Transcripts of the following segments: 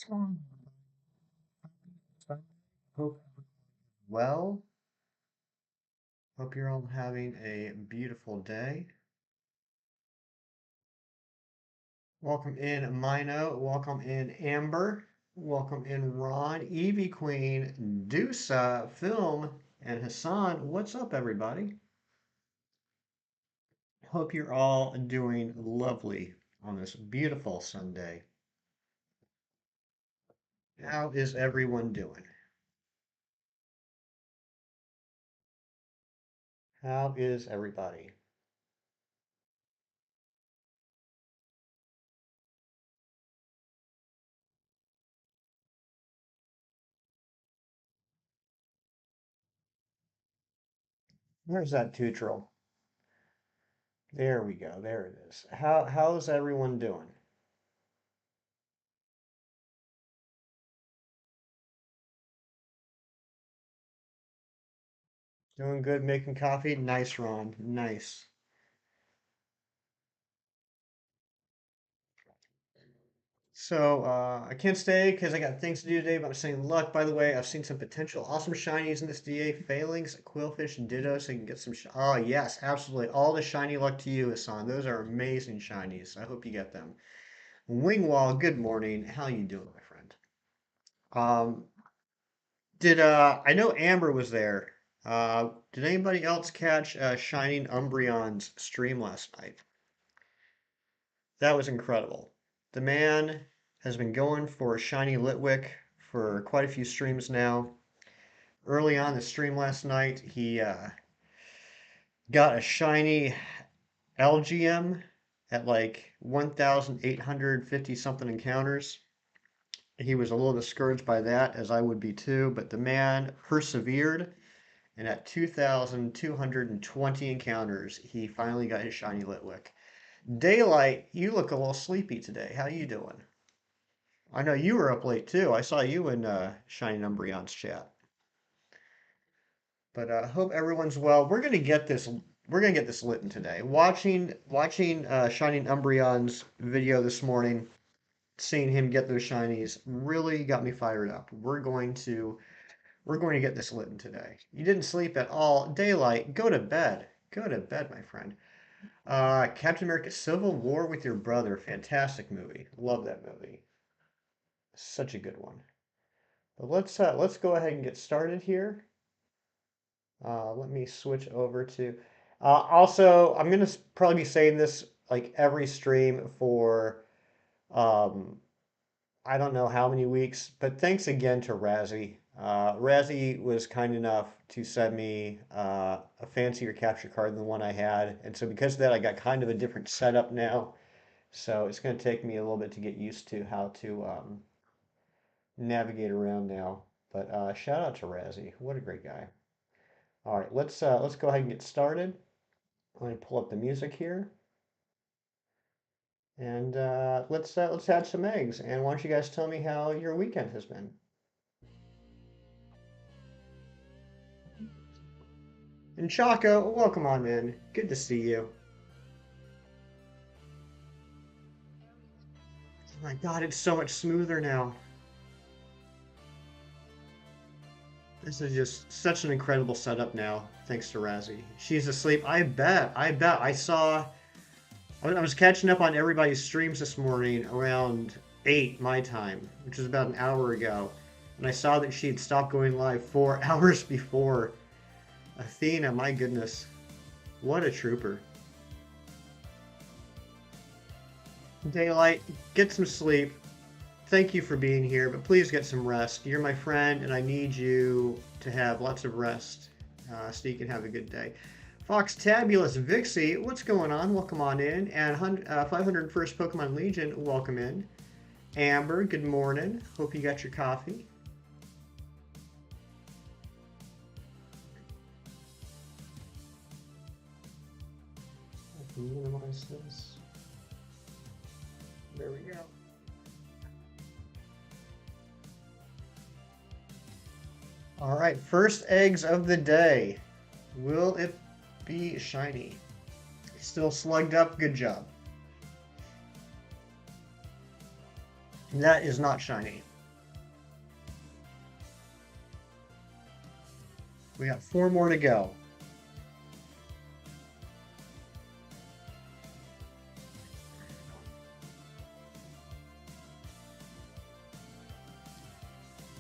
What's going on? Hope well. Hope you're all having a beautiful day. Welcome in Mino. Welcome in Amber. Welcome in Ron, Evie Queen, Dusa, Film, and Hassan. What's up, everybody? Hope you're all doing lovely on this beautiful Sunday. How is everyone doing? How is everybody? Where's that tutorial? There we go. There it is. How's everyone doing? Doing good, making coffee. Nice, Ron. Nice. So, I can't stay because I got things to do today, but I'm saying luck. By the way, I've seen some potential awesome shinies in this DA. Failings, Quillfish, and Ditto, so you can get some. Oh, yes, absolutely. All the shiny luck to you, Hassan. Those are amazing shinies. I hope you get them. Wingwall, good morning. How you doing, my friend? Um, I know Amber was there. Did anybody else catch Shining Umbreon's stream last night? That was incredible. The man has been going for Shiny Litwick for quite a few streams now. Early on the stream last night, he got a shiny LGM at like 1,850 something encounters. He was a little discouraged by that, as I would be too, but the man persevered, and at 2,220 encounters, he finally got his shiny Litwick. Daylight, you look a little sleepy today. How you doing? I know you were up late too. I saw you in Shining Umbreon's chat. But hope everyone's well. We're gonna get this. We're gonna get this Litten today. Watching Shining Umbreon's video this morning, seeing him get those shinies really got me fired up. We're going to get this Litten today. You didn't sleep at all. Daylight, go to bed. Go to bed, my friend. Captain America: Civil War with your brother. Fantastic movie. Love that movie. Such a good one. But let's go ahead and get started here. Let me switch over to. Also, I'm gonna probably be saying this like every stream for um, I don't know how many weeks, but thanks again to Razzie. Razzie was kind enough to send me a fancier capture card than the one I had, and so because of that, I got kind of a different setup now. So it's going to take me a little bit to get used to how to navigate around now. But shout out to Razzie. What a great guy. All right, let's go ahead and get started. Let me pull up the music here, and let's hatch some eggs. And why don't you guys tell me how your weekend has been? And Chaco, welcome on in. Good to see you. Oh my God, it's so much smoother now. This is just such an incredible setup now, thanks to Razzie. She's asleep. I bet. I bet. I was catching up on everybody's streams this morning around 8 my time, which was about an hour ago. And I saw that she had stopped going live 4 hours before. Athena, my goodness. What a trooper. Daylight, get some sleep. Thank you for being here, but please get some rest. You're my friend, and I need you to have lots of rest so you can have a good day. Fox Tabulous Vixie, what's going on? Welcome on in. And 501st Pokemon Legion, welcome in. Amber, good morning. Hope you got your coffee. I can minimize this. There we go. All right, first eggs of the day. Will it be shiny? Still slugged up. Good job. That is not shiny. We got 4 more to go.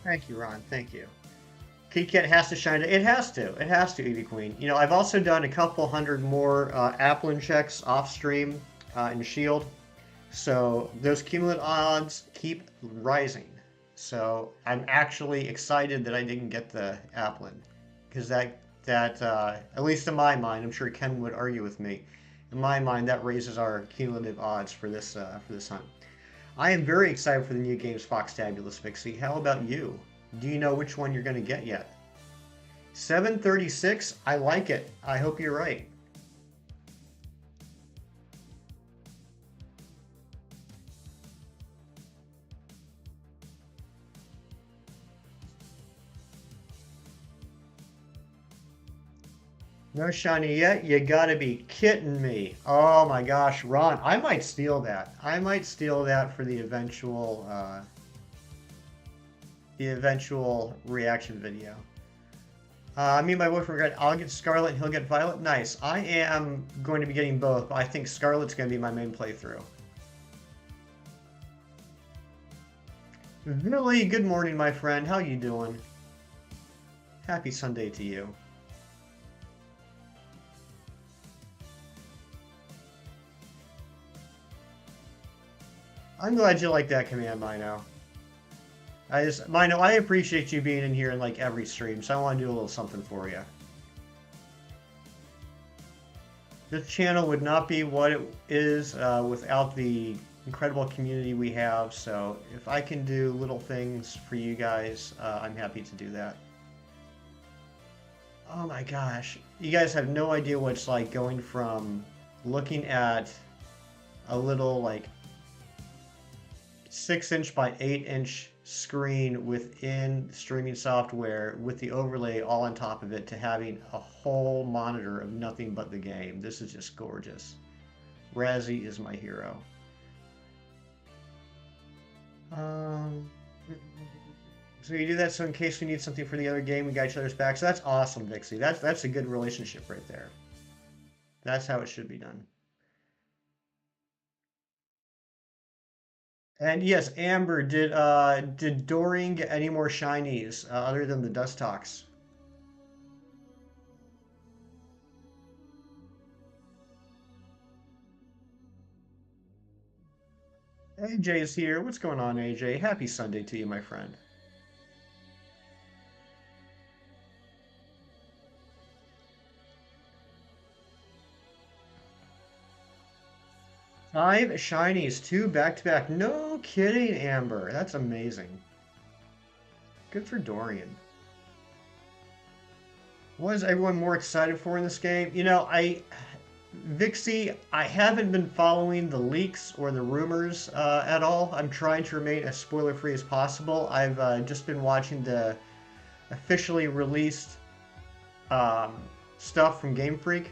Thank you, Ron. Thank you. Kit Kat has to shine. It has to. It has to, Eevee Queen. You know, I've also done a couple hundred more Applin checks off stream in Shield. So those cumulative odds keep rising. So I'm actually excited that I didn't get the Applin, because that at least in my mind, I'm sure Ken would argue with me. In my mind, that raises our cumulative odds for this hunt. I am very excited for the new games Foxtabulous Vixie. How about you? Do you know which one you're going to get yet? 736. I like it. I hope you're right. No shiny yet? You gotta be kidding me. Oh my gosh, Ron, I might steal that. I might steal that for the eventual reaction video. Me and my boyfriend, I'll get Scarlet and he'll get Violet. Nice. I am going to be getting both, but I think Scarlet's going to be my main playthrough. Billy, good morning, my friend. How you doing? Happy Sunday to you. I'm glad you like that command, Mino. Mino, I appreciate you being in here in like every stream, so I want to do a little something for you. This channel would not be what it is without the incredible community we have, so if I can do little things for you guys, I'm happy to do that. Oh my gosh, you guys have no idea what it's like going from looking at a little like 6" by 8" screen within streaming software with the overlay all on top of it to having a whole monitor of nothing but the game. This is just gorgeous. Razzie is my hero. So you do that so in case we need something for the other game, we got each other's back. So that's awesome, Vixie. That's a good relationship right there. That's how it should be done. And yes, Amber, did Doreen get any more shinies other than the Dustox? AJ's here. What's going on, AJ? Happy Sunday to you, my friend. 5 shinies, 2 back-to-back. No kidding, Amber. That's amazing. Good for Dorian. What is everyone more excited for in this game? You know, Vixie, I haven't been following the leaks or the rumors at all. I'm trying to remain as spoiler-free as possible. I've just been watching the officially released stuff from Game Freak.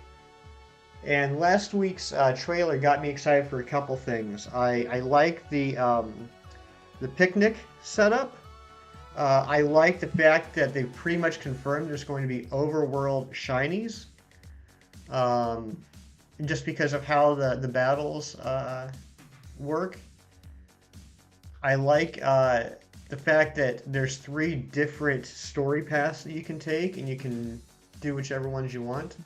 And last week's trailer got me excited for a couple things. I like the picnic setup. I like the fact that they've pretty much confirmed there's going to be overworld shinies. Just because of how the battles work. I like the fact that there's 3 different story paths that you can take, and you can do whichever ones you want.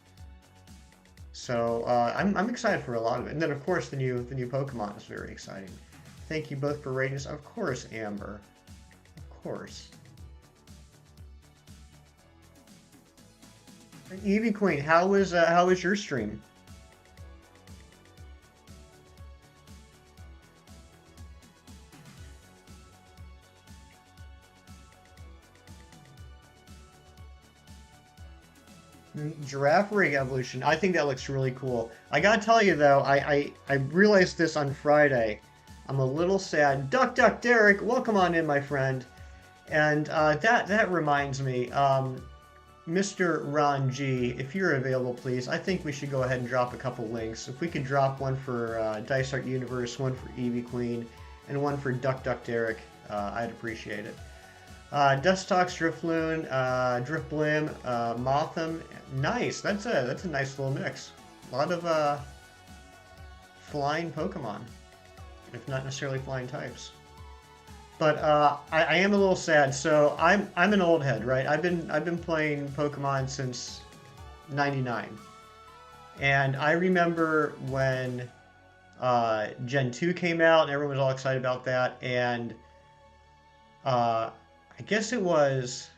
So I'm excited for a lot of it, and then of course the new Pokemon is very exciting. Thank you both for rating us. Of course, Amber. Of course. Eevee Queen, how was your stream? Giraffe rig evolution. I think that looks really cool. I gotta tell you though, I realized this on Friday. I'm a little sad. Duck Derek, welcome on in, my friend. And that reminds me, Mr. Ron G, if you're available, please. I think we should go ahead and drop a couple links. If we could drop one for Dice Art Universe, one for Eevee Queen, and one for Duck Derek, I'd appreciate it. Dustox, Drifloon, Drifblim, Mothim. Nice. That's a nice little mix. A lot of flying Pokemon, if not necessarily flying types. But I am a little sad. So I'm an old head, right? I've been playing Pokemon since '99, and I remember when Gen 2 came out, and everyone was all excited about that. And I guess it was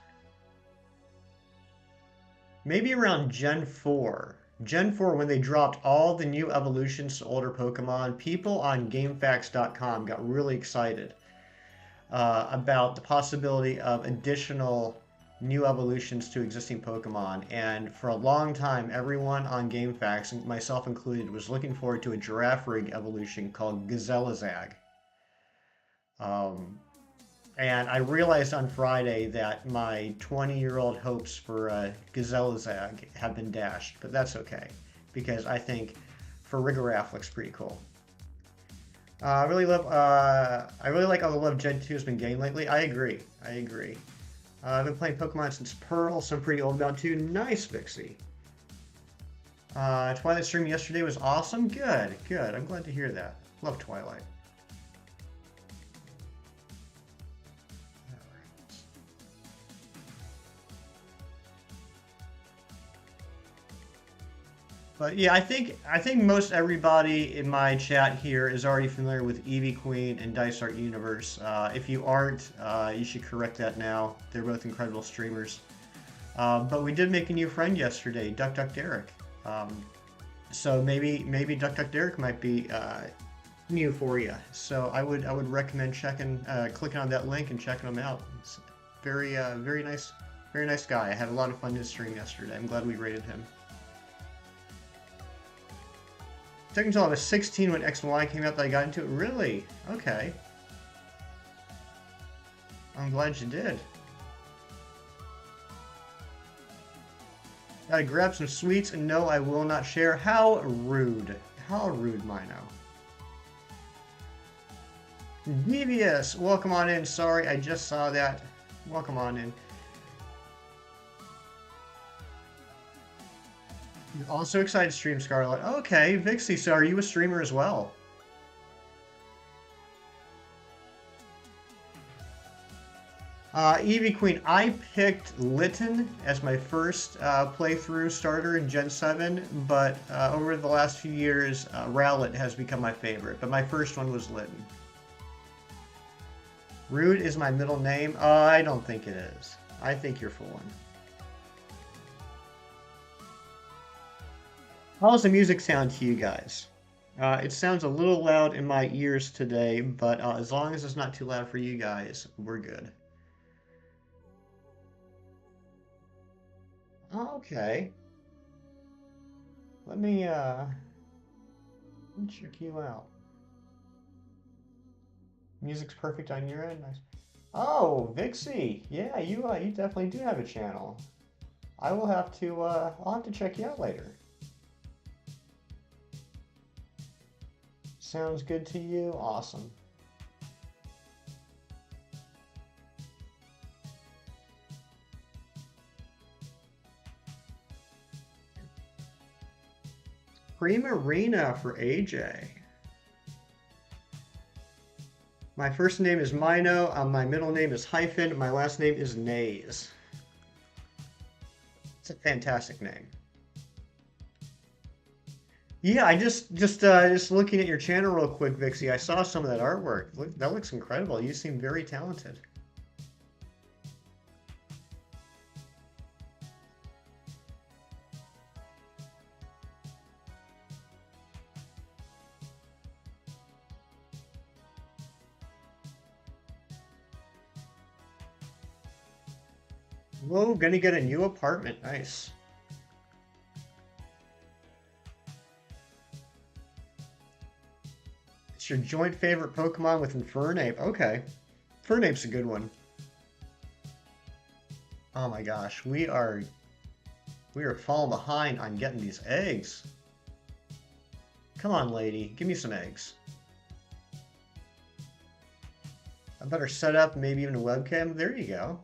maybe around Gen 4. Gen 4, when they dropped all the new evolutions to older Pokemon, people on GameFAQs.com got really excited about the possibility of additional new evolutions to existing Pokemon. And for a long time, everyone on GameFAQs, myself included, was looking forward to a Giraffe Rig evolution called Gazelazag. Um, and I realized on Friday that my 20-year-old hopes for Gazelazag have been dashed, but that's okay because I think Farigiraf looks pretty cool. I really like all the love Gen 2 has been getting lately. I agree. I agree. I've been playing Pokemon since Pearl, so I'm pretty old about too. Nice, Vixie. Twilight stream yesterday was awesome. Good, good. I'm glad to hear that. Love Twilight. But yeah, I think most everybody in my chat here is already familiar with Eevee Queen and Dice Art Universe. If you aren't, you should correct that now. They're both incredible streamers. But we did make a new friend yesterday, Duck Duck Derek. So maybe Duck Duck Derek might be new for you. So I would recommend clicking on that link and checking him out. It's very nice guy. I had a lot of fun in his stream yesterday. I'm glad we rated him. It took until I was 16 when X and Y came out that I got into it. Really? Okay. I'm glad you did. Gotta grab some sweets and no, I will not share. How rude. How rude, Mino. Devious, welcome on in. Sorry, I just saw that. Welcome on in. You're also excited to stream Scarlet. Okay, Vixie, so are you a streamer as well? Eevee Queen, I picked Litten as my first playthrough starter in Gen 7, but over the last few years, Rowlet has become my favorite, but my first one was Litten. Rude is my middle name? I don't think it is. I think you're fooling. How does the music sound to you guys? It sounds a little loud in my ears today, but as long as it's not too loud for you guys, we're good. Okay. Let me check you out. Music's perfect on your end. Nice. Oh, Vixie. Yeah, you definitely do have a channel. I'll have to check you out later. Sounds good to you? Awesome. Primarina for AJ. My first name is Mino, my middle name is Hyphen, my last name is Nays. It's a fantastic name. Yeah, I just looking at your channel real quick, Vixie. I saw some of that artwork. Look, that looks incredible. You seem very talented. Whoa, gonna get a new apartment. Nice. It's your joint favorite Pokemon with Infernape. Okay. Infernape's a good one. Oh my gosh, we are falling behind on getting these eggs. Come on, lady, give me some eggs. A better setup, maybe even a webcam. There you go.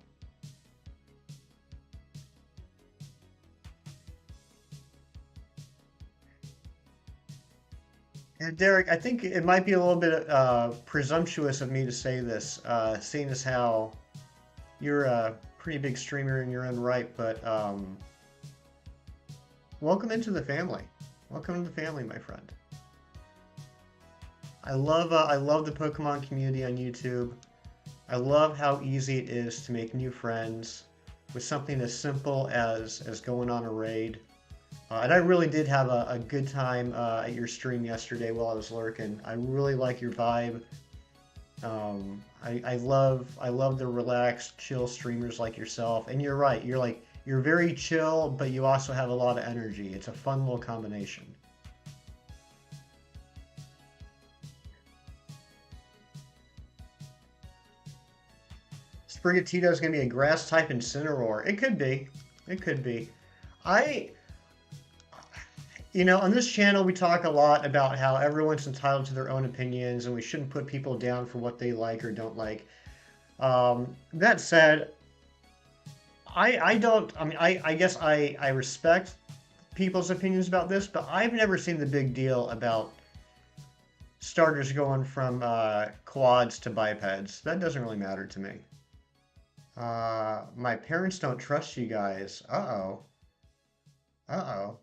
And Derek, I think it might be a little bit presumptuous of me to say this, seeing as how you're a pretty big streamer in your own right, but welcome into the family. Welcome to the family, my friend. I love the Pokemon community on YouTube. I love how easy it is to make new friends with something as simple as going on a raid. And I really did have a good time at your stream yesterday while I was lurking. I really like your vibe. I love the relaxed, chill streamers like yourself. And you're right. You're very chill, but you also have a lot of energy. It's a fun little combination. Sprigatito is going to be a grass type Incineroar. It could be. It could be. I on this channel, we talk a lot about how everyone's entitled to their own opinions and we shouldn't put people down for what they like or don't like. That said, I don't, I mean, I guess I respect people's opinions about this, but I've never seen the big deal about starters going from quads to bipeds. That doesn't really matter to me. My parents don't trust you guys. Uh-oh. Uh-oh.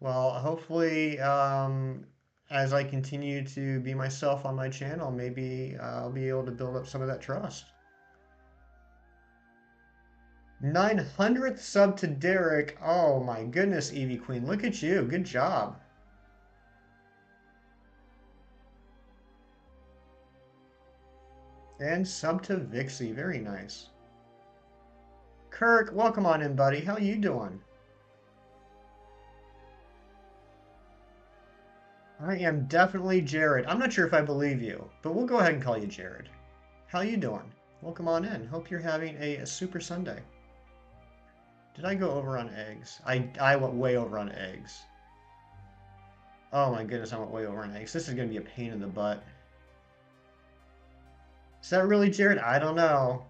Well, hopefully, as I continue to be myself on my channel, maybe I'll be able to build up some of that trust. 900th sub to Derek. Oh my goodness, Eevee Queen. Look at you. Good job. And sub to Vixie. Very nice. Kirk, welcome on in, buddy. How you doing? I am definitely Jared. I'm not sure if I believe you, but we'll go ahead and call you Jared. How you doing? Welcome on in. Hope you're having a super Sunday. Did I go over on eggs? I went way over on eggs. Oh my goodness, I went way over on eggs. This is going to be a pain in the butt. Is that really Jared? I don't know.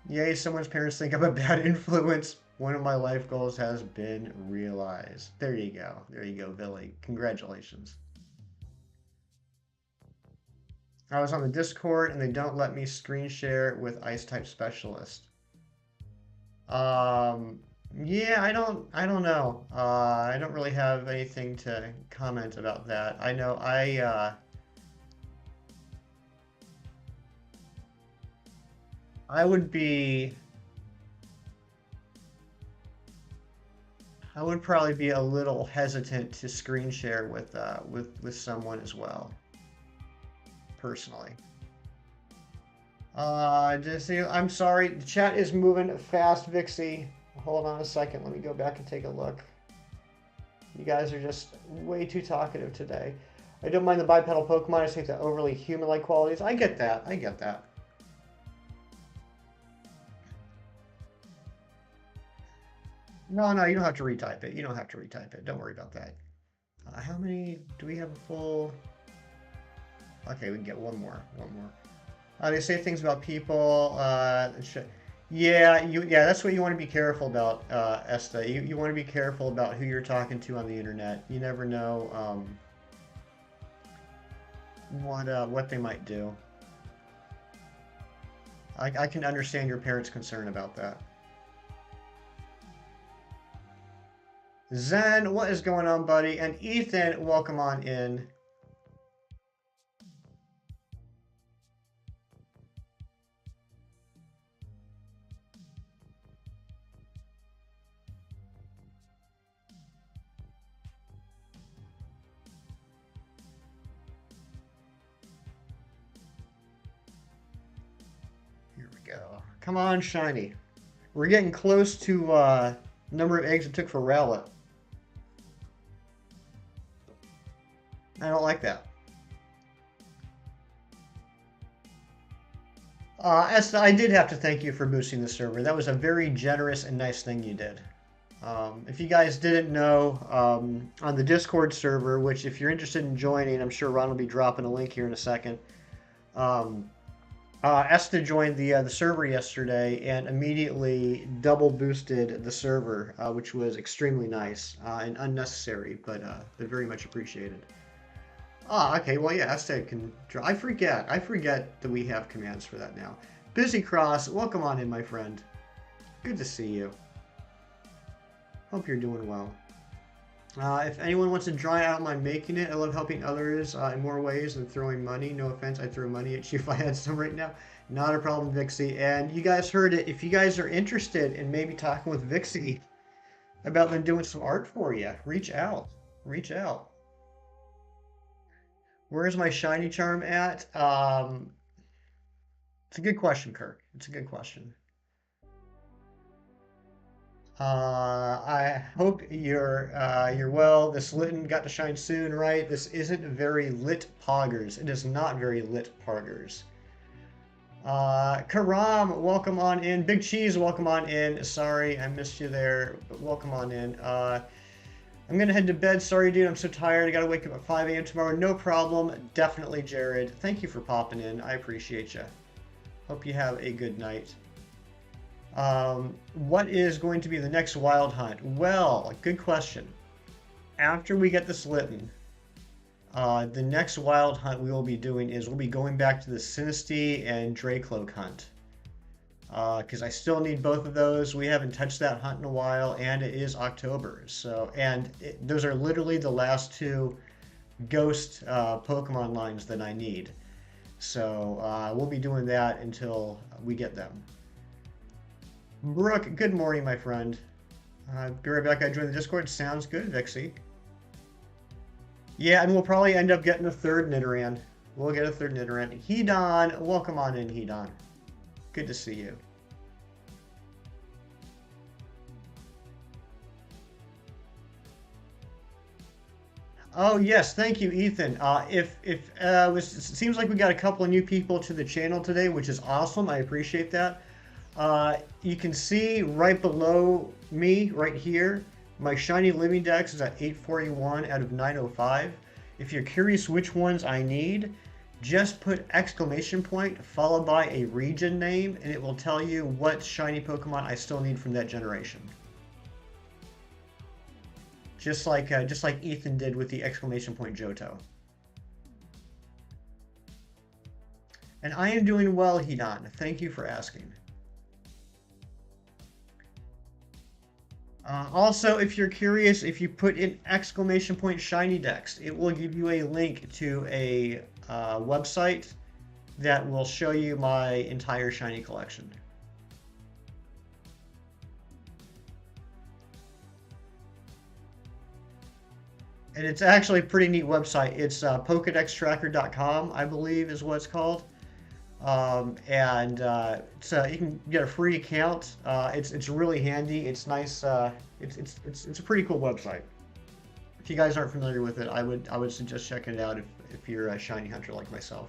Yay, someone's parents think I'm a bad influence. One of my life goals has been realized. There you go. There you go, Billy. Congratulations. I was on the Discord and they don't let me screen share with Ice type specialist. Yeah, I don't know. I don't really have anything to comment about that. I know I would be I would probably be a little hesitant to screen share with someone as well, personally. I'm sorry, the chat is moving fast, Vixie. Hold on a second, let me go back and take a look. You guys are just way too talkative today. I don't mind the bipedal Pokemon, I just think the overly human-like qualities. I get that, I get that. No, no, you don't have to retype it. You don't have to retype it. Don't worry about that. How many do we have a full? Okay, we can get one more. One more. They say things about people. Yeah, that's what you want to be careful about, Esta. You want to be careful about who you're talking to on the internet. You never know what they might do. I can understand your parents' concern about that. Zen, what is going on, buddy? And Ethan, welcome on in. Here we go. Come on, Shiny. We're getting close to number of eggs it took for Rowlet. I don't like that. Esther, I did have to thank you for boosting the server. That was a very generous and nice thing you did. If you guys didn't know, on the Discord server, which if you're interested in joining, I'm sure Ron will be dropping a link here in a second. Um, Esta joined the server yesterday and immediately double boosted the server, which was extremely nice and unnecessary, but very much appreciated. Ah, okay. Well, yeah, Esta can. I forget. I forget that we have commands for that now. Busy Cross, welcome on in, my friend. Good to see you. Hope you're doing well. If anyone wants to dry out my making it, I love helping others in more ways than throwing money. No offense, I'd throw money at you if I had some right now. Not a problem, Vixie. And you guys heard it. If you guys are interested in maybe talking with Vixie about them doing some art for you, reach out. Reach out. Where's my shiny charm at? It's a good question, Kirk. It's a good question. I hope you're well. This Litten got to shine soon, right? This isn't very lit poggers. It is not very lit poggers. Karam, welcome on in. Big Cheese, welcome on in. Sorry, I missed you there, but welcome on in. I'm gonna head to bed. Sorry, dude, I'm so tired. I gotta wake up at 5 a.m. tomorrow. No problem. Definitely, Jared. Thank you for popping in. I appreciate you. Hope you have a good night. What is going to be the next wild hunt? Well, good question. After we get this Litten, the next wild hunt we will be doing is we'll be going back to the Sinisty and Dracloak hunt. Because I still need both of those. We haven't touched that hunt in a while, and it is October. So, those are literally the last two ghost Pokemon lines that I need. So we'll be doing that until we get them. Brooke, good morning, my friend. Be right back. I joined the Discord. Sounds good, Vixie. Yeah, and we'll probably end up getting a third Nidoran. We'll get a third Nidoran. Hedon, welcome on in, Hedon. Good to see you. Oh yes, thank you, Ethan. It seems like we got a couple of new people to the channel today, which is awesome. I appreciate that. You can see right below me, right here, my shiny living dex is at 841 out of 905. If you're curious which ones I need, just put exclamation point followed by a region name, and it will tell you what shiny Pokemon I still need from that generation. Just like Ethan did with the exclamation point Johto. And I am doing well, Hidan. Thank you for asking. Also, if you're curious, if you put in exclamation point shiny dex, it will give you a link to a website that will show you my entire shiny collection. And it's actually a pretty neat website. It's PokédexTracker.com, I believe is what it's called. So you can get a free account. It's really handy. It's nice. It's a pretty cool website. If you guys aren't familiar with it, I would suggest checking it out if you're a shiny hunter like myself.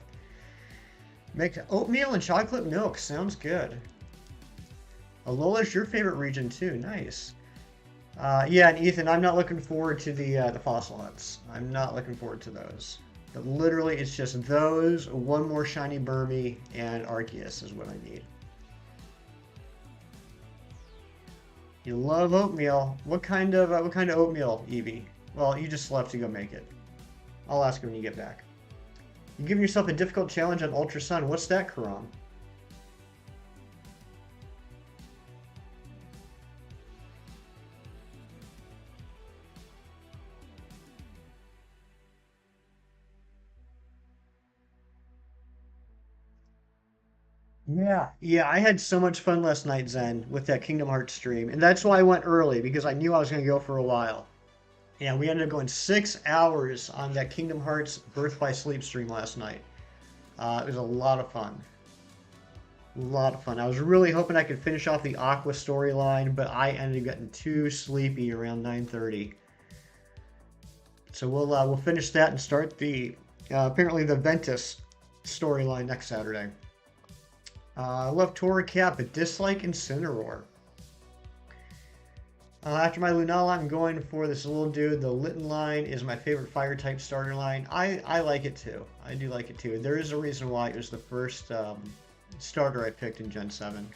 Make oatmeal and chocolate milk. Sounds good. Alola's your favorite region too. Nice. Yeah, and Ethan, I'm not looking forward to the fossil hunts. I'm not looking forward to those. But literally, it's just those, one more shiny Burmy, and Arceus is what I need. You love oatmeal. What kind of oatmeal, Evie? Well, you just left to go make it. I'll ask you when you get back. You're giving yourself a difficult challenge on Ultra Sun. What's that, Karam? Yeah, I had so much fun last night, Zen, with that Kingdom Hearts stream, and that's why I went early because I knew I was going to go for a while. Yeah, we ended up going 6 hours on that Kingdom Hearts Birth by Sleep stream last night. It was a lot of fun. A lot of fun. I was really hoping I could finish off the Aqua storyline, but I ended up getting too sleepy around 9:30. So we'll finish that and start the apparently the Ventus storyline next Saturday. I love Toracap, but dislike Incineroar. After my Lunala, I'm going for this little dude. The Litten line is my favorite fire type starter line. I like it too. I do like it too. There is a reason why it was the first starter I picked in Gen 7.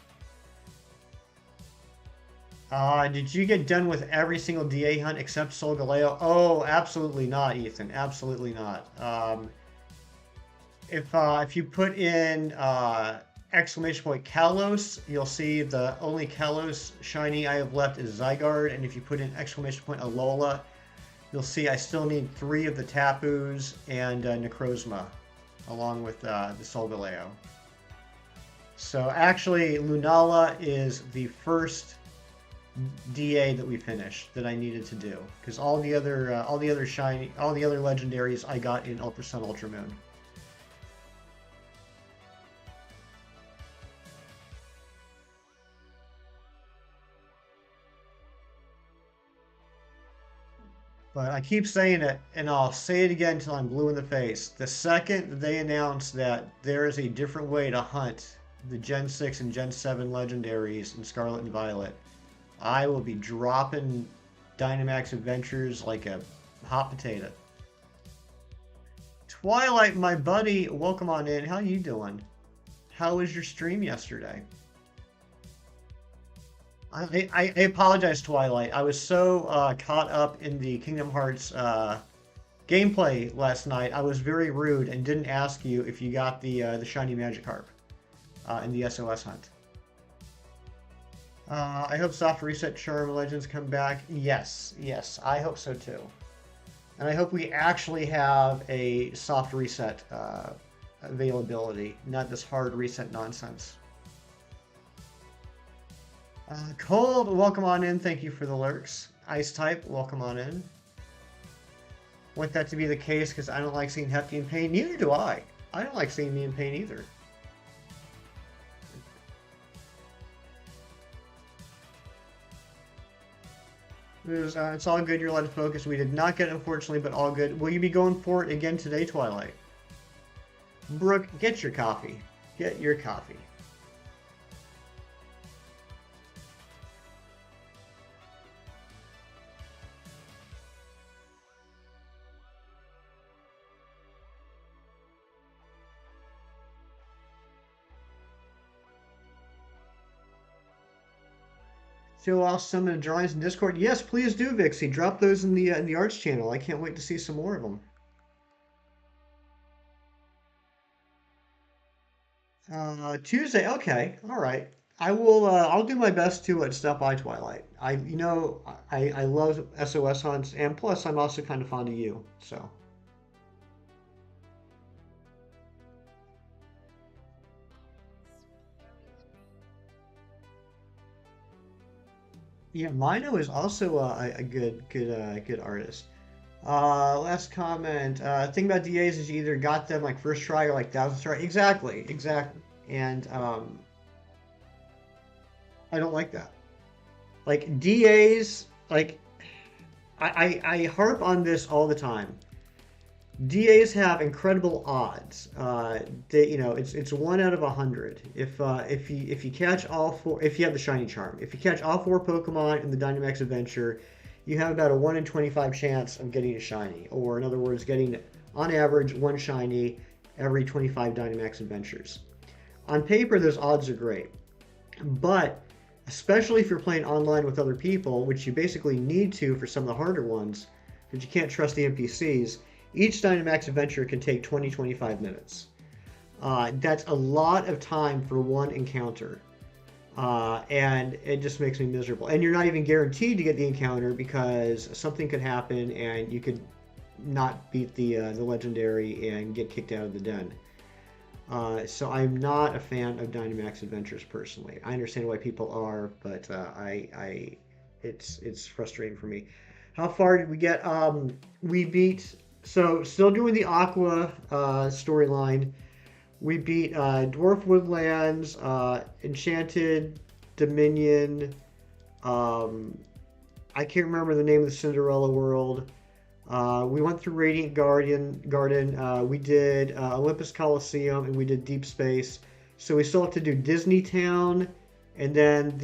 Did you get done with every single DA hunt except Solgaleo? Oh, absolutely not, Ethan. Absolutely not. If you put in exclamation point Kalos, you'll see the only Kalos shiny I have left is Zygarde, and if you put in exclamation point Alola, you'll see I still need 3 of the Tapus and Necrozma, along with the Solgaleo. So actually, Lunala is the first DA that we finished that I needed to do because all the other shiny, all the other legendaries I got in Ultra Sun, Ultra Moon. But I keep saying it, and I'll say it again until I'm blue in the face. The second they announce that there is a different way to hunt the Gen 6 and Gen 7 legendaries in Scarlet and Violet, I will be dropping Dynamax Adventures like a hot potato. Twilight, my buddy, welcome on in. How you doing? How was your stream yesterday? I apologize, Twilight. I was so caught up in the Kingdom Hearts gameplay last night. I was very rude and didn't ask you if you got the shiny Magikarp in the SOS hunt. I hope Soft Reset Charm Legends come back. Yes, yes, I hope so too. And I hope we actually have a soft reset availability, not this hard reset nonsense. Cold, welcome on in. Thank you for the lurks. Ice type, welcome on in. Want that to be the case because I don't like seeing Hefty in pain. Neither do I. I don't like seeing me in pain either. It's all good. You're allowed to focus. We did not get it, unfortunately, but all good. Will you be going for it again today, Twilight? Brooke, get your coffee. Get your coffee. So I'll summon drawings in Discord. Yes, please do, Vixie. Drop those in the arts channel. I can't wait to see some more of them. Tuesday. Okay. All right. I will. I'll do my best to stop by Twilight. I love SOS hunts, and plus I'm also kind of fond of you. So yeah, Mino is also a good artist. Last comment. Thing about DAs is you either got them like first try or like thousandth try. Exactly, exactly. And I don't like that. Like DAs, like I harp on this all the time. DAs have incredible odds. It's 1 out of 100. If you catch all 4, if you have the shiny charm, if you catch all 4 Pokemon in the Dynamax Adventure, you have about a 1 in 25 chance of getting a shiny, or in other words, getting on average 1 shiny every 25 Dynamax Adventures. On paper, those odds are great, but especially if you're playing online with other people, which you basically need to for some of the harder ones, because you can't trust the NPCs. Each Dynamax adventure can take 20-25 minutes. That's a lot of time for one encounter. And it just makes me miserable. And you're not even guaranteed to get the encounter because something could happen and you could not beat the legendary and get kicked out of the den. So I'm not a fan of Dynamax Adventures personally. I understand why people are, but it's frustrating for me. How far did we get? We beat. So still doing the Aqua storyline. We beat Dwarf Woodlands, Enchanted Dominion. I can't remember the name of the Cinderella world. We went through Radiant Garden. We did Olympus Coliseum, and we did Deep Space. So we still have to do Disney Town, and then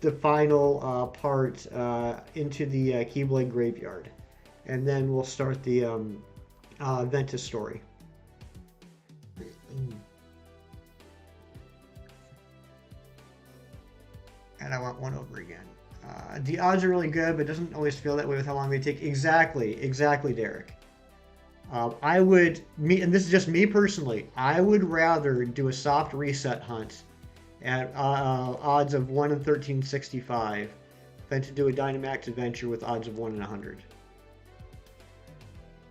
the final part into the Keyblade graveyard, and then we'll start the Ventus story. And I want one over again. The odds are really good, but it doesn't always feel that way with how long they take. Exactly, exactly, Derek. I would me, and this is just me personally. I would rather do a soft reset hunt at odds of 1 in 1365 than to do a Dynamax adventure with odds of 1 in 100.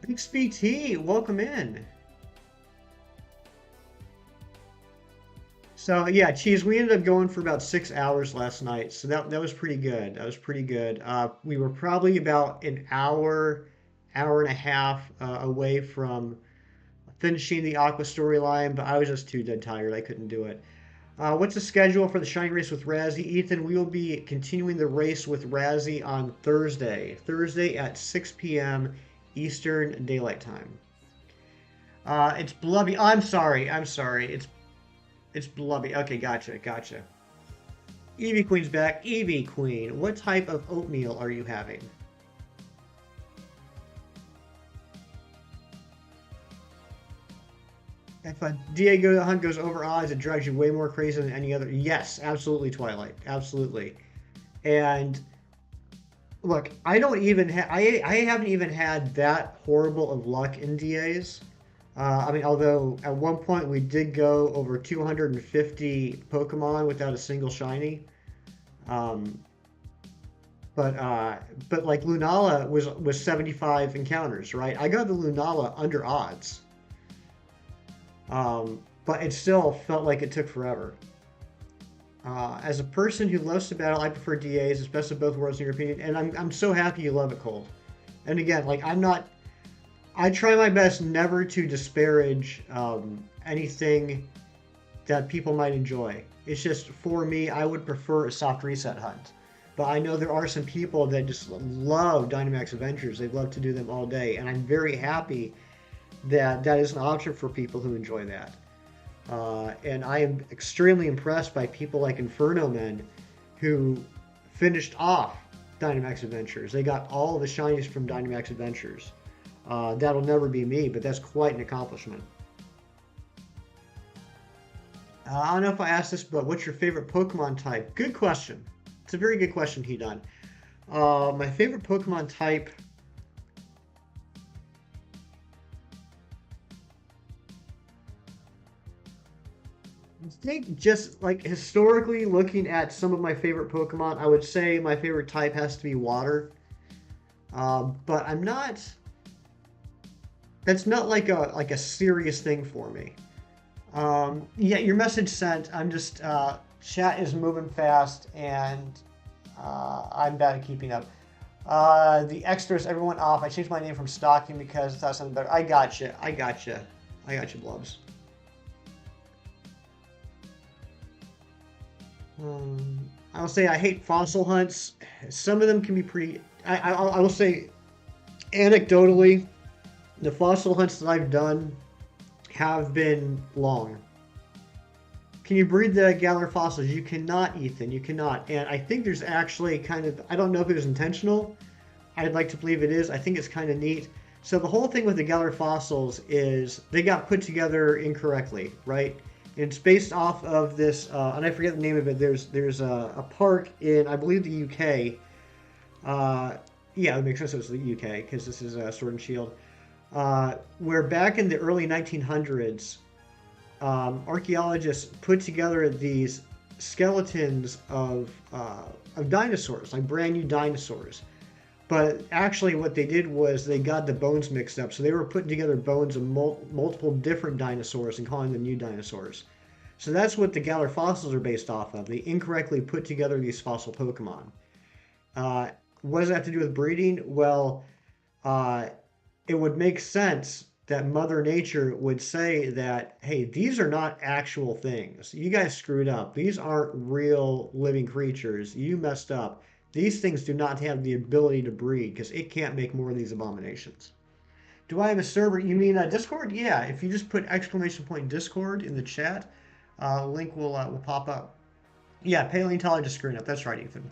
XBT, welcome in. So yeah, Cheese, we ended up going for about 6 hours last night, so that was pretty good. That was pretty good. We were probably about an hour, hour and a half away from finishing the Aqua storyline, but I was just too dead tired. I couldn't do it. What's the schedule for the Shiny Race with Razzie? Ethan, we will be continuing the race with Razzie on Thursday. Thursday at 6 p.m. Eastern Daylight Time. It's Blubby. I'm sorry. I'm sorry. It's Blubby. Okay, gotcha. Gotcha. Eevee Queen's back. Eevee Queen, what type of oatmeal are you having? If a Diego hunt goes over odds, it drives you way more crazy than any other. Yes, absolutely, Twilight. Absolutely. And look, I don't even I haven't even had that horrible of luck in DAs. I mean, although at one point we did go over 250 Pokemon without a single shiny. Um, but like Lunala was 75 encounters, right? I got the Lunala under odds. But it still felt like it took forever. As a person who loves to battle, I prefer DAs, it's best of both worlds in your opinion, and I'm so happy you love it, Cold. And again, like I'm not, I try my best never to disparage anything that people might enjoy. It's just for me, I would prefer a soft reset hunt. But I know there are some people that just love Dynamax Adventures. They love to do them all day, and I'm very happy that that is an option for people who enjoy that. And I am extremely impressed by people like Inferno Men who finished off Dynamax Adventures. They got all the shinies from Dynamax Adventures. That'll never be me, but that's quite an accomplishment. I don't know if I asked this, but what's your favorite Pokemon type? Good question. It's a very good question, Hedon. My favorite Pokemon type. I think just like historically looking at some of my favorite Pokemon, I would say my favorite type has to be water. But I'm not. That's not like a serious thing for me. Yeah, your message sent. I'm just chat is moving fast and I'm bad at keeping up. The extras, everyone off. I changed my name from stalking because I thought something better. I gotcha. I gotcha. I gotcha, Blubs. I will say I hate fossil hunts. Some of them can be pretty. I will say, anecdotally, the fossil hunts that I've done have been long. Can you breed the Galar fossils? You cannot, Ethan. You cannot. And I think there's actually kind of. I don't know if it was intentional. I'd like to believe it is. I think it's kind of neat. So the whole thing with the Galar fossils is they got put together incorrectly, right? It's based off of this, and I forget the name of it. There's a park in I believe the UK. Yeah, it makes sense it was the UK because this is Sword and Shield. Where back in the early 1900s, archaeologists put together these skeletons of dinosaurs, like brand new dinosaurs. But actually, what they did was they got the bones mixed up. So they were putting together bones of multiple different dinosaurs and calling them new dinosaurs. So that's what the Galar fossils are based off of. They incorrectly put together these fossil Pokemon. What does that have to do with breeding? Well, uh, it would make sense that Mother Nature would say that, hey, these are not actual things. You guys screwed up. These aren't real living creatures. You messed up. These things do not have the ability to breed because it can't make more of these abominations. Do I have a server? You mean Discord? Yeah, if you just put exclamation point Discord in the chat, link will pop up. Yeah, paleontologist screwing up. That's right, Ethan.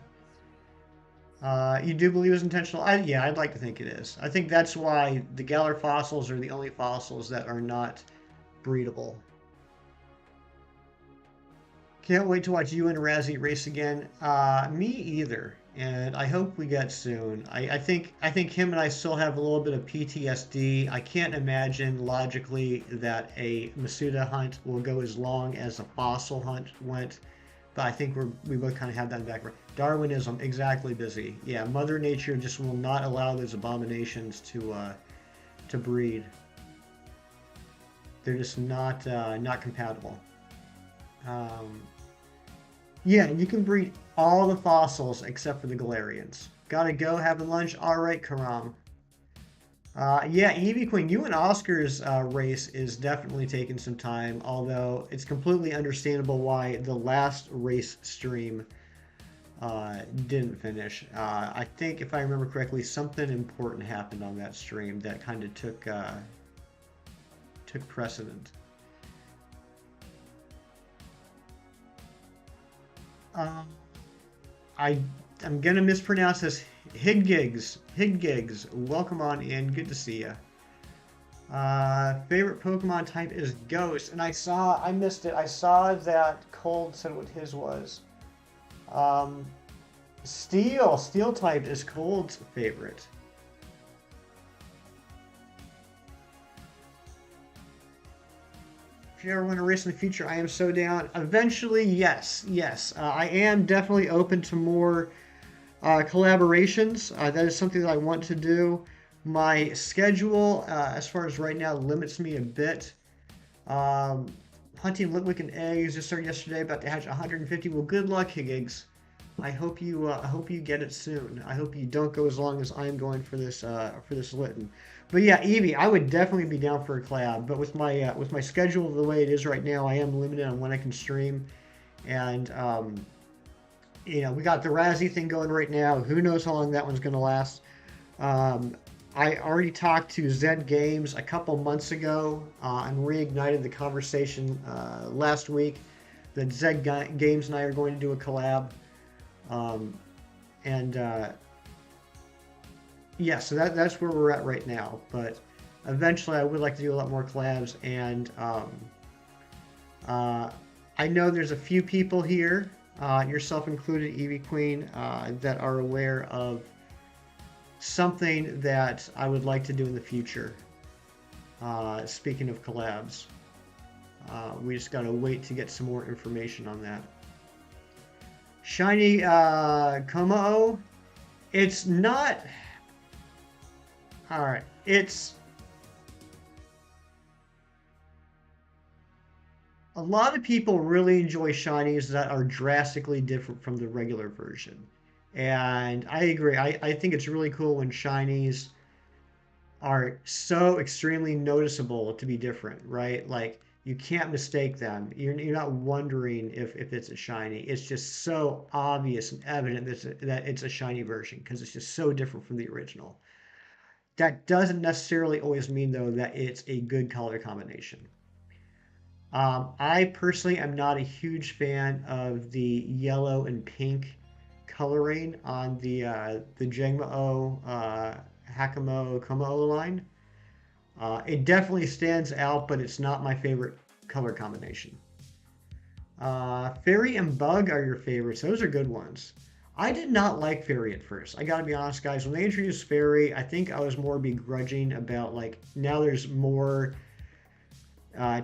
You do believe it was intentional? Yeah, I'd like to think it is. I think that's why the Galar fossils are the only fossils that are not breedable. Can't wait to watch you and Razzie race again. Me either. And I hope we get soon. I think him and I still have a little bit of PTSD. I can't imagine logically that a Masuda hunt will go as long as a fossil hunt went. But I think we both kind of have that in the back. Darwinism, exactly, busy. Yeah, Mother Nature just will not allow those abominations to breed. They're just not compatible. Um, yeah, you can breed all the fossils except for the Galarians. Gotta go, having lunch. All right, Karam. Yeah, Evie Queen, you and Oscar's race is definitely taking some time, although it's completely understandable why the last race stream didn't finish. I think, if I remember correctly, something important happened on that stream that kind of took precedent. Um, I I'm gonna mispronounce this. Hidgigs, Hidgigs, welcome on in. Good to see you. Favorite Pokemon type is Ghost, and I missed it. I saw that Cold said what his was. Um, Steel type is Cold's favorite. If you ever want to race in the future, I am so down. Eventually, yes, yes. I am definitely open to more collaborations. That is something that I want to do. My schedule, as far as right now, limits me a bit. Um, Hunting Litwick and eggs just started yesterday, about to hatch 150. Well, good luck, Higgs. I hope you get it soon. I hope you don't go as long as I'm going for this Litten. But yeah, Evie, I would definitely be down for a collab. But with my schedule the way it is right now, I am limited on when I can stream, and we got the Razzie thing going right now. Who knows how long that one's going to last? Um, I already talked to Zed Games a couple months ago and reignited the conversation last week that Games and I are going to do a collab. Um, and yeah, so that's where we're at right now. But eventually, I would like to do a lot more collabs. And uh, I know there's a few people here, yourself included, Evie Queen, that are aware of something that I would like to do in the future. Speaking of collabs, we just gotta wait to get some more information on that. Shiny Como, it's not. All right, it's a lot of people really enjoy shinies that are drastically different from the regular version. And I agree. I think it's really cool when shinies are so extremely noticeable to be different, right? Like you can't mistake them. You're not wondering if it's a shiny. It's just so obvious and evident that it's a shiny version because it's just so different from the original. That doesn't necessarily always mean, though, that it's a good color combination. I personally am not a huge fan of the yellow and pink coloring on the Jangmo-O Hakamo Komo line. It definitely stands out, but it's not my favorite color combination. Fairy and Bug are your favorites. Those are good ones. I did not like Fairy at first. I gotta be honest, guys. When they introduced Fairy, I think I was more begrudging about like now there's more uh,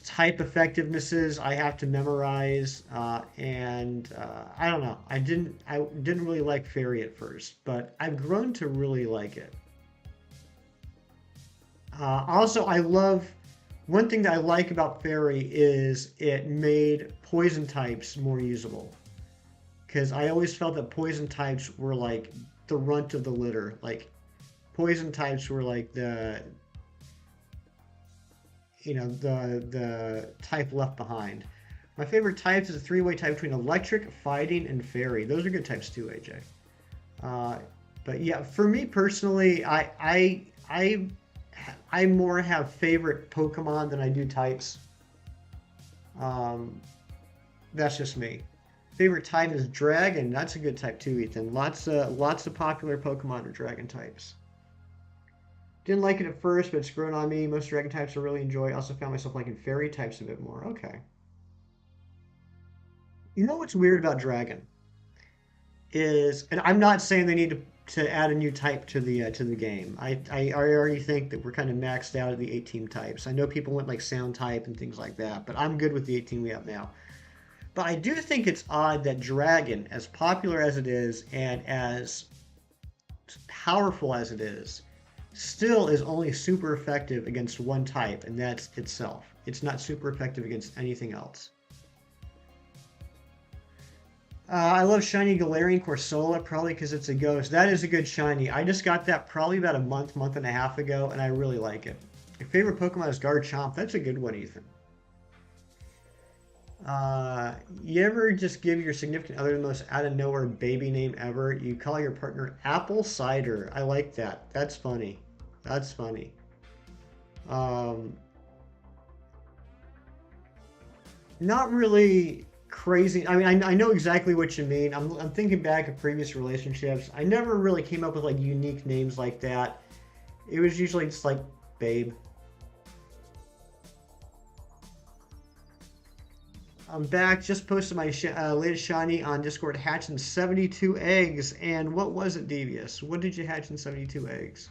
type effectivenesses I have to memorize, and I don't know. I didn't really like Fairy at first, but I've grown to really like it. Also, I love one thing that I like about Fairy is it made poison types more usable. Because I always felt that poison types were like the runt of the litter. Like poison types were like the type left behind. My favorite types is a three-way type between electric, fighting, and fairy. Those are good types too, AJ. Uh, but yeah, for me personally, I more have favorite Pokemon than I do types. Um, that's just me. Favorite type is dragon. That's a good type too, Ethan. Lots of popular Pokemon are dragon types. Didn't like it at first, but it's grown on me. Most dragon types I really enjoy. Also found myself liking fairy types a bit more. Okay. You know what's weird about dragon is, and I'm not saying they need to add a new type to the game. I already think that we're kind of maxed out at the 18 types. I know people went like sound type and things like that, but I'm good with the 18 we have now. But I do think it's odd that dragon, as popular as it is and as powerful as it is, still is only super effective against one type, and that's itself. It's not super effective against anything else. I love shiny Galarian Corsola, probably because it's a ghost. That is a good shiny. I just got that probably about a month and a half ago, and I really like it. Your favorite Pokemon is Garchomp. That's a good one, Ethan. You ever just give your significant other the most out of nowhere baby name ever? You call your partner Apple Cider. I like that. That's funny. That's funny. Um, Not really crazy. I mean, I know exactly what you mean. I'm thinking back of previous relationships. I never really came up with like unique names like that. It was usually just like babe. I'm back. Just posted my latest shiny on Discord, hatching 72 eggs. And what was it, Devious? What did you hatch in 72 eggs?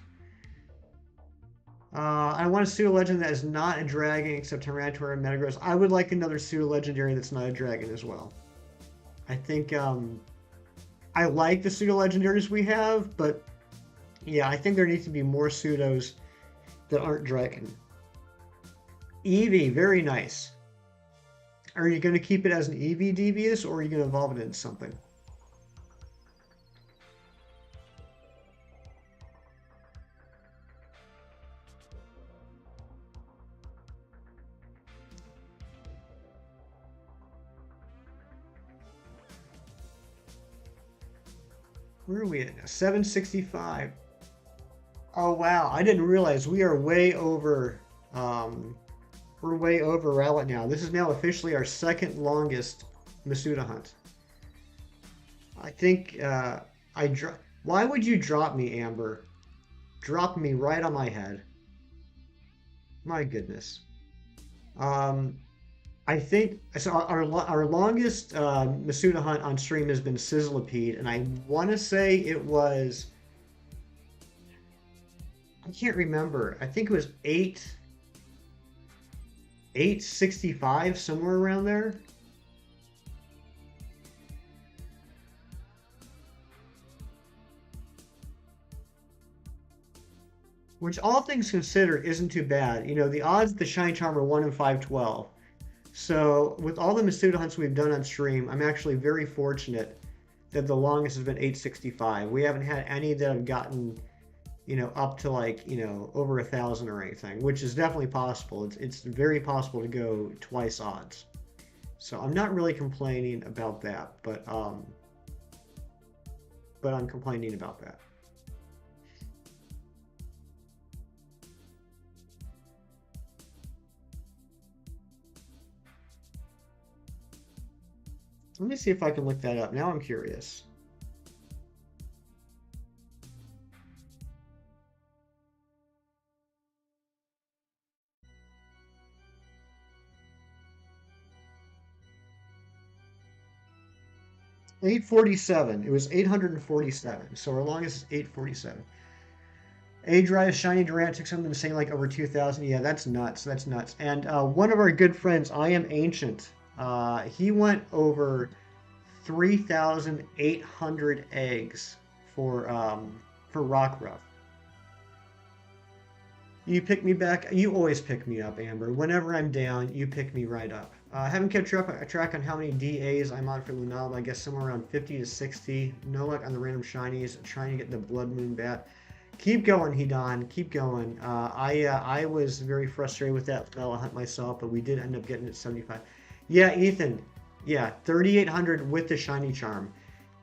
I want a pseudo legend that is not a dragon except Tyranitar and Metagross. I would like another pseudo legendary that's not a dragon as well. I think I like the pseudo legendaries we have, but yeah, I think there needs to be more pseudos that aren't dragon. Eevee, very nice. Are you going to keep it as an Eevee, Devious, or are you going to evolve it into something? Where are we at now? 765. Oh wow, I didn't realize we are way over. We're way over Rowlet now. This is now officially our second longest Masuda hunt. I think I drop. Why would you drop me, Amber? Drop me right on my head. My goodness. Um, I think so. Our longest Masuda hunt on stream has been Sizzlipede, and I want to say it was. I can't remember. I think it was 865, somewhere around there. Which, all things considered, isn't too bad. You know, the odds of the Shiny Charm are 1 in 512. So, with all the Masuda hunts we've done on stream, I'm actually very fortunate that the longest has been 865. We haven't had any that have gotten, up to like, over 1,000 or anything, which is definitely possible. It's very possible to go twice odds. So I'm not really complaining about that, but I'm complaining about that. Let me see if I can look that up. Now I'm curious. 847. It was 847. So our longest is 847. A Drive Shiny Durant took something saying like over 2,000. Yeah, that's nuts. That's nuts. And one of our good friends, I Am Ancient, he went over 3,800 eggs for Rockruff. You pick me back. You always pick me up, Amber. Whenever I'm down, you pick me right up. I haven't kept track on how many DAs I'm on for Lunala, but I guess somewhere around 50 to 60. No luck on the random shinies. Trying to get the Blood Moon bat. Keep going, Hedon. Keep going. I was very frustrated with that Lunala hunt myself, but we did end up getting it 75. Yeah, Ethan. Yeah, 3,800 with the shiny charm.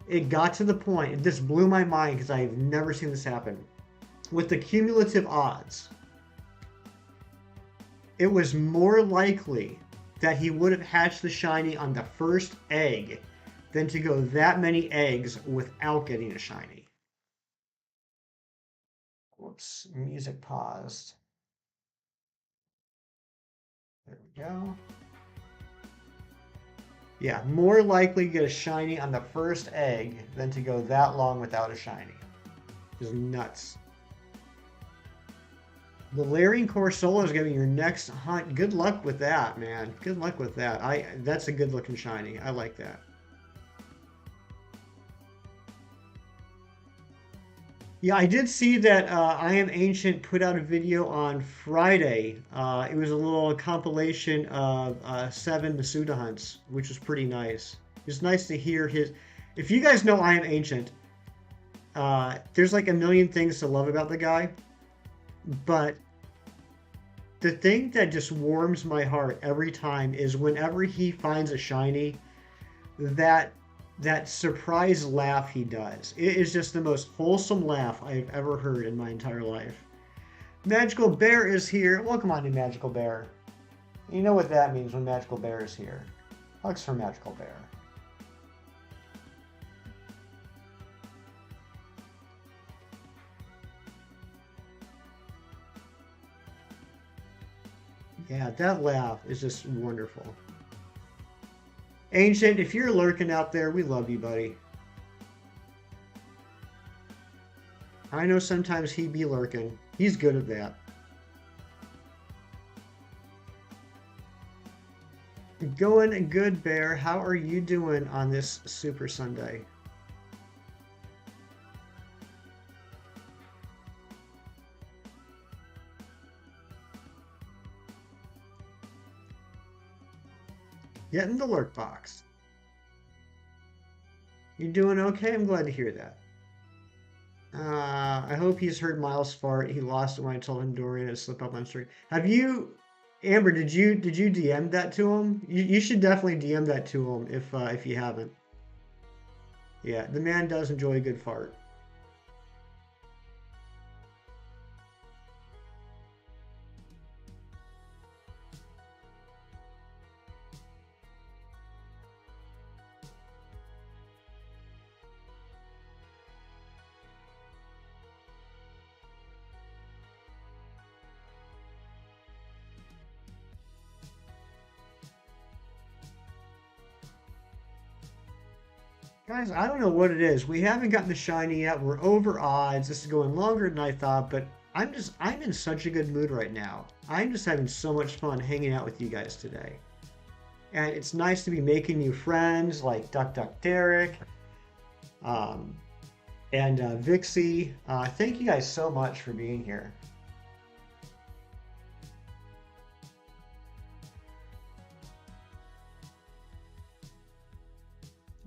It got to the point. It just blew my mind because I've never seen this happen. With the cumulative odds, it was more likely that he would have hatched the shiny on the first egg than to go that many eggs without getting a shiny. Whoops, music paused. There we go. Yeah, more likely to get a shiny on the first egg than to go that long without a shiny. Just nuts. The Larian Core Solo is going to be your next hunt. Good luck with that, man. Good luck with that. That's a good looking shiny. I like that. Yeah, I did see that I Am Ancient put out a video on Friday. It was a little compilation of 7 Masuda hunts, which was pretty nice. It's nice to hear his. If you guys know I Am Ancient, there's like a million things to love about the guy, but the thing that just warms my heart every time is whenever he finds a shiny, that that surprise laugh he does. It is just the most wholesome laugh I've ever heard in my entire life. Magical Bear is here. Welcome on to Magical Bear. You know what that means when Magical Bear is here. Hugs for Magical Bear. Yeah, that laugh is just wonderful. Ancient, if you're lurking out there, we love you, buddy. I know sometimes he be lurking. He's good at that. Going good, Bear. How are you doing on this Super Sunday? Get in the lurk box. You doing okay? I'm glad to hear that. I hope he's heard Miles fart. He lost it when I told him Dorian to slip up on stream. Have you, Amber? Did you DM that to him? You should definitely DM that to him if you haven't. Yeah, the man does enjoy a good fart. Guys, I don't know what it is. We haven't gotten the shiny yet. We're over odds. This is going longer than I thought, but I'm in such a good mood right now. I'm just having so much fun hanging out with you guys today. And it's nice to be making new friends like Duck Duck Derek, um, and Vixie. Thank you guys so much for being here.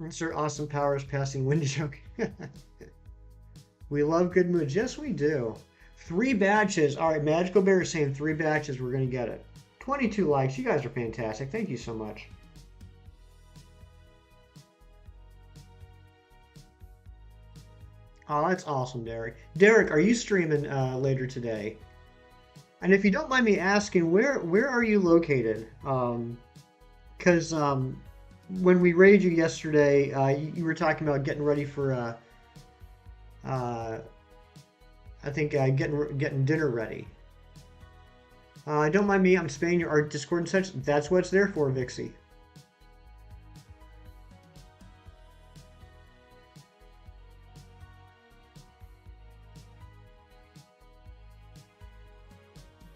Insert Awesome Powers passing wind joke. We love good moods. Yes, we do. 3 batches. All right, Magical Bear is saying 3 batches. We're going to get it. 22 likes. You guys are fantastic. Thank you so much. Oh, that's awesome, Derek. Derek, are you streaming later today? And if you don't mind me asking, where are you located? Because when we raided you yesterday, you were talking about getting ready for uh, I think getting dinner ready. Don't mind me. I'm spamming your art Discord and such. That's what it's there for, Vixie.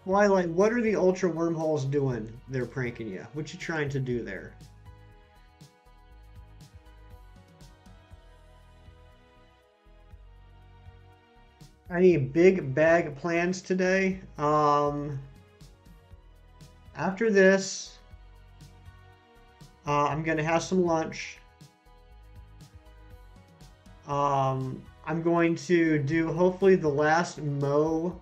Twilight, what are the ultra wormholes doing? They're pranking you. What you trying to do there? Any big bag plans today? After this, I'm gonna have some lunch. I'm going to do hopefully the last mow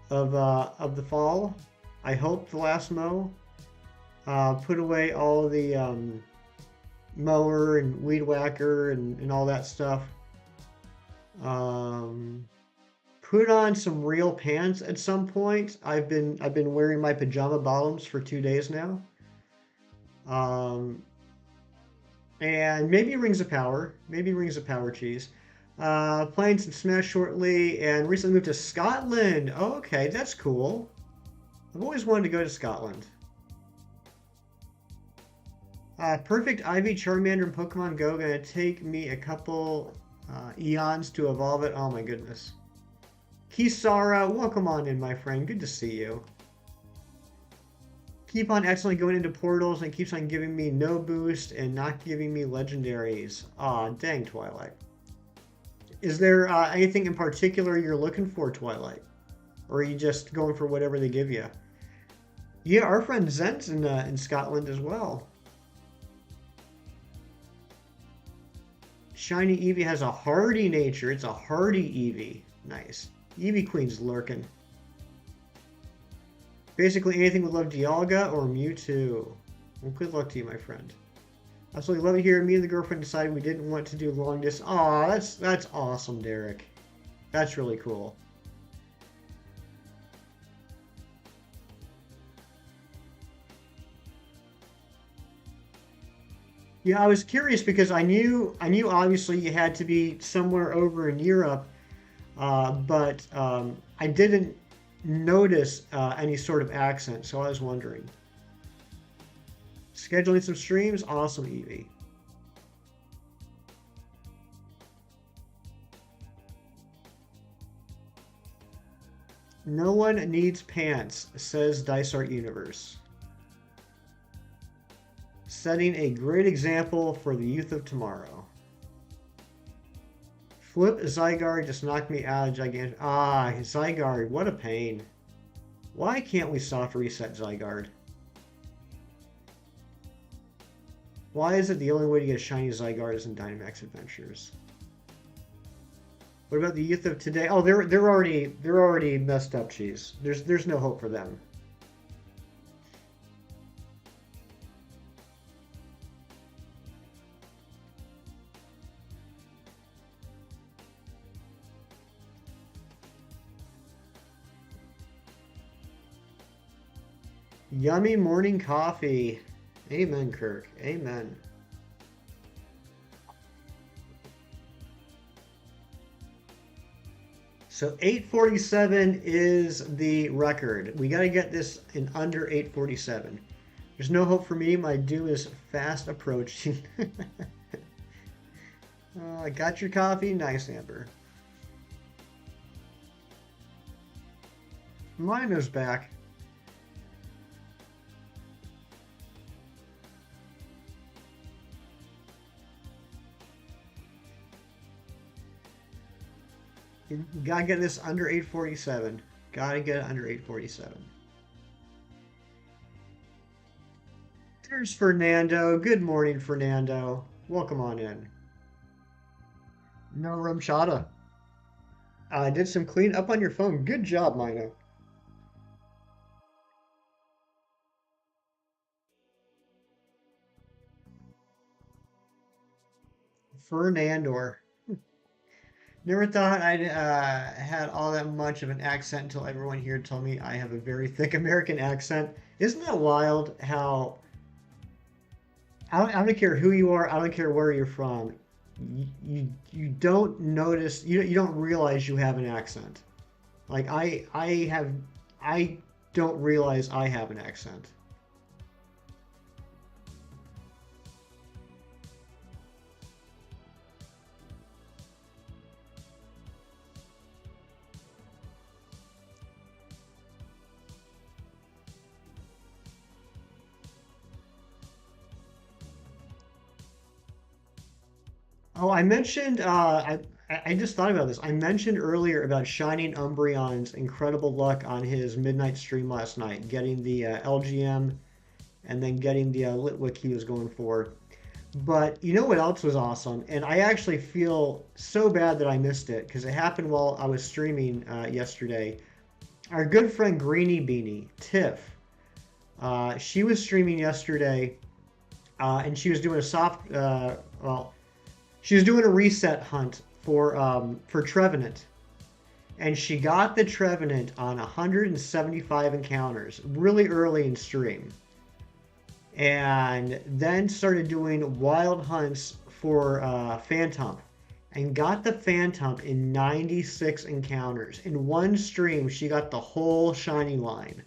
of the fall. I hope the last mow. Put away all the mower and weed whacker and all that stuff. Put on some real pants at some point. I've been wearing my pajama bottoms for 2 days now. Um, And maybe Rings of Power. Maybe Rings of Power cheese. Playing some Smash shortly and recently moved to Scotland. Oh, okay, that's cool. I've always wanted to go to Scotland. Perfect Ivy Charmander in Pokemon Go. Gonna take me a couple eons to evolve it. Oh my goodness. Kisara, welcome on in, my friend. Good to see you. Keep on excellently going into portals and keeps on giving me no boost and not giving me legendaries. Aw, dang, Twilight. Is there anything in particular you're looking for, Twilight? Or are you just going for whatever they give you? Yeah, our friend Zent's in Scotland as well. Shiny Eevee has a hardy nature. It's a hardy Eevee. Nice. Eevee Queen's lurking. Basically anything with love Dialga or Mewtwo. Well, good luck to you, my friend. Absolutely love it here. Me and the girlfriend decided we didn't want to do long distance. Aw, that's awesome, Derek. That's really cool. Yeah, I was curious because I knew obviously you had to be somewhere over in Europe, but I didn't notice any sort of accent, so I was wondering. Scheduling some streams, awesome, Evie. No one needs pants, says Dice Art Universe. Setting a great example for the youth of tomorrow. Flip Zygarde just knocked me out of gigantic. Ah, Zygarde, what a pain. Why can't we soft reset Zygarde? Why is it the only way to get a shiny Zygarde is in Dynamax Adventures? What about the youth of today? Oh, they're already messed up, cheese. There's no hope for them. Yummy morning coffee. Amen, Kirk. Amen. So 847 is the record. We got to get this in under 847. There's no hope for me. My doom is fast approaching. I got your coffee. Nice, Amber. Mine is back. You gotta get this under 847. Gotta get it under 847. There's Fernando. Good morning, Fernando. Welcome on in. No Rumchata. I did some clean up on your phone. Good job, Mino. Fernandor. Never thought I'd had all that much of an accent until everyone here told me I have a very thick American accent. Isn't that wild how I don't care who you are, I don't care where you're from. You don't notice, you don't realize you have an accent. Like I don't realize I have an accent. Oh, I mentioned, I just thought about this. I mentioned earlier about Shining Umbreon's incredible luck on his midnight stream last night, getting the LGM and then getting the Litwick he was going for. But you know what else was awesome? And I actually feel so bad that I missed it because it happened while I was streaming yesterday. Our good friend Greeny Beanie, Tiff, she was streaming yesterday and she was doing a well, she was doing a reset hunt for Trevenant, and she got the Trevenant on 175 encounters really early in stream. and then started doing wild hunts for Phantom and got the Phantom in 96 encounters. In one stream, she got the whole shiny line.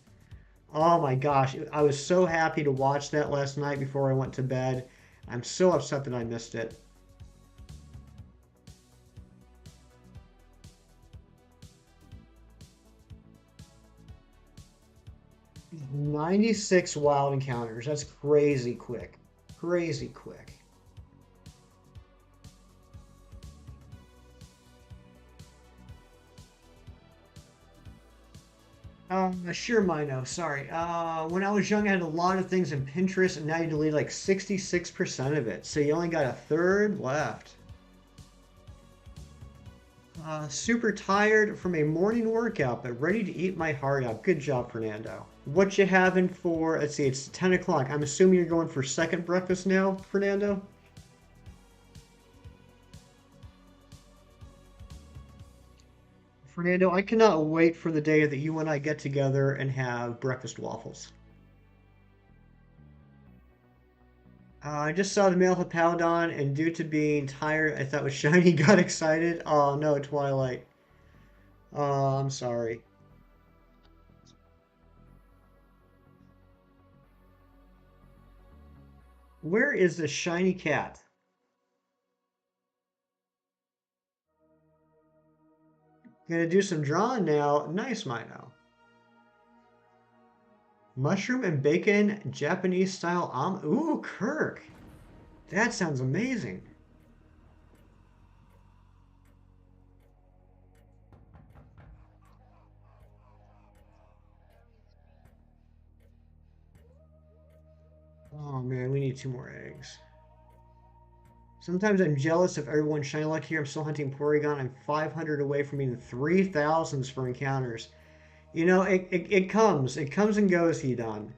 Oh my gosh, I was so happy to watch that last night before I went to bed. I'm so upset that I missed it. 96 wild encounters. That's crazy quick. Crazy quick. Sure, Mino. Sorry. When I was young, I had a lot of things in Pinterest, and now you delete like 66% of it. So you only got a third left. Super tired from a morning workout, but ready to eat my heart out. Good job, Fernando. What you having for, let's see, it's 10 o'clock. I'm assuming you're going for second breakfast now, Fernando? Fernando, I cannot wait for the day that you and I get together and have breakfast waffles. I just saw the male Hippowdon, and due to being tired, I thought it was shiny, got excited. Oh no, Twilight. Oh, I'm sorry. Where is the shiny cat? Gonna do some drawing now. Nice, Mino. Mushroom and bacon, Japanese style Ooh, Kirk. That sounds amazing. Oh man, we need two more eggs. Sometimes I'm jealous of everyone's shiny luck here. I'm still hunting Porygon. I'm 500 away from being 3,000s for encounters. You know, it comes. It comes and goes, Hedon.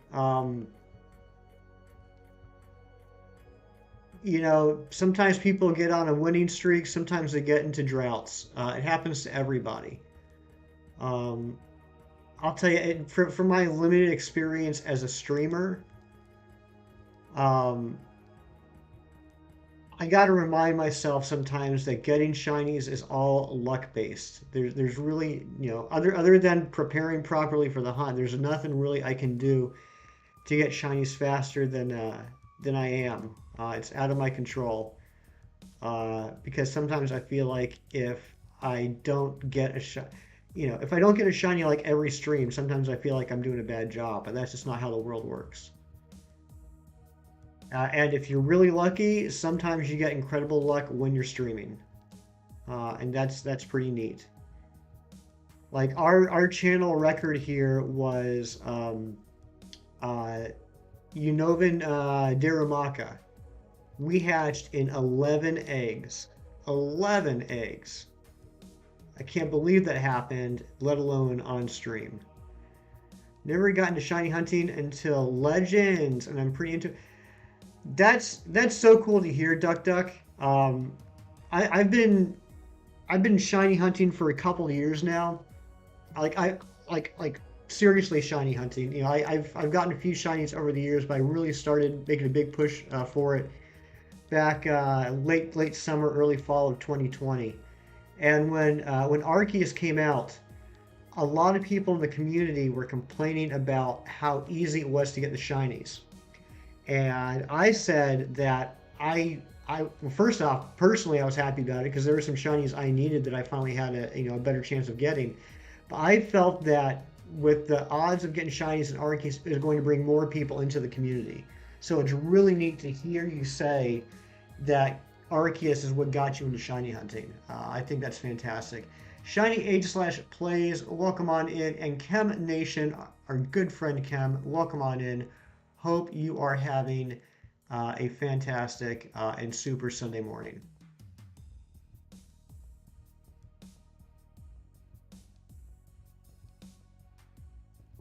You know, sometimes people get on a winning streak. Sometimes they get into droughts. It happens to everybody. Um, I'll tell you, from my limited experience as a streamer, um, I got to remind myself sometimes that getting shinies is all luck based. There's really, you know, other than preparing properly for the hunt, there's nothing really I can do to get shinies faster than I am. It's out of my control. Because sometimes I feel like if I don't get a shot, you know, if I don't get a shiny like every stream, sometimes I feel like I'm doing a bad job, but that's just not how the world works. And if you're really lucky, sometimes you get incredible luck when you're streaming, and that's pretty neat. Like our channel record here was uh, Unovan Darumaka. We hatched in 11 eggs. 11 eggs. I can't believe that happened, let alone on stream. Never got into shiny hunting until Legends, and I'm pretty into. That's so cool to hear, Duck Duck. I've been shiny hunting for a couple of years now. I like seriously shiny hunting. You know, I've gotten a few shinies over the years, but I really started making a big push for it back late summer, early fall of 2020. And when Arceus came out, a lot of people in the community were complaining about how easy it was to get the shinies. And I said that well, first off, personally, I was happy about it because there were some shinies I needed that I finally had a better chance of getting. But I felt that with the odds of getting shinies and Arceus is going to bring more people into the community. So it's really neat to hear you say that Arceus is what got you into shiny hunting. I think that's fantastic. Shiny Age slash plays, welcome on in. And Chem Nation, our good friend Chem, welcome on in. Hope you are having a fantastic and super Sunday morning.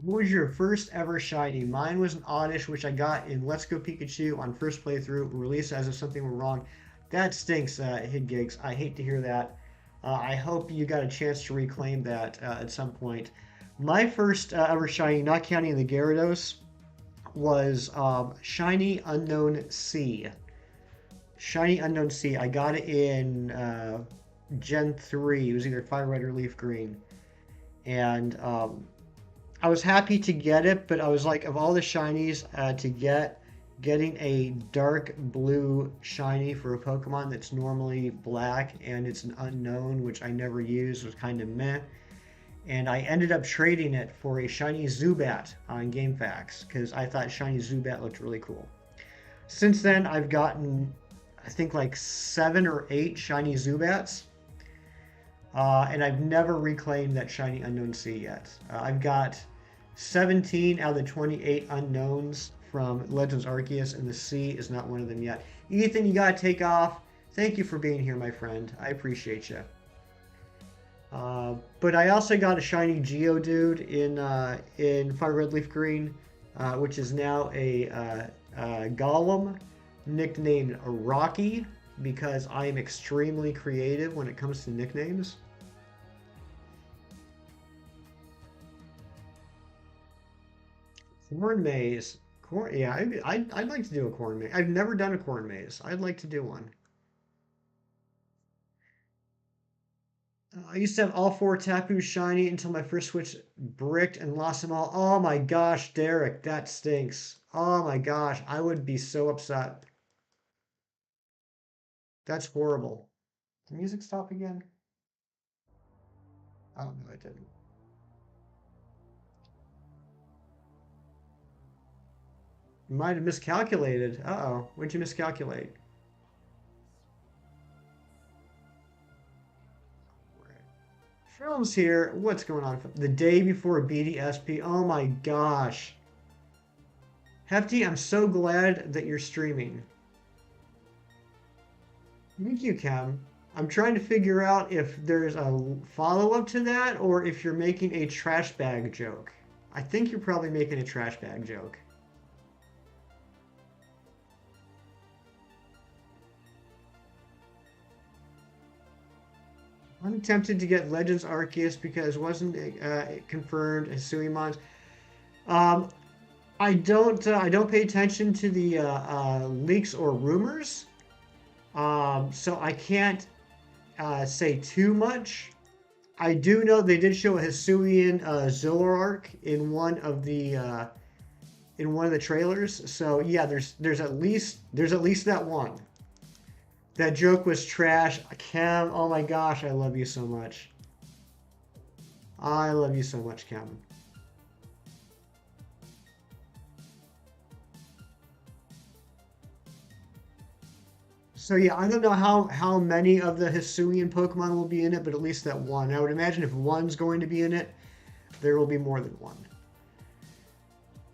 What was your first ever shiny? Mine was an Oddish, which I got in Let's Go Pikachu on first playthrough, released as if something were wrong. That stinks, Hidgigs. I hate to hear that. I hope you got a chance to reclaim that at some point. My first ever shiny, not counting the Gyarados, was Shiny Unknown Sea. Shiny Unknown Sea. I got it in Gen 3. It was either Fire Red or Leaf Green. And I was happy to get it, but I was like, of all the shinies to getting a dark blue shiny for a Pokemon that's normally black and it's an unknown, which I never use, was kind of meh. And I ended up trading it for a shiny Zubat on GameFAQs because I thought shiny Zubat looked really cool. Since then, I've gotten, I think, like 7 or 8 shiny Zubats. And I've never reclaimed that shiny Unknown Sea yet. I've got 17 out of the 28 unknowns from Legends Arceus, and the sea is not one of them yet. Ethan, you gotta take off. Thank you for being here, my friend. I appreciate you. But I also got a shiny Geodude in Fire Red Leaf Green, which is now a Golem, nicknamed Rocky, because I am extremely creative when it comes to nicknames. Corn maze. Corn, yeah, I'd like to do a corn maze. I've never done a corn maze. I'd like to do one. I used to have all 4 Tapu shiny until my first switch bricked and lost them all. Oh my gosh, Derek, that stinks. Oh my gosh, I would be so upset. That's horrible. Did the music stop again? I don't know, it didn't. You might have miscalculated. Uh-oh, what'd you miscalculate? Film's here. What's going on? The day before BDSP. Oh my gosh. Hefty, I'm so glad that you're streaming. Thank you, Cam. I'm trying to figure out if there's a follow-up to that or if you're making a trash bag joke. I think you're probably making a trash bag joke. I'm tempted to get Legends Arceus because it wasn't confirmed as Suimons. Um, I don't pay attention to the leaks or rumors, so I can't say too much. I do know they did show a Hisuian Zoroark in one of the trailers. So yeah, there's at least that one. That joke was trash. Cam, oh my gosh, I love you so much. I love you so much, Cam. So yeah, I don't know how many of the Hisuian Pokemon will be in it, but at least that one. I would imagine if one's going to be in it, there will be more than one.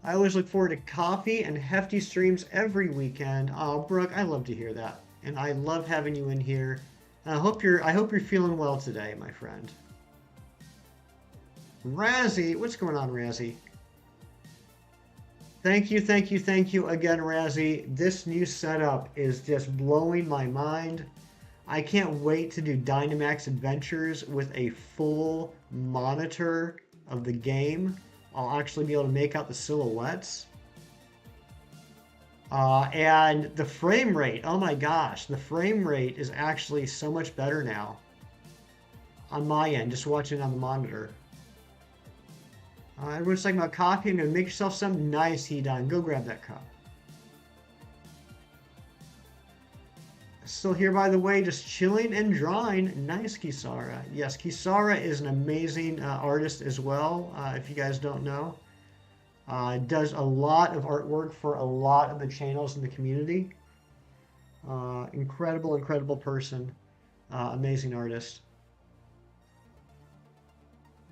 I always look forward to coffee and hefty streams every weekend. Oh, Brooke, I love to hear that. And I love having you in here. And I hope you're feeling well today, my friend. Razzie, what's going on, Razzie? Thank you, thank you, thank you again, Razzie. This new setup is just blowing my mind. I can't wait to do Dynamax Adventures with a full monitor of the game. I'll actually be able to make out the silhouettes. And the frame rate, oh my gosh, the frame rate is actually so much better now on my end, just watching it on the monitor. Everyone's talking about coffee. And make yourself some nice, Hedon. Go grab that cup. Still here, by the way, just chilling and drawing. Nice, Kisara. Yes, Kisara is an amazing artist as well, if you guys don't know. Does a lot of artwork for a lot of the channels in the community. Incredible, incredible person. Amazing artist.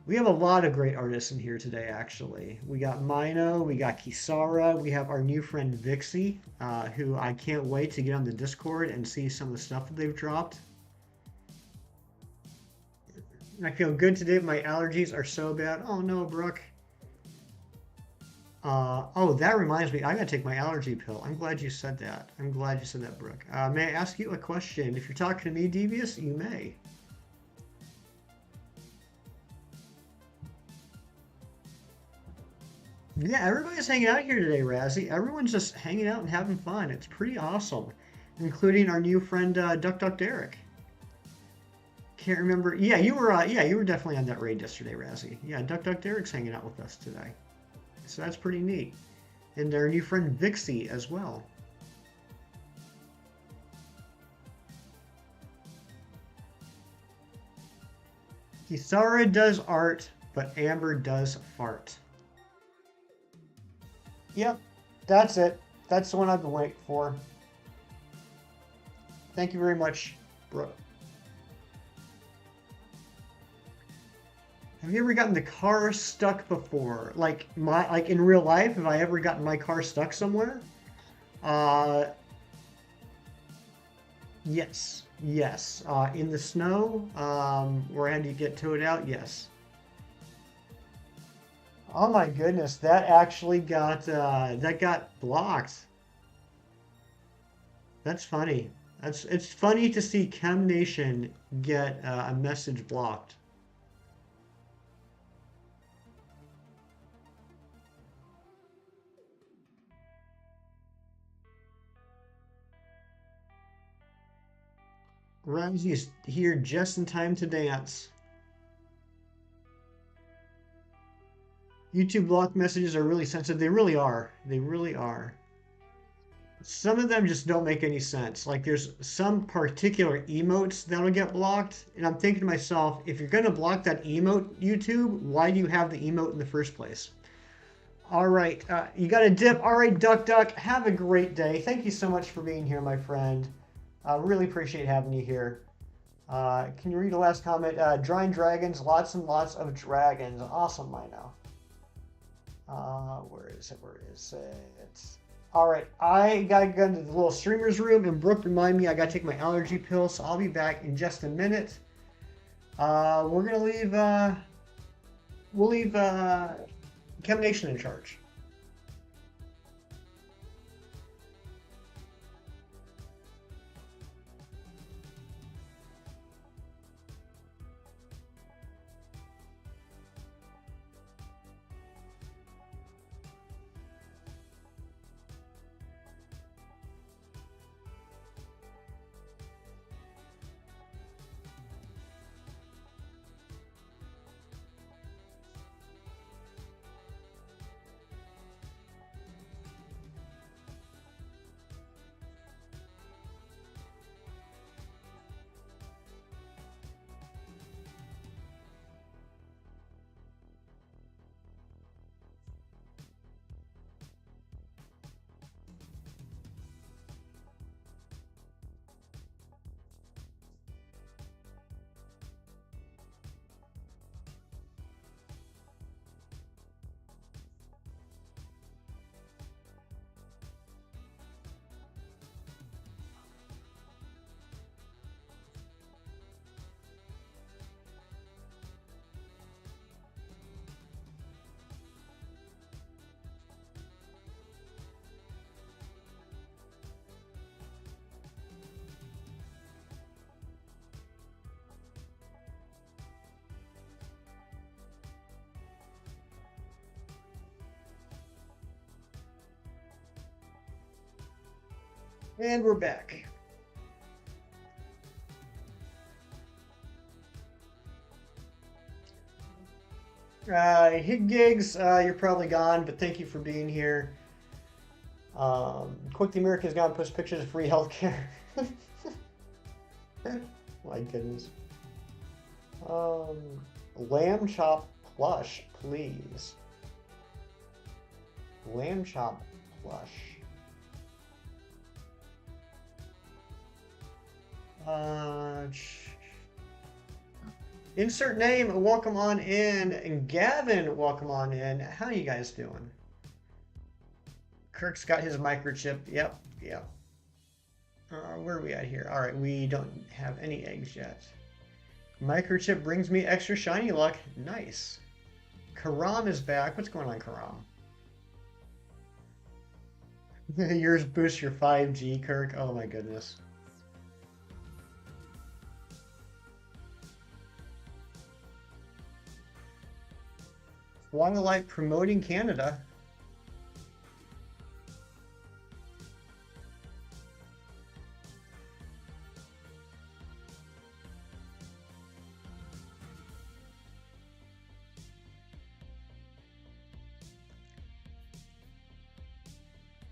We have a lot of great artists in here today, actually. We got Mino, we got Kisara, we have our new friend Vixie, who I can't wait to get on the Discord and see some of the stuff that they've dropped. I feel good today, my allergies are so bad. Oh no, Brooke. Oh, that reminds me, I gotta take my allergy pill. I'm glad you said that. I'm glad you said that, Brooke. May I ask you a question? If you're talking to me, Devious, you may. Yeah, everybody's hanging out here today, Razzie. Everyone's just hanging out and having fun. It's pretty awesome, including our new friend Duck Duck Derek. Can't remember. Yeah, you were. Yeah, you were definitely on that raid yesterday, Razzie. Yeah, Duck Duck Derek's hanging out with us today, so that's pretty neat. And our new friend Vixie as well. Kisara does art, but Amber does fart. Yep, that's it. That's the one I've been waiting for. Thank you very much, bro. Have you ever gotten the car stuck before? Like in real life, have I ever gotten my car stuck somewhere? Uh, yes, yes. In the snow, where I had to get towed out. Yes. Oh my goodness, that got blocked. That's funny. It's funny to see Chem Nation get a message blocked. Ramsey is here just in time to dance. YouTube block messages are really sensitive. They really are. They really are. Some of them just don't make any sense. Like there's some particular emotes that'll get blocked, and I'm thinking to myself, if you're gonna block that emote, YouTube, why do you have the emote in the first place? All right, you got a dip. All right, Duck Duck, have a great day. Thank you so much for being here, my friend. I really appreciate having you here. Can you read the last comment? Drawing dragons, lots and lots of dragons. Awesome, I know. Where is it? Where is it? All right, I gotta go into the little streamer's room, and Brooke remind me I gotta take my allergy pill, so I'll be back in just a minute. We're gonna leave. We'll leave Chem Nation in charge. And we're back. Hit gigs, you're probably gone, but thank you for being here. Quick, the Americans gonna post pictures of free healthcare. My goodness. Um, Lamb chop plush, please. Lamb chop plush. Uh, Insert name, welcome on in. And Gavin, welcome on in. How you guys doing? Kirk's got his microchip. Yep, yep. Where are we at here? All right, we don't have any eggs yet. Microchip brings me extra shiny luck. Nice. Karam is back. What's going on, Karam? Yours boosts your 5G, Kirk. Oh my goodness. Twilight promoting Canada.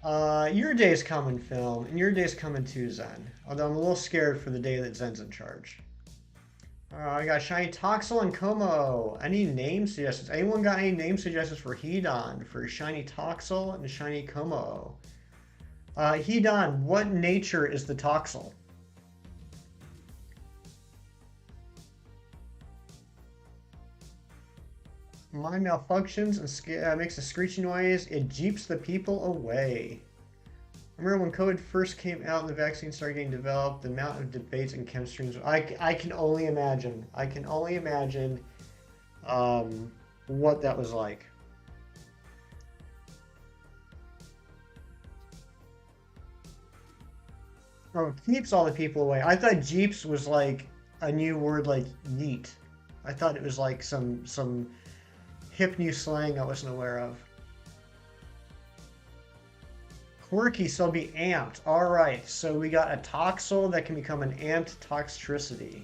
Your day's coming, film, and your day's coming too, Zen. Although I'm a little scared for the day that Zen's in charge. I got Shiny Toxel and Como. Any name suggestions? Anyone got any name suggestions for Hedon, for Shiny Toxel and Shiny Como? Hedon, what nature is the Toxel? Mine malfunctions and makes a screeching noise. It jeeps the people away. Remember when COVID first came out and the vaccine started getting developed, the amount of debates and chemistries. I can only imagine. I can only imagine what that was like. Oh, it keeps all the people away. I thought jeeps was like a new word like yeet. I thought it was like some hip new slang I wasn't aware of. Quirky, so be amped. All right, so we got a Toxel that can become an amped Toxtricity.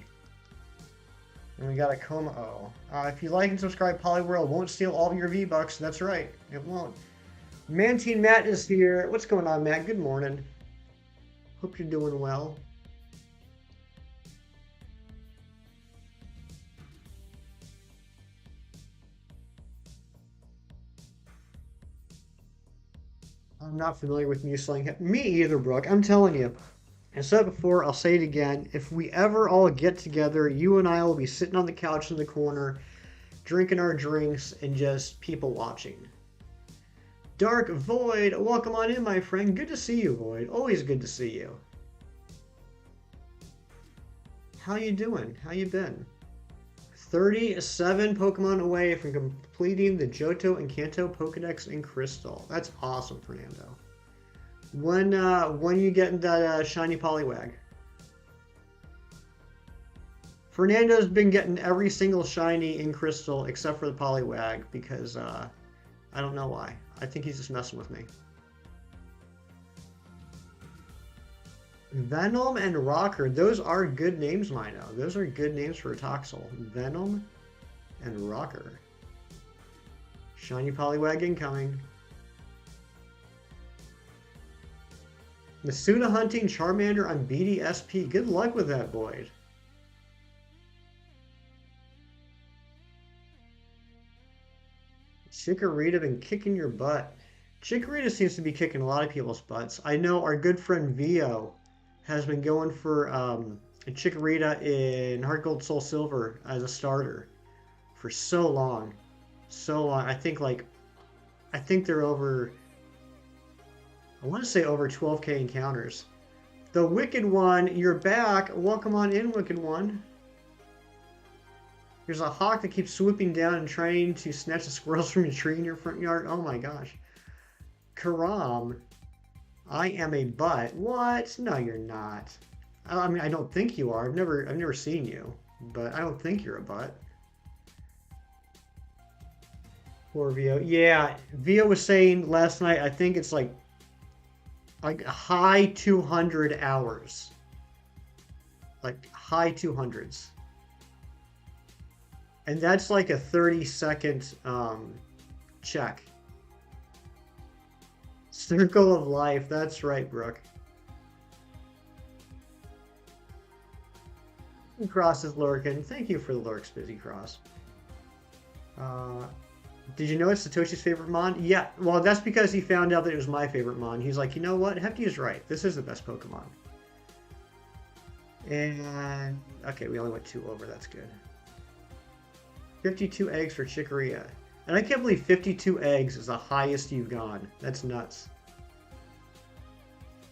And we got a Como. If you like and subscribe, Poliworld won't steal all of your V-Bucks. That's right, it won't. Mantine Matt is here. What's going on, Matt? Good morning. Hope you're doing well. I'm not familiar with Muesling. Me either, Brooke. I'm telling you. I said it before, I'll say it again. If we ever all get together, you and I will be sitting on the couch in the corner, drinking our drinks, and just people watching. Dark Void, welcome on in, my friend. Good to see you, Void. Always good to see you. How you doing? How you been? 37 Pokemon away from completing the Johto and Kanto Pokedex in Crystal. That's awesome, Fernando. When you getting that shiny Poliwag? Fernando's been getting every single shiny in Crystal except for the Poliwag because I don't know why. I think he's just messing with me. Venom and Rocker, those are good names, Mino. Those are good names for a Toxel. Venom and Rocker. Shiny Poliwag incoming. Masuda hunting Charmander on BDSP. Good luck with that, Boyd. Chikorita been kicking your butt. Chikorita seems to be kicking a lot of people's butts. I know our good friend Vio has been going for a Chikorita in Heart Gold Soul Silver as a starter for so long. So long. I think they're over, I want to say over 12k encounters. The Wicked One, you're back. Welcome on in, Wicked One. There's a hawk that keeps swooping down and trying to snatch the squirrels from your tree in your front yard. Oh my gosh. Karam, I am a butt. What? No, you're not. I mean, I don't think you are. I've never seen you, but I don't think you're a butt. Poor Vio. Yeah, Vio was saying last night, I think it's like high 200 hours. Like high 200s. And that's like a 30-second check. Circle of Life. That's right, Brooke. Cross is lurking. Thank you for the lurks, Busy Cross. Did you know it's Satoshi's favorite mon? Yeah, well, that's because he found out that it was my favorite mon. He's like, you know what? Hefty is right. This is the best Pokemon. And, okay, we only went 2 over. That's good. 52 eggs for Chikorita. And I can't believe 52 eggs is the highest you've gone. That's nuts.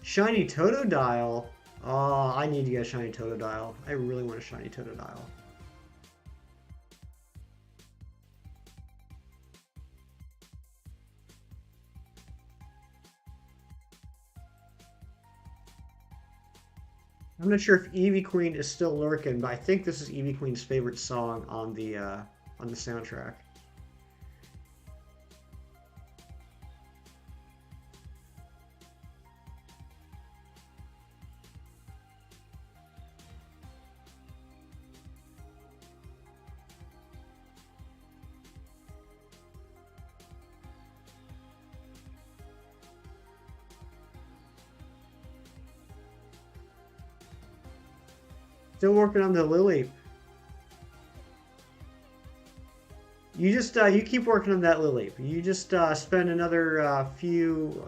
Shiny Totodile. Oh, I need to get a shiny Totodile. I really want a shiny Totodile. I'm not sure if Eevee Queen is still lurking, but I think this is Eevee Queen's favorite song on the soundtrack. Still working on the Lily. You just you keep working on that Lily. You just spend another few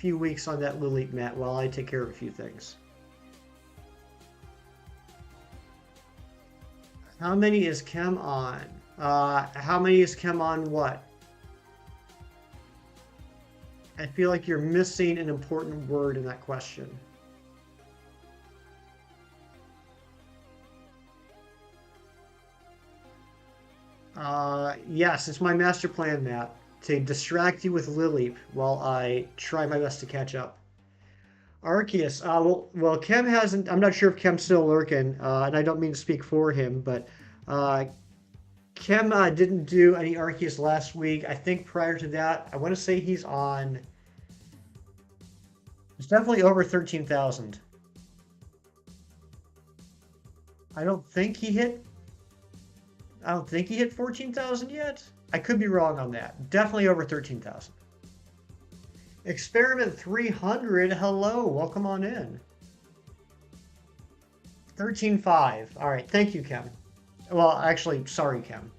weeks on that Lily, Matt, while I take care of a few things. How many is Chem on? How many is Chem on what? I feel like you're missing an important word in that question. Yes, it's my master plan, Matt, to distract you with Lily while I try my best to catch up. Arceus, well, Kem hasn't. I'm not sure if Kem's still lurking, and I don't mean to speak for him, but uh, Kem didn't do any Arceus last week. I think prior to that, I want to say he's on. It's definitely over 13,000. I don't think he hit. I don't think he hit 14,000 yet. I could be wrong on that. Definitely over 13,000. Experiment 300. Hello, welcome on in. 13.5. All right, thank you, Kem. Well, actually, sorry, Kem,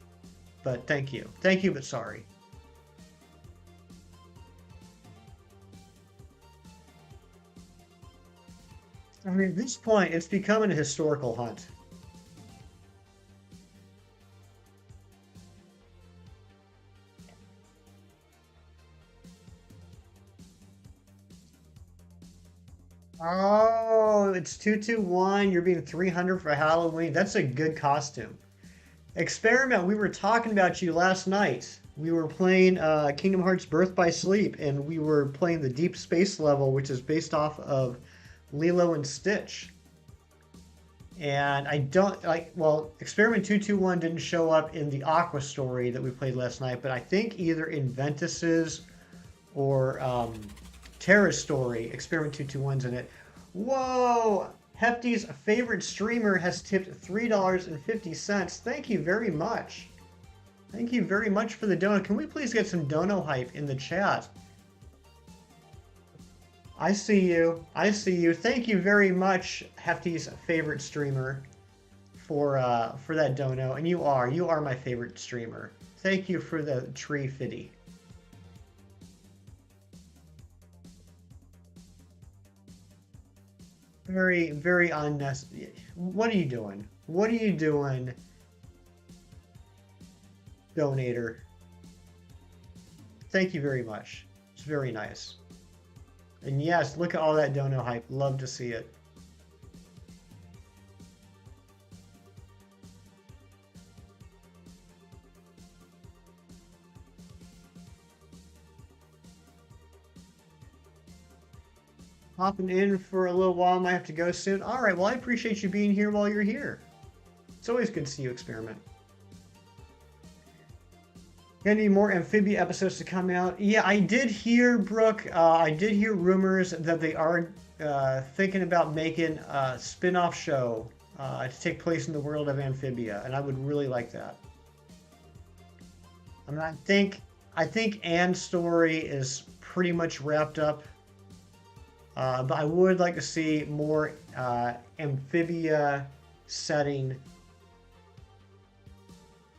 but thank you. Thank you, but sorry. I mean, at this point, it's becoming a historical hunt. Oh, it's 221. You're being 300 for Halloween. That's a good costume. Experiment, we were talking about you last night. We were playing Kingdom Hearts Birth by Sleep, and we were playing the Deep Space level, which is based off of Lilo and Stitch. And I don't like, well, Experiment 221 didn't show up in the Aqua story that we played last night, but I think either in Ventus's or Terra's story, Experiment 221's in it. Whoa! Hefty's favorite streamer has tipped $3.50. Thank you very much. Thank you very much for the dono. Can we please get some dono hype in the chat? I see you. I see you. Thank you very much, Hefty's favorite streamer, for that dono. And you are my favorite streamer. Thank you for the tree fitty. Very, very unnecessary. What are you doing? What are you doing, donator? Thank you very much. It's very nice. And yes, look at all that dono hype. Love to see it. Hopping in for a little while. Might have to go soon. All right. Well, I appreciate you being here while you're here. It's always good to see you experiment. Any more Amphibia episodes to come out? Yeah, I did hear, Brooke. I did hear rumors that they are thinking about making a spin-off show to take place in the world of Amphibia, and I would really like that. I mean, I think Anne's story is pretty much wrapped up. But I would like to see more Amphibia setting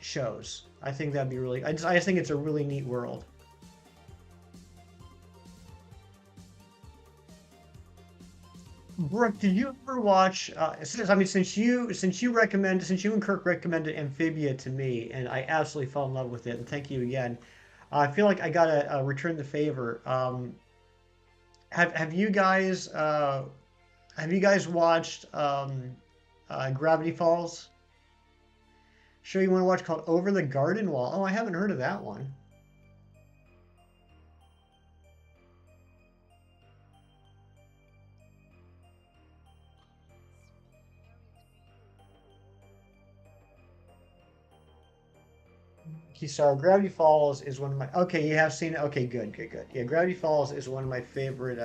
shows. I think that'd be really. I just think it's a really neat world. Brooke, did you ever watch? Since you and Kirk recommended Amphibia to me, and I absolutely fell in love with it. And thank you again. I feel like I gotta return the favor. Have you guys watched Gravity Falls? Show you want to watch called Over the Garden Wall. Oh, I haven't heard of that one. Sorry, Gravity Falls is one of my. Okay, you have seen it. Okay, good, good, good. Yeah, Gravity Falls is one of my favorite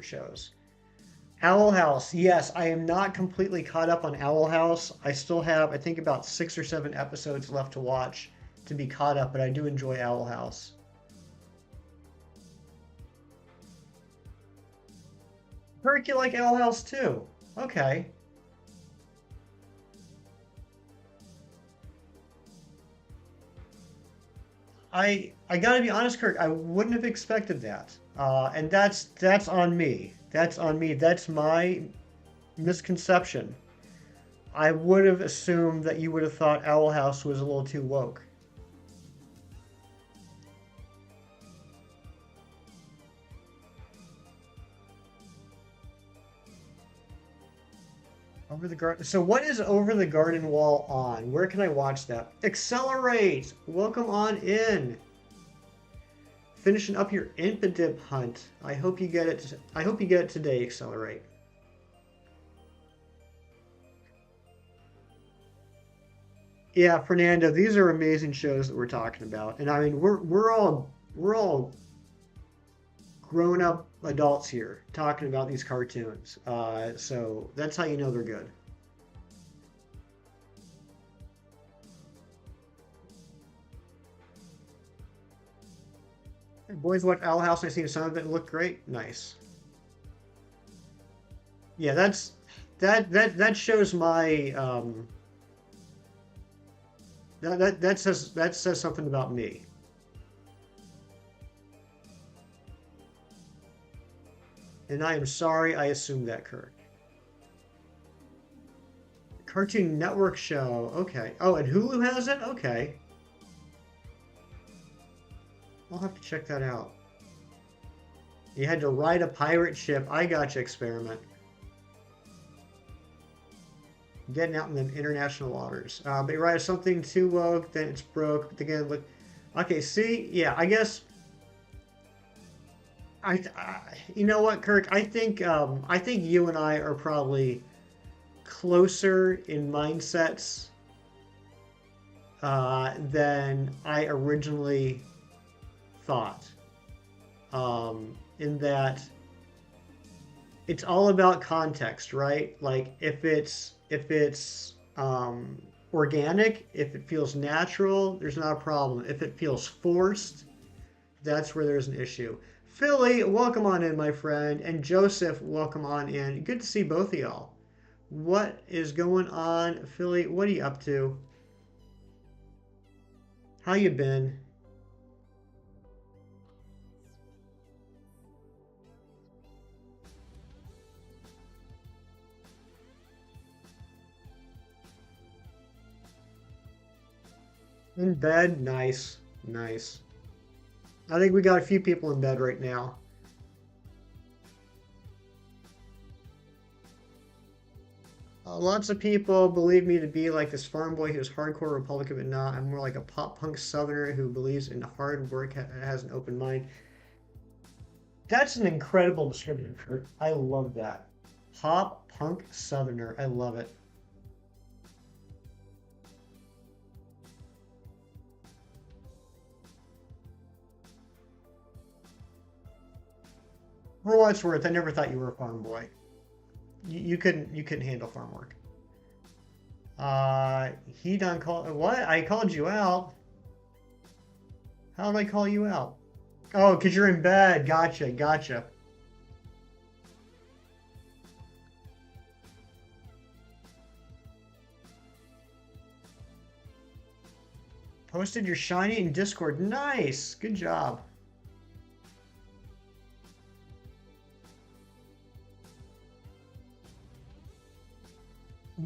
shows. Owl House. Yes, I am not completely caught up on Owl House. I still have, I think, about 6 or 7 episodes left to watch to be caught up, but I do enjoy Owl House. Kirk, you like Owl House too? Okay. I gotta be honest, Kirk. I wouldn't have expected that, and that's on me. That's on me. That's my misconception. I would have assumed that you would have thought Owl House was a little too woke. Over the garden. So what is Over the Garden Wall on? Where can I watch that? Accelerate. Welcome on in. Finishing up your Impidip hunt. I hope you get it. I hope you get it today. Accelerate. Yeah, Fernando, these are amazing shows that we're talking about, and I mean we're all grown up adults here talking about these cartoons. So that's how you know they're good. Hey, boys, watch Owl House. I seen some of it. Looked great. Nice. Yeah, that shows my that says something about me. And I am sorry I assumed that, Kirk. Cartoon Network show. Okay. Oh, and Hulu has it? Okay. I'll have to check that out. You had to ride a pirate ship. I gotcha, experiment. Getting out in the international waters. But you're right, if something too woke, then it's broke. But again, look. Okay, see? Yeah, I guess. You know what, Kirk? I think you and I are probably closer in mindsets than I originally thought. In that it's all about context, right? Like if it's organic, if it feels natural, there's not a problem. If it feels forced, that's where there's an issue. Philly, welcome on in, my friend, and Joseph, welcome on in. Good to see both of y'all. What is going on, Philly? What are you up to? How you been? In bed? Nice, nice. I think we got a few people in bed right now. Lots of people believe me to be like this farm boy who's hardcore Republican, but not. I'm more like a pop punk Southerner who believes in hard work, has an open mind. That's an incredible description, Kurt. I love that. Pop punk Southerner. I love it. For what it's worth, I never thought you were a farm boy. You couldn't handle farm work. He done call what? I called you out. How did I call you out? Oh, because you're in bed. Gotcha, gotcha. Posted your shiny in Discord. Nice. Good job.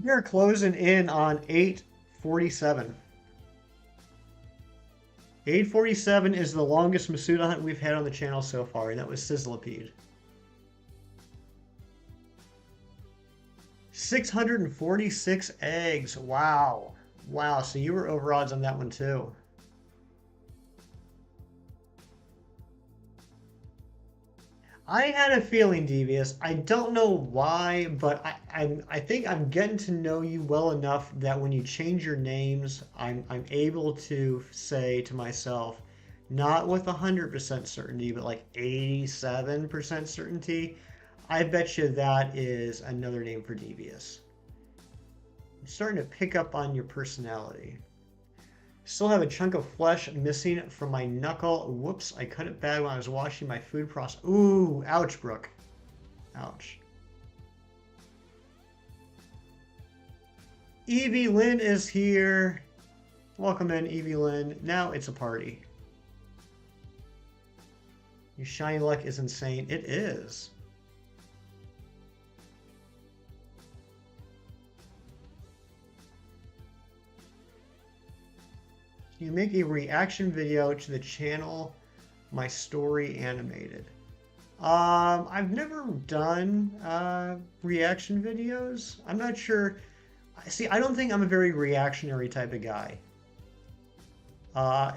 We are closing in on 8:47. 8:47 is the longest Masuda hunt we've had on the channel so far, and that was Sizzlipede. 646 eggs. Wow. Wow. So you were over odds on that one too. I had a feeling, Devious. I don't know why, but I think I'm getting to know you well enough that when you change your names, I'm able to say to myself, not with 100% certainty, but like 87% certainty, I bet you that is another name for Devious. I'm starting to pick up on your personality. Still have a chunk of flesh missing from my knuckle. Whoops, I cut it bad when I was washing my food process. Ooh, ouch, Brooke. Ouch. Evie Lynn is here. Welcome in, Evie Lynn. Now it's a party. Your shiny luck is insane. It is. You make a reaction video to the channel My Story Animated. I've never done reaction videos. I'm not sure. See, I don't think I'm a very reactionary type of guy.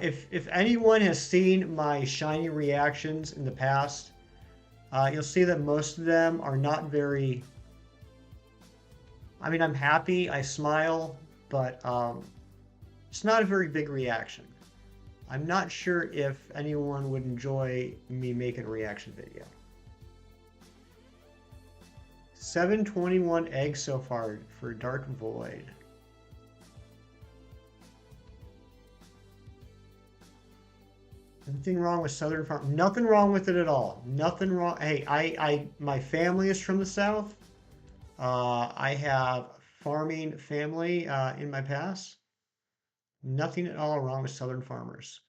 If anyone has seen my shiny reactions in the past, you'll see that most of them are not very. I mean, I'm happy, I smile, but it's not a very big reaction. I'm not sure if anyone would enjoy me making a reaction video. 721 eggs so far for Dark Void. Anything wrong with Southern Farm? Nothing wrong with it at all. Nothing wrong. Hey, my family is from the South. I have farming family in my past. Nothing at all wrong with Southern farmers.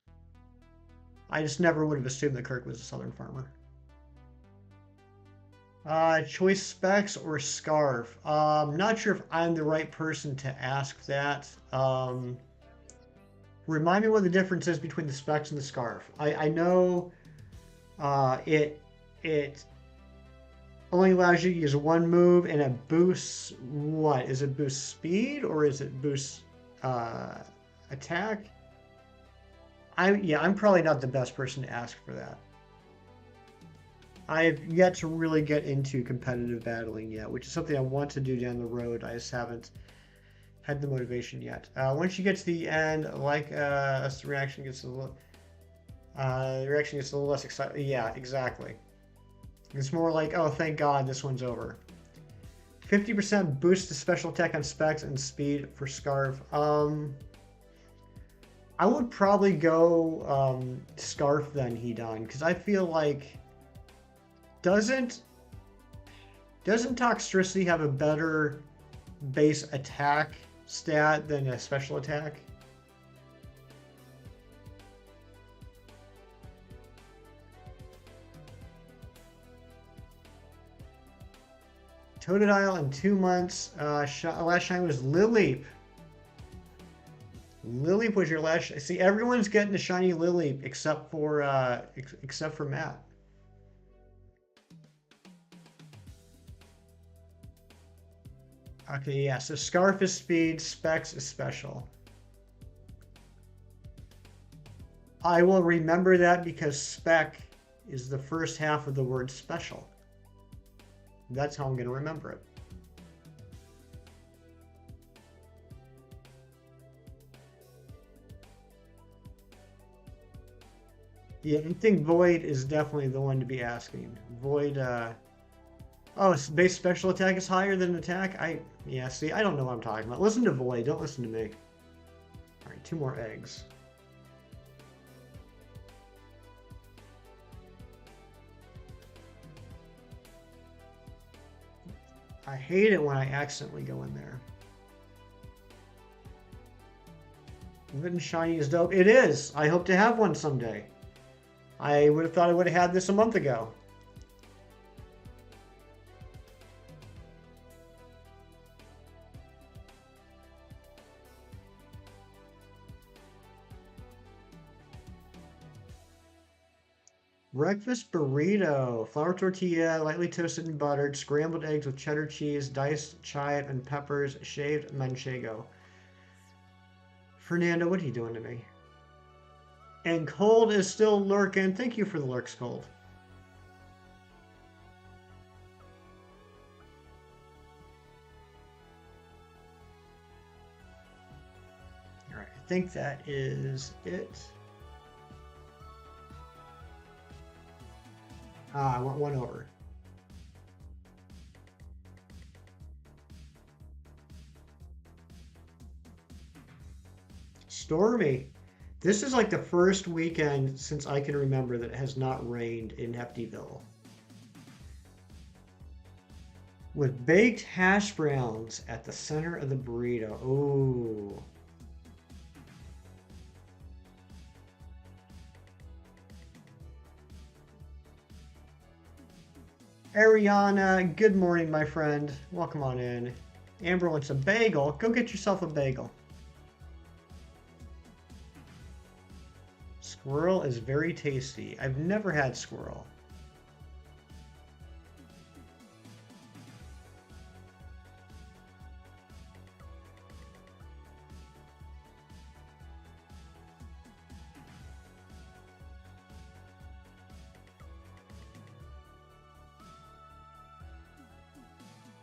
I just never would have assumed that Kirk was a Southern farmer. Choice specs or scarf? Not sure if I'm the right person to ask that. Remind me what the difference is between the specs and the scarf. I know it only allows you to use one move and it boosts what? Is it boost speed or is it boost attack? I'm probably not the best person to ask for that. I've yet to really get into competitive battling yet, which is something I want to do down the road. I just haven't had the motivation yet. Once you get to the end, like the reaction gets a little less exciting. Yeah, exactly. It's more like, oh, thank God this one's over. 50% boost to special attack on specs and speed for Scarf. I would probably go Scarf then, Hedon, because I feel like doesn't Toxtricity have a better base attack stat than a special attack? Totodile in 2 months. Last shine was Lileep. Lileep was your last. See, everyone's getting a shiny Lileep except for Matt. Okay, yeah. So Scarf is speed, Specs is special. I will remember that because spec is the first half of the word special. That's how I'm going to remember it. Yeah, I think Void is definitely the one to be asking. Void, oh, base special attack is higher than attack? Yeah, see, I don't know what I'm talking about. Listen to Void, don't listen to me. Alright, 2 more eggs. I hate it when I accidentally go in there. Litten shiny is dope. It is! I hope to have one someday. I would have thought I would have had this a month ago. Breakfast burrito. Flour tortilla, lightly toasted and buttered, scrambled eggs with cheddar cheese, diced chive and peppers, shaved manchego. Fernando, what are you doing to me? And Cold is still lurking. Thank you for the lurks, Cold. Alright, I think that is it. I want one over. Stormy. This is like the first weekend since I can remember that it has not rained in Heftyville. with baked hash browns at the center of the burrito. Ooh. Ariana, good morning, my friend. Welcome on in. Amber wants a bagel. Go get yourself a bagel. Squirrel is very tasty. I've never had squirrel.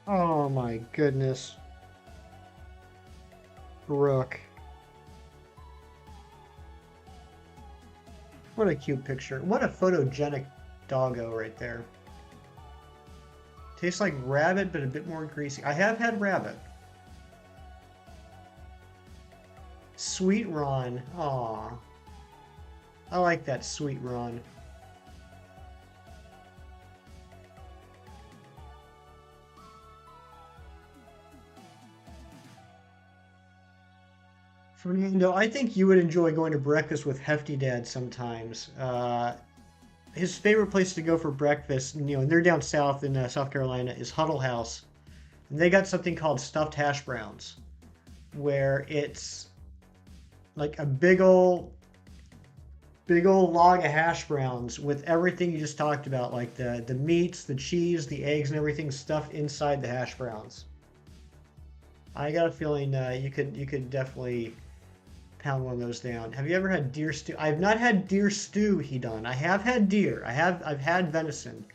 Oh my goodness. Brooke. What a cute picture. What a photogenic doggo right there. Tastes like rabbit, but a bit more greasy. I have had rabbit. Sweet Ron. Aw. I like that Sweet Ron. Fernando, I think you would enjoy going to breakfast with Hefty Dad sometimes. His favorite place to go for breakfast, and they're down south in South Carolina, is Huddle House. And they got something called stuffed hash browns, where it's like a big old log of hash browns with everything you just talked about, like the meats, the cheese, the eggs, and everything stuffed inside the hash browns. I got a feeling you could definitely pound one of those down. Have you ever had deer stew? I've not had deer stew, he done. I have had deer. I've had venison.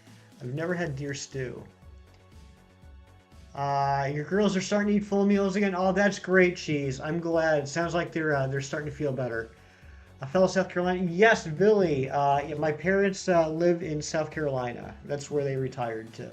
I've never had deer stew. Your girls are starting to eat full meals again. Oh, that's great, Cheese. I'm glad. It sounds like they're starting to feel better. A fellow South Carolina. Yes, Billy. Yeah, my parents live in South Carolina. That's where they retired to.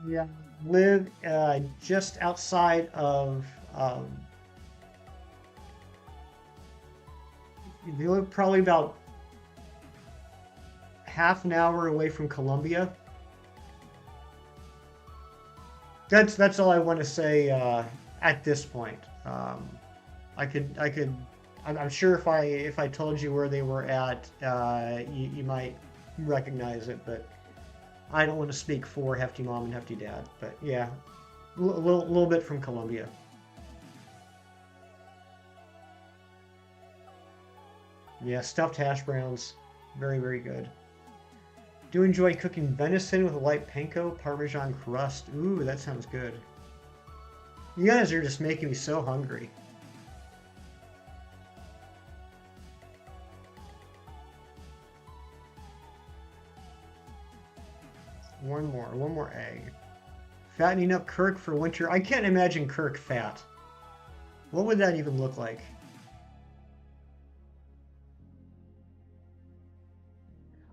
Yeah, live just outside of. They live probably about half an hour away from Columbia. That's all I want to say at this point. I could. I'm sure if I told you where they were at, you might recognize it, but I don't want to speak for Hefty Mom and Hefty Dad. But yeah, a little bit from Columbia. Yeah, stuffed hash browns, very very good. Do enjoy cooking venison with a light panko Parmesan crust. Ooh, that sounds good. You guys are just making me so hungry. One more egg. Fattening up Kirk for winter. I can't imagine Kirk fat. What would that even look like?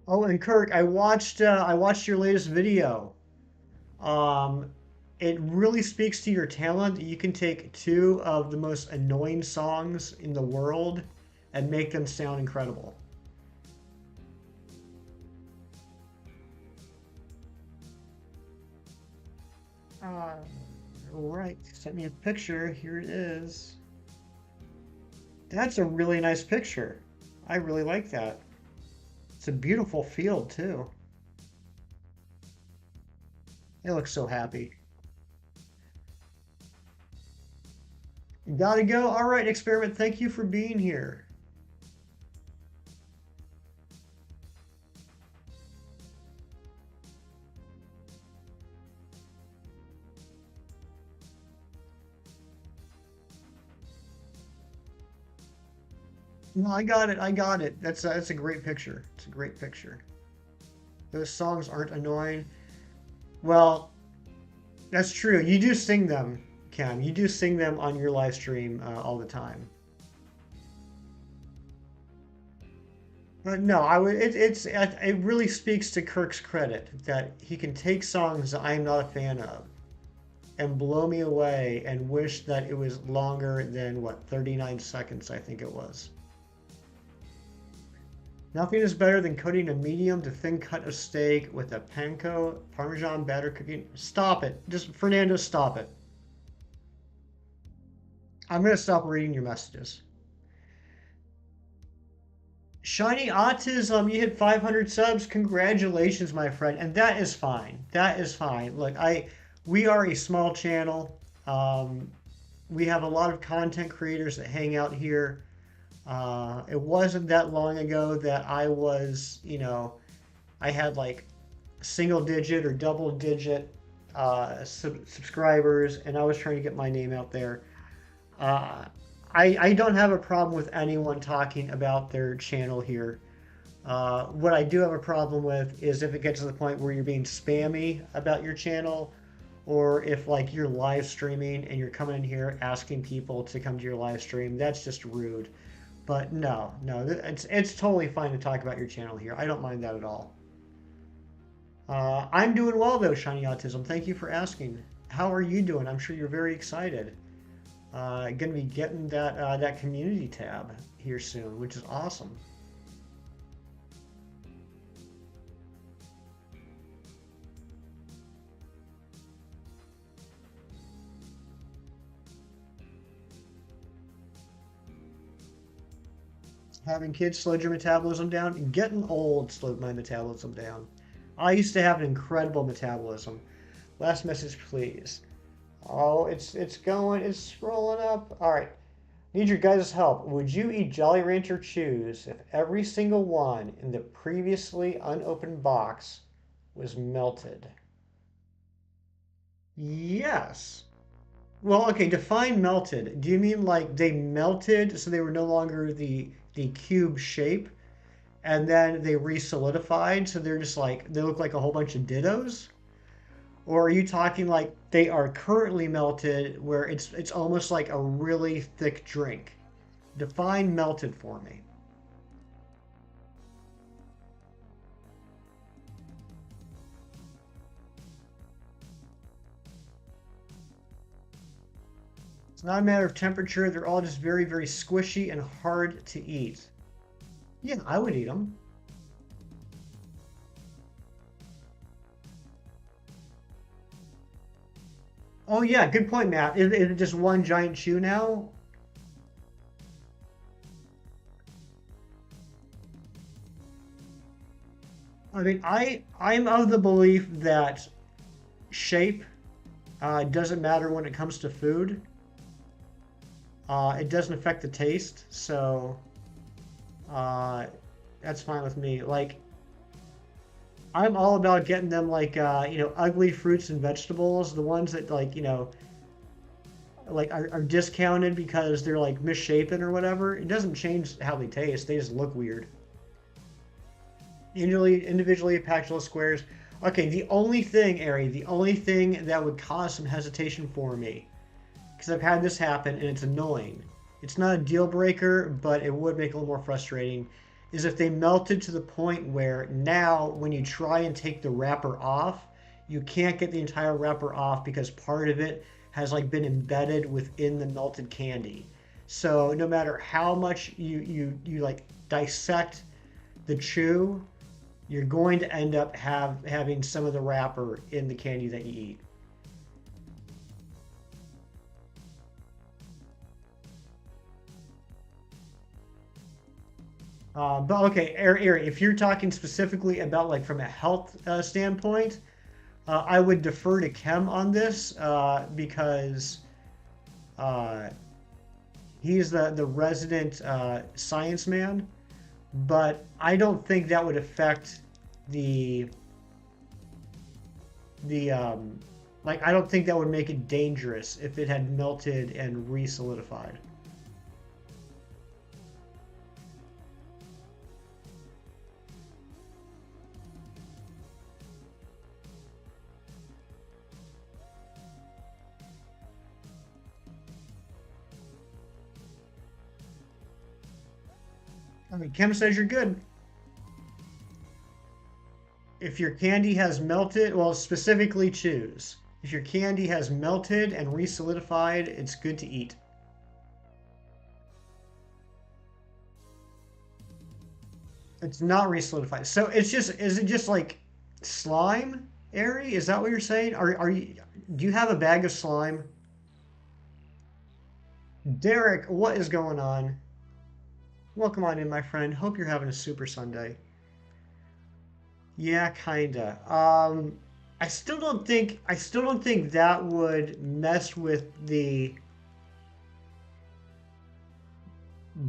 Oh, and Kirk, I watched your latest video. Um, it really speaks to your talent that you can take two of the most annoying songs in the world and make them sound incredible. Uh, all right, sent me a picture. Here it is. That's a really nice picture. I really like that. It's a beautiful field too. They look so happy. Gotta go. All right, experiment. Thank you for being here. No, I got it. I got it. That's a great picture. It's a great picture. Those songs aren't annoying. Well, that's true. You do sing them, Cam. You do sing them on your live stream all the time. But no, I would. It really speaks to Kirk's credit that he can take songs that I am not a fan of and blow me away and wish that it was longer than what, 39 seconds, I think it was. Nothing is better than coating a medium to thin cut of steak with a panko Parmesan batter cooking. Stop it. Just, Fernando, stop it. I'm going to stop reading your messages. Shiny Autism, you hit 500 subs. Congratulations, my friend. And that is fine. That is fine. Look, we are a small channel. We have a lot of content creators that hang out here. It wasn't that long ago that I was, I had like single digit or double digit subscribers, and I was trying to get my name out there. Uh, I don't have a problem with anyone talking about their channel here. What I do have a problem with is if it gets to the point where you're being spammy about your channel, or if like you're live streaming and you're coming in here asking people to come to your live stream. That's just rude. But no, it's totally fine to talk about your channel here. I don't mind that at all. I'm doing well though, Shiny Autism. Thank you for asking. How are you doing? I'm sure you're very excited. Going to be getting that community tab here soon, which is awesome. Having kids slowed your metabolism down. Getting old slowed my metabolism down. I used to have an incredible metabolism. Last message, please. Oh, it's going, it's scrolling up. All right. Need your guys' help. Would you eat Jolly Rancher Chews if every single one in the previously unopened box was melted? Yes. Well, okay, define melted. Do you mean like they melted so they were no longer the cube shape and then they re-solidified so they're just like they look like a whole bunch of dittos? Or are you talking like they are currently melted where it's almost like a really thick drink? Define melted for me. It's not a matter of temperature. They're all just very, very squishy and hard to eat. Yeah, I would eat them. Oh yeah, good point, Matt. Is it just one giant chew now? I mean, I'm of the belief that shape doesn't matter when it comes to food. It doesn't affect the taste, so uh, that's fine with me. Like, I'm all about getting them like ugly fruits and vegetables, the ones that like like are discounted because they're like misshapen or whatever. It doesn't change how they taste; they just look weird. Individually packed little squares. Okay, the only thing, Ari, the only thing that would cause some hesitation for me, because I've had this happen and it's annoying. It's not a deal breaker, but it would make it a little more frustrating. Is if they melted to the point where now, when you try and take the wrapper off, you can't get the entire wrapper off because part of it has like been embedded within the melted candy. So no matter how much you like dissect the chew, you're going to end up having some of the wrapper in the candy that you eat. But okay, Ari, if you're talking specifically about like from a health standpoint, I would defer to Kem on this because uh, he's the resident science man. But I don't think that would affect the like I don't think that would make it dangerous if it had melted and re-solidified. I mean, Kim says you're good. If your candy has melted, well, specifically choose. If your candy has melted and re-solidified, it's good to eat. It's not re-solidified. So it's just, is it just like slime, Ari? Is that what you're saying? Are you, do you have a bag of slime? Derek, what is going on? Welcome on in, my friend. Hope you're having a super Sunday. Yeah, kinda. I still don't think that would mess with the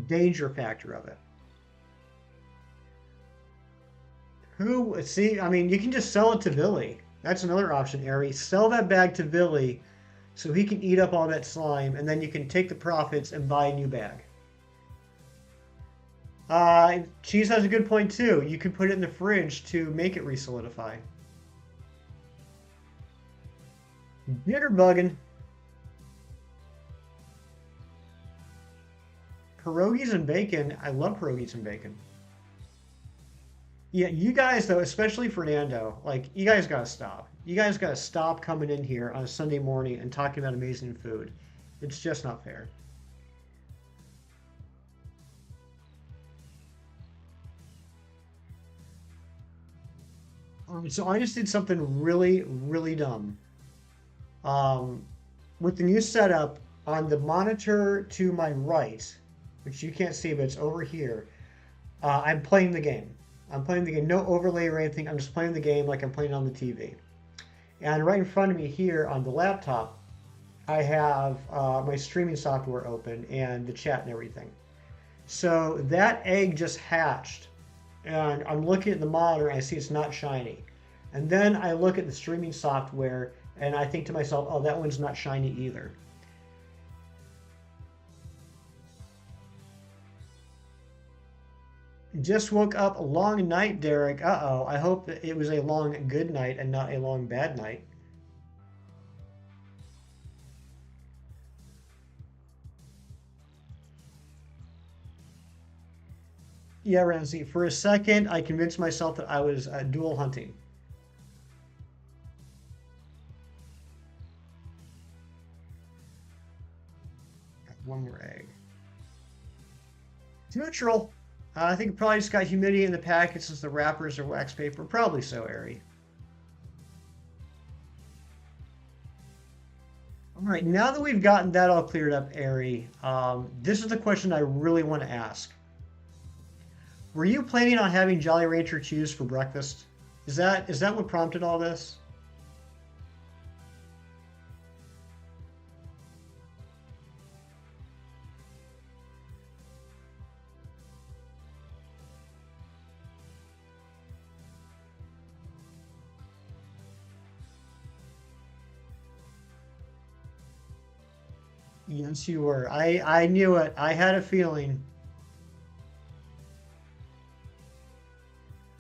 danger factor of it. Who, see, I mean, you can just sell it to Billy. That's another option, Ari. Sell that bag to Billy so he can eat up all that slime, and then you can take the profits and buy a new bag. Cheese has a good point too. You could put it in the fridge to make it re-solidify. Jitterbugging. Pierogies and bacon. I love pierogies and bacon. Yeah, you guys though, especially Fernando, like you guys gotta stop. You guys gotta stop coming in here on a Sunday morning and talking about amazing food. It's just not fair. So I just did something really, really dumb. Um, with the new setup on the monitor to my right, which you can't see, but it's over here. I'm playing the game. I'm playing the game, no overlay or anything. I'm just playing the game like I'm playing on the TV. And right in front of me here on the laptop, I have my streaming software open and the chat and everything. So that egg just hatched, and I'm looking at the monitor and I see it's not shiny. And then I look at the streaming software and I think to myself, oh, that one's not shiny either. Just woke up a long night, Derek. Uh-oh. I hope that it was a long good night and not a long bad night. Yeah, Ramsey. For a second, I convinced myself that I was dual hunting. One more egg. Neutral. I think it probably just got humidity in the packet since the wrappers are wax paper. Probably so, Ari. All right, now that we've gotten that all cleared up, Ari, this is the question I really want to ask. Were you planning on having Jolly Rancher chews for breakfast? Is that what prompted all this? Yes, you were. I knew it. I had a feeling.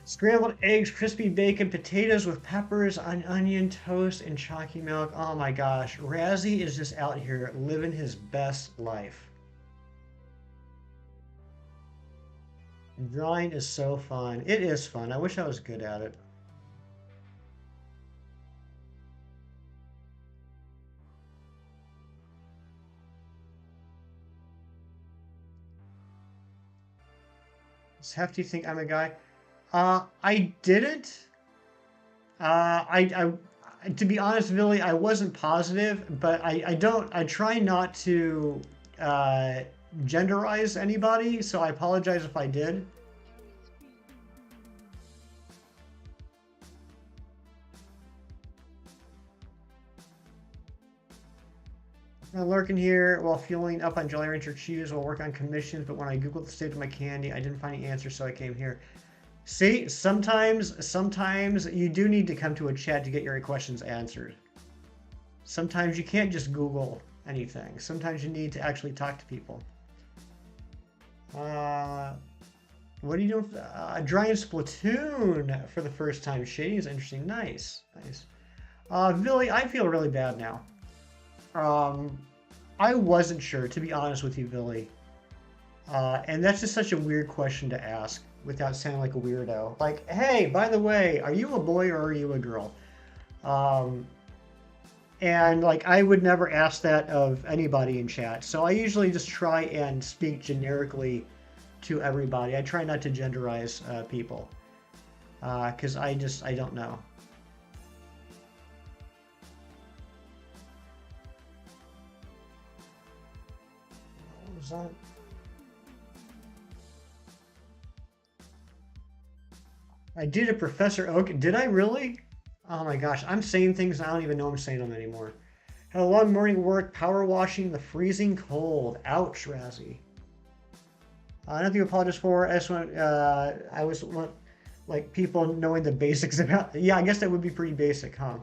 Scrambled eggs, crispy bacon, potatoes with peppers, onion, toast, and chalky milk. Oh my gosh. Razzie is just out here living his best life. Drawing is so fun. It is fun. I wish I was good at it. Does Hefty think I'm a guy? I didn't. To be honest, Billy, I wasn't positive, but I don't, I try not to uh, genderize anybody, so I apologize if I did. I'm lurking here while fueling up on Jolly Rancher Chews while working on commissions, but when I googled the state of my candy, I didn't find any answers, so I came here. See, sometimes you do need to come to a chat to get your questions answered. Sometimes you can't just Google anything. Sometimes you need to actually talk to people. Uh, what are you doing? Drawing Splatoon for the first time. Shading is interesting. Nice, nice. Billy, I feel really bad now. Um, I wasn't sure, to be honest with you, Billy. And that's just such a weird question to ask without sounding like a weirdo. Like, hey, by the way, are you a boy or are you a girl? Um, And like I would never ask that of anybody in chat. So I usually just try and speak generically to everybody. I try not to genderize people because I don't know. What was that? I did a Professor Oak. Did I really? Oh my gosh, I'm saying things I don't even know I'm saying them anymore. Had a long morning work, power washing in the freezing cold. Ouch, Razzie. Nothing to apologize for. I just want, I was want, like people knowing the basics about. Yeah, I guess that would be pretty basic, huh?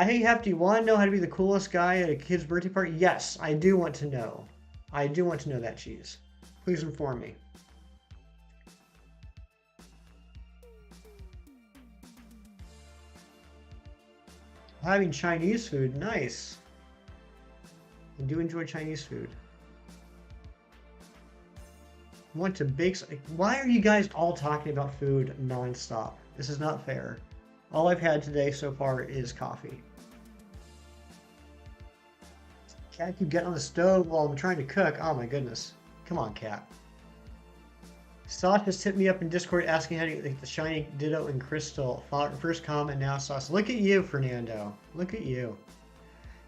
Hey, Hefty, want to know how to be the coolest guy at a kid's birthday party? Yes, I do want to know. I do want to know that, cheese. Please inform me. Having Chinese food, nice. I do enjoy Chinese food. Want to bake? Why are you guys all talking about food nonstop? This is not fair. All I've had today so far is coffee. Cat keep getting on the stove while I'm trying to cook. Oh my goodness. Come on, cat. Sauce just hit me up in Discord asking how to get the shiny Ditto and Crystal. First comment, now Sauce. Look at you, Fernando. Look at you.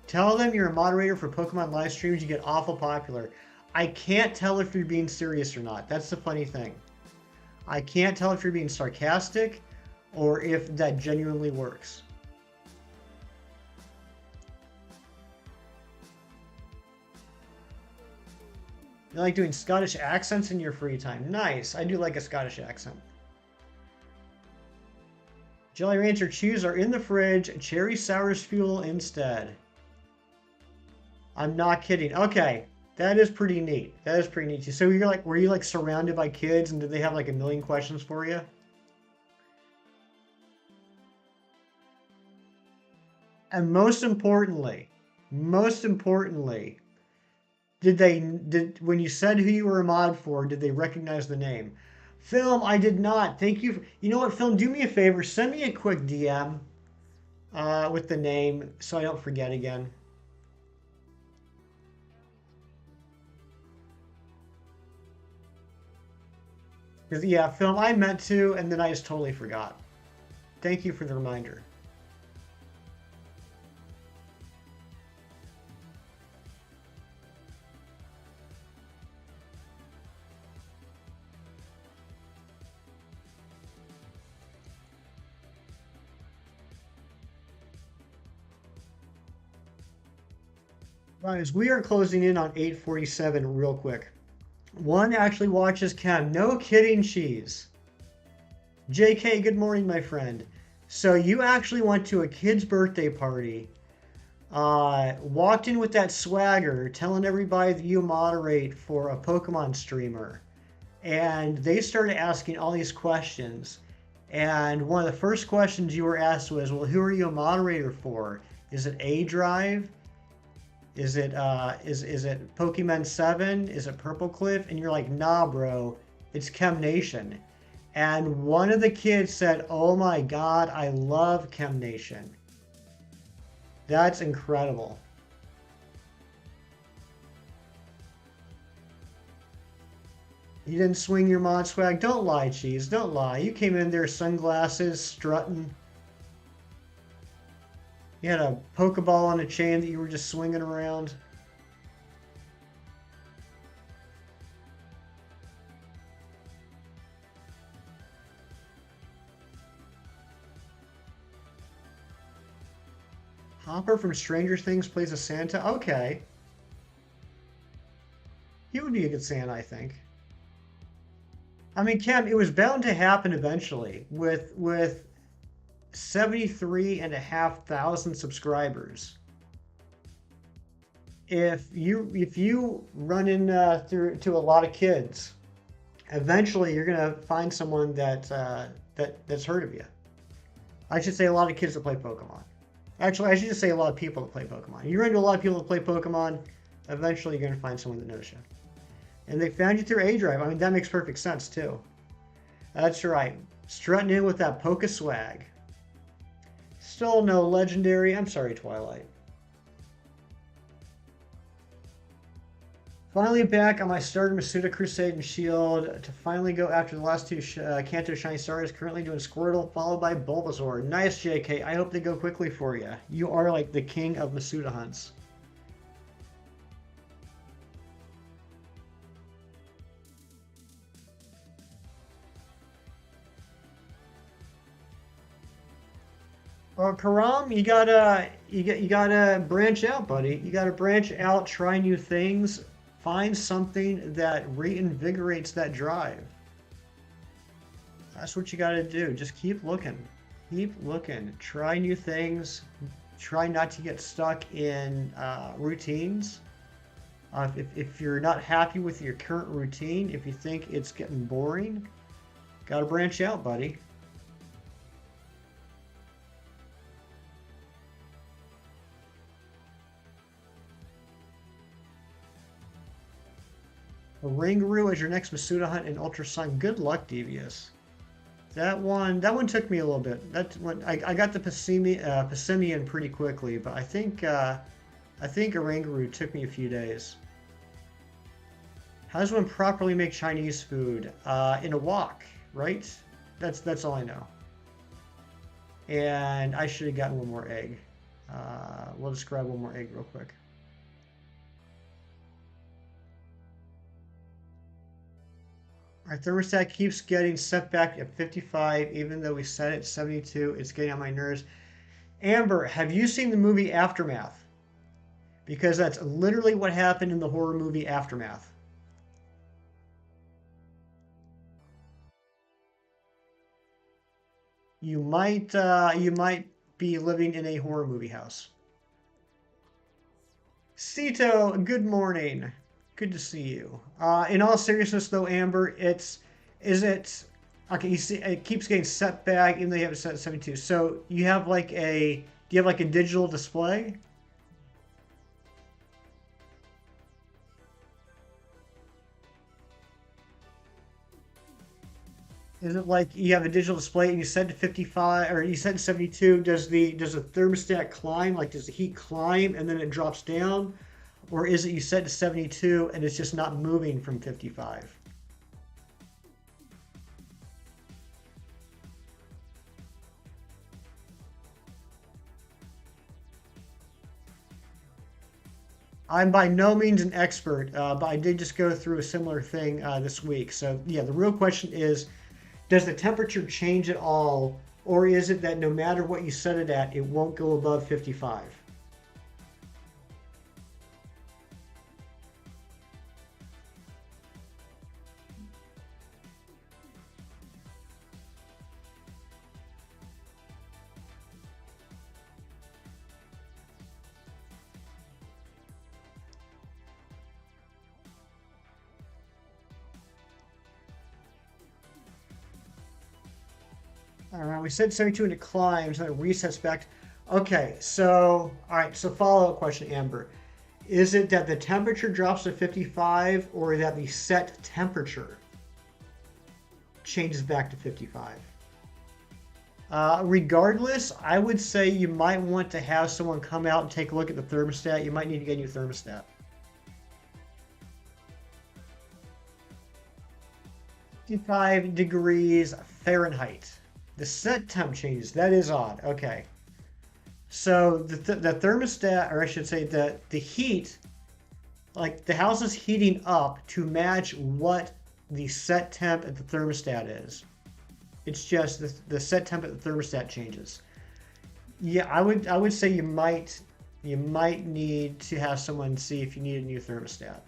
Tell them you're a moderator for Pokemon live streams. You get awful popular. I can't tell if you're being serious or not. That's the funny thing. I can't tell if you're being sarcastic or if that genuinely works. You like doing Scottish accents in your free time. Nice. I do like a Scottish accent. Jolly Rancher chews are in the fridge. Cherry Sour's fuel instead. I'm not kidding. Okay. That is pretty neat. That is pretty neat. So you're like, were you like surrounded by kids and did they have like a million questions for you? And most importantly, when you said who you were a mod for, did they recognize the name? Film, I did not. Thank you. You know what, Film? Do me a favor. Send me a quick DM with the name so I don't forget again. Because, yeah, Film, I meant to, and then I just totally forgot. Thank you for the reminder. Guys, we are closing in on 8:47 real quick. One actually watches Chem. No kidding, cheese. JK, good morning, my friend. So you actually went to a kid's birthday party, walked in with that swagger, telling everybody that you moderate for a Pokemon streamer. And they started asking all these questions. And one of the first questions you were asked was, well, who are you a moderator for? Is it A Drive? Is it is it Pokemon 7? Is it Purple Cliff? And you're like, nah, bro, it's Chem Nation. And one of the kids said, oh my god, I love Chem Nation. That's incredible. You didn't swing your mod swag? Don't lie, Cheese. Don't lie. You came in there, sunglasses, strutting. You had a Pokeball on a chain that you were just swinging around. Hopper from Stranger Things plays a Santa? Okay. He would be a good Santa, I think. I mean, Cam, it was bound to happen eventually with 73,500 subscribers. If you run in through to a lot of kids, eventually you're gonna find someone that's heard of you. I should say a lot of kids that play Pokemon. Actually, I should just say a lot of people that play Pokemon. You run into a lot of people that play Pokemon, eventually you're gonna find someone that knows you. And they found you through A Drive. I mean, that makes perfect sense too. That's right. Strutting in with that Poke swag. Still no legendary. I'm sorry, Twilight. Finally back on my starter Masuda Crusade and Shield to finally go after the last two Kanto Shiny Stars. Currently doing Squirtle, followed by Bulbasaur. Nice, JK. I hope they go quickly for you. You are like the king of Masuda hunts. Well, Karam, you gotta branch out, buddy. You gotta branch out, try new things, find something that reinvigorates that drive. That's what you gotta do. Just keep looking. Keep looking. Try new things. Try not to get stuck in routines. If you're not happy with your current routine, if you think it's getting boring, gotta branch out, buddy. A Ringaroo as your next Masuda hunt in Ultra Sun. Good luck, Devious. That one took me a little bit. That one, I got the Passimian pretty quickly, but I think a Ringaroo took me a few days. How does one properly make Chinese food? In a wok, right? That's all I know. And I should have gotten one more egg. We'll just grab one more egg real quick. Our thermostat keeps getting set back at 55, even though we set it at 72. It's getting on my nerves. Amber, have you seen the movie Aftermath? Because that's literally what happened in the horror movie Aftermath. You might be living in a horror movie house. Cito, good morning. Good to see you. In all seriousness, though, Amber, is it okay? You see, it keeps getting set back, even though you have it set at 72. So do you have like a digital display? Is it like you have a digital display and you set to 55 or you set to 72? Does the thermostat climb? Like does the heat climb and then it drops down? Or is it you set to 72 and it's just not moving from 55? I'm by no means an expert, but I did just go through a similar thing this week. So yeah, the real question is, does the temperature change at all, or is it that no matter what you set it at, it won't go above 55? All right, we said 72 and it climbs, and it resets back. Okay, so, all right, so follow-up question, Amber. Is it that the temperature drops to 55 or that the set temperature changes back to 55? Regardless, I would say you might want to have someone come out and take a look at the thermostat. You might need to get a new thermostat. 55 degrees Fahrenheit. The set temp changes. That is odd. Okay. So the thermostat, or I should say the heat, like the house is heating up to match what the set temp at the thermostat is. It's just the set temp at the thermostat changes. Yeah, I would say you might need to have someone see if you need a new thermostat.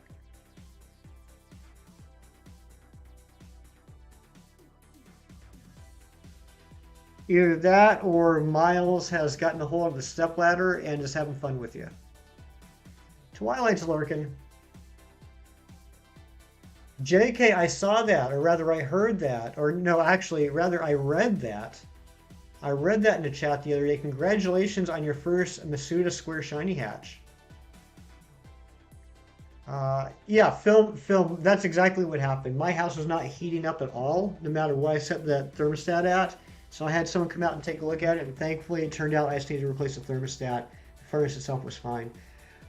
Either that or Miles has gotten a hold of the stepladder and is having fun with you. Twilight's lurking. JK, I saw that, or rather I heard that, or no, actually, rather I read that. I read that in the chat the other day. Congratulations on your first Masuda Square Shiny Hatch. Yeah, film. That's exactly what happened. My house was not heating up at all, no matter what I set the thermostat at. So I had someone come out and take a look at it, and thankfully it turned out I just needed to replace the thermostat. The furnace itself was fine.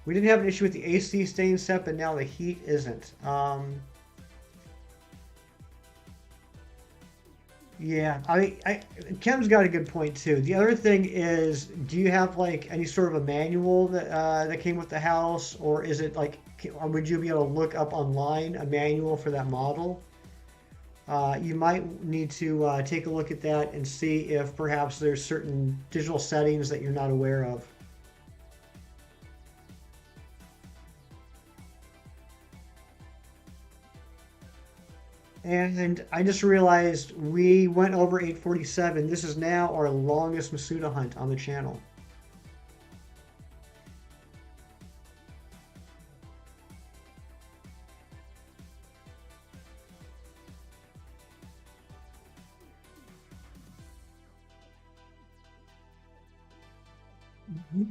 We didn't have an issue with the AC staying set, but now the heat isn't. Yeah, Kim's got a good point too. The other thing is, do you have like any sort of a manual that came with the house, or is it like, or would you be able to look up online a manual for that model? You might need to take a look at that and see if perhaps there's certain digital settings that you're not aware of. And I just realized we went over 847. This is now our longest Masuda hunt on the channel.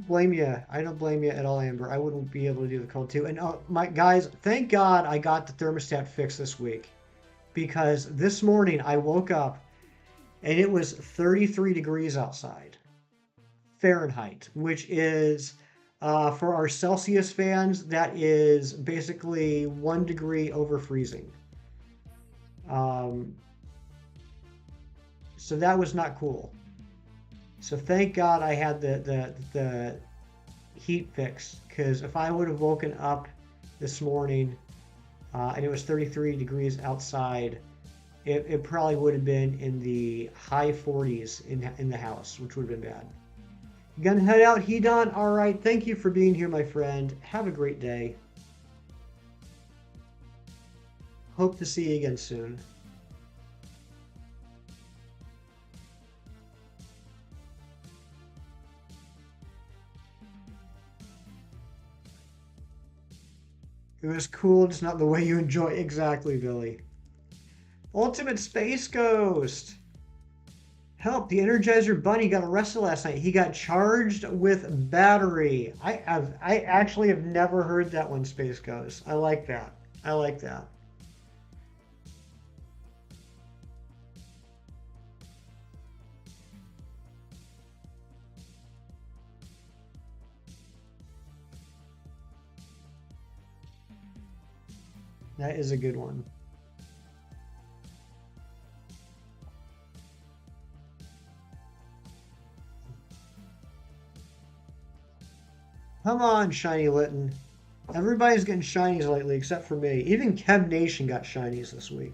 Blame you. I don't blame you at all, Amber. I wouldn't be able to do the cold too. And my guys, thank God I got the thermostat fixed this week because this morning I woke up and it was 33 degrees outside Fahrenheit, which is for our Celsius fans, that is basically 1 degree over freezing. Um, so that was not cool. So thank God I had the heat fix because if I would have woken up this morning and it was 33 degrees outside, it probably would have been in the high 40s in the house, which would have been bad. You gonna head out, Hedon? All right. Thank you for being here, my friend. Have a great day. Hope to see you again soon. It was cool, just not the way you enjoy. Exactly, Billy. Ultimate Space Ghost. Help, the Energizer Bunny got arrested last night. He got charged with battery. I actually have never heard that one, Space Ghost. I like that. I like that. That is a good one. Come on, Shiny Litten. Everybody's getting shinies lately except for me. Even Chem Nation got shinies this week.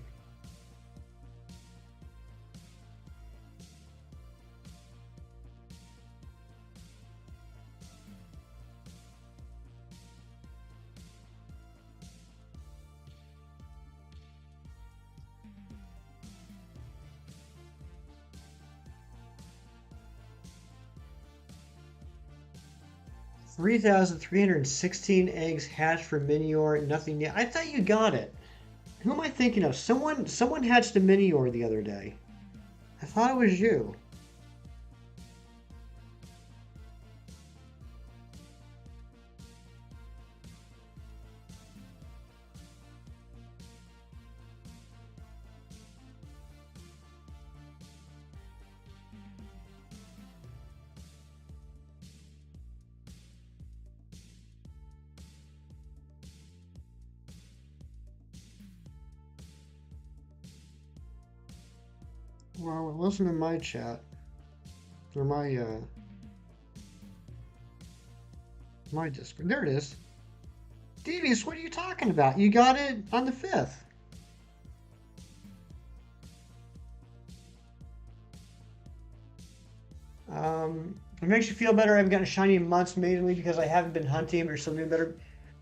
3,316 eggs hatched for Minior, nothing yet. I thought you got it. Who am I thinking of? Someone hatched a Minior the other day. I thought it was you. Well, listen to my chat or my Discord. There it is. Devious, what are you talking about? You got it on the 5th. It makes you feel better. I haven't gotten a shiny in months, mainly because I haven't been hunting or something better.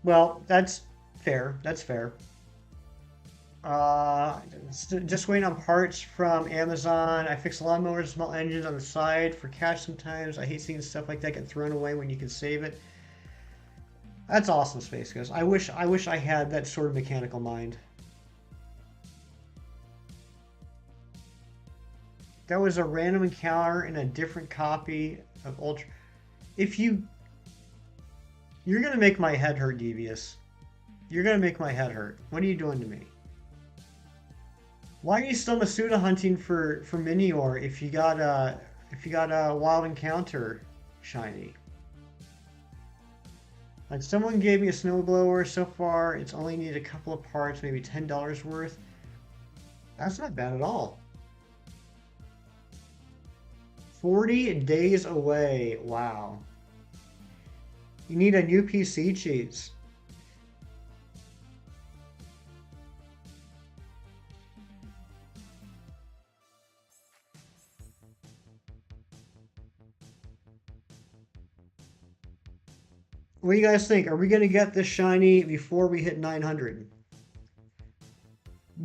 Well, that's fair. That's fair. Uh, just waiting on parts from Amazon. I fix lawnmowers and small engines on the side for cash sometimes. I hate seeing stuff like that get thrown away when you can save it. That's awesome, Space Ghost. I wish I had that sort of mechanical mind. That was a random encounter in a different copy of Ultra. If you're gonna make my head hurt, Devious. You're gonna make my head hurt. What are you doing to me? Why are you still Masuda hunting for Minior if you got a Wild Encounter shiny? Like someone gave me a snowblower so far. It's only needed a couple of parts, maybe $10 worth. That's not bad at all. 40 days away. Wow. You need a new PC, cheese. What do you guys think? Are we going to get this shiny before we hit 900?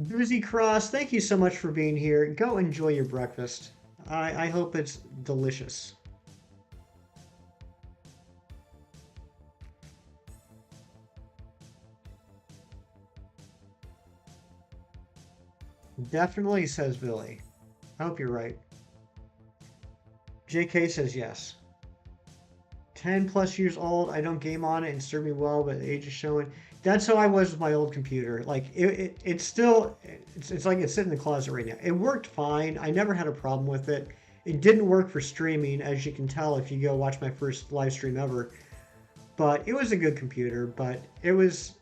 Busy Cross, thank you so much for being here. Go enjoy your breakfast. I hope it's delicious. Definitely, says Billy. I hope you're right. JK says yes. 10 plus years old. I don't game on it and serve me well, but the age is showing. That's how I was with my old computer. Like it's still, it's like it's sitting in the closet right now. It worked fine. I never had a problem with it. It didn't work for streaming, as you can tell if you go watch my first live stream ever. But it was a good computer. But it was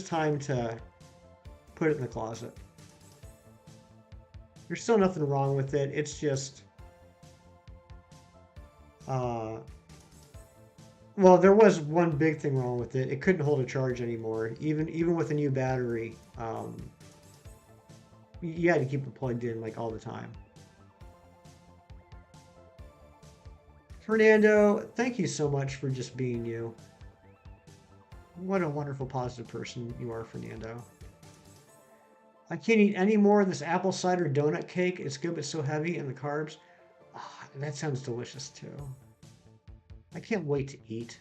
time to put it in the closet. There's still nothing wrong with it. It's just, uh, well, there was one big thing wrong with it. It couldn't hold a charge anymore, even with a new battery. You had to keep it plugged in like all the time. Fernando, thank you so much for just being you. What a wonderful, positive person you are, Fernando. I can't eat any more of this apple cider donut cake. It's good, but so heavy, and the carbs. Ah, that sounds delicious too. I can't wait to eat.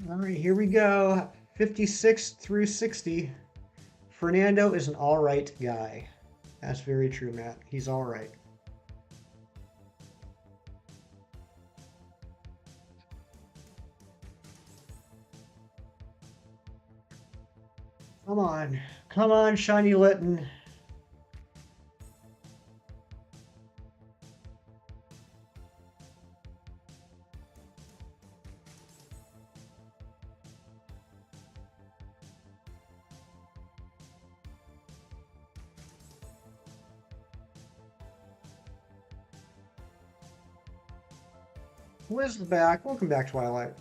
All right, here we go. 56 through 60. Fernando is an all right guy. That's very true, Matt. He's all right. Come on. Come on, shiny Litten. Liz is back. Welcome back, Twilight.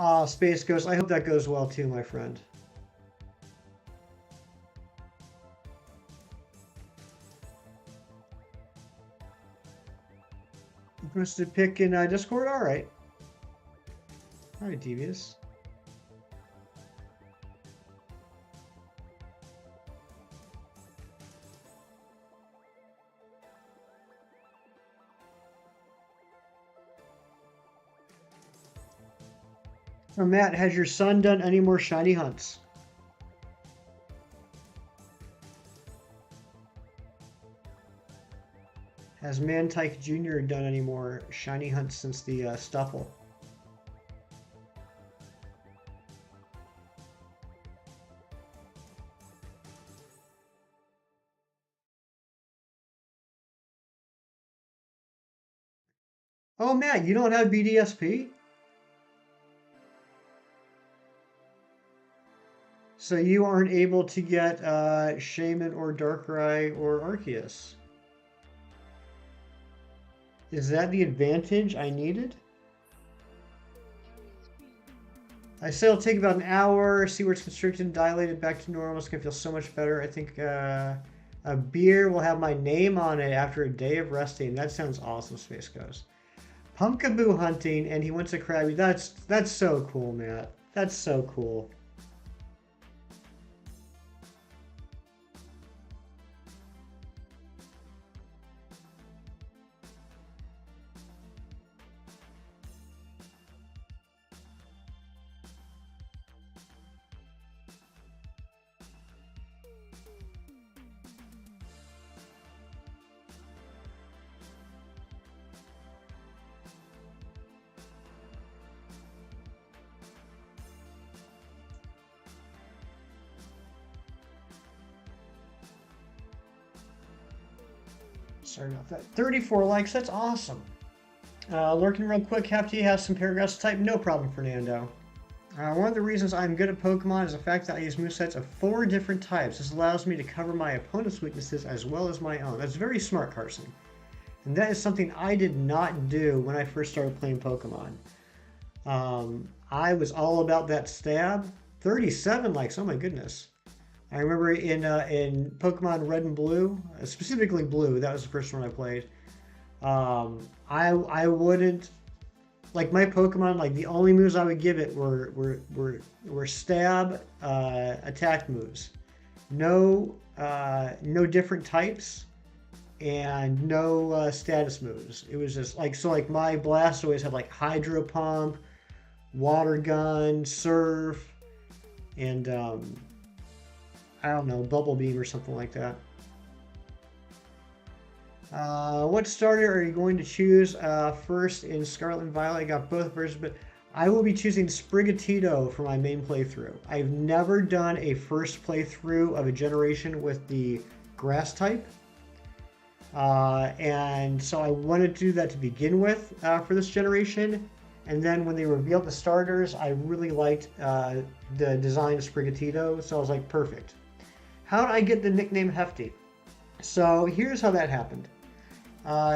Ah, Space Ghost. I hope that goes well too, my friend. Posted pick in Discord. All right. All right, Devious. So, Matt, has your son done any more shiny hunts? Has Mantike Jr. done any more shiny hunts since the Stuffle? Oh, Matt, you don't have BDSP? So you aren't able to get Shaman or Darkrai or Arceus. Is that the advantage I needed? I say it'll take about an hour, see where it's constricted and dilated back to normal. It's going to feel so much better. I think a beer will have my name on it after a day of resting. That sounds awesome, Space Ghost. Pumpkaboo hunting, and he wants a Krabby. That's so cool, Matt. That's so cool. Sorry about that. 34 likes, that's awesome. Lurking real quick, have to have some paragraphs to type? No problem, Fernando. One of the reasons I'm good at Pokemon is the fact that I use movesets of 4 different types. This allows me to cover my opponent's weaknesses as well as my own. That's very smart, Carson. And that is something I did not do when I first started playing Pokemon. I was all about that stab. 37 likes, oh my goodness. I remember in Pokemon Red and Blue, specifically Blue, that was the first one I played. I wouldn't like my Pokemon. Like the only moves I would give it were stab, attack moves. No no different types, and no status moves. It was just like so. Like my Blastoise had like Hydro Pump, Water Gun, Surf, and I don't know, Bubble Beam or something like that. What starter are you going to choose first in Scarlet and Violet? I got both versions, but I will be choosing Sprigatito for my main playthrough. I've never done a first playthrough of a generation with the grass type. And so I wanted to do that to begin with for this generation. And then when they revealed the starters, I really liked the design of Sprigatito. So I was like, perfect. How did I get the nickname Hefty? So here's how that happened.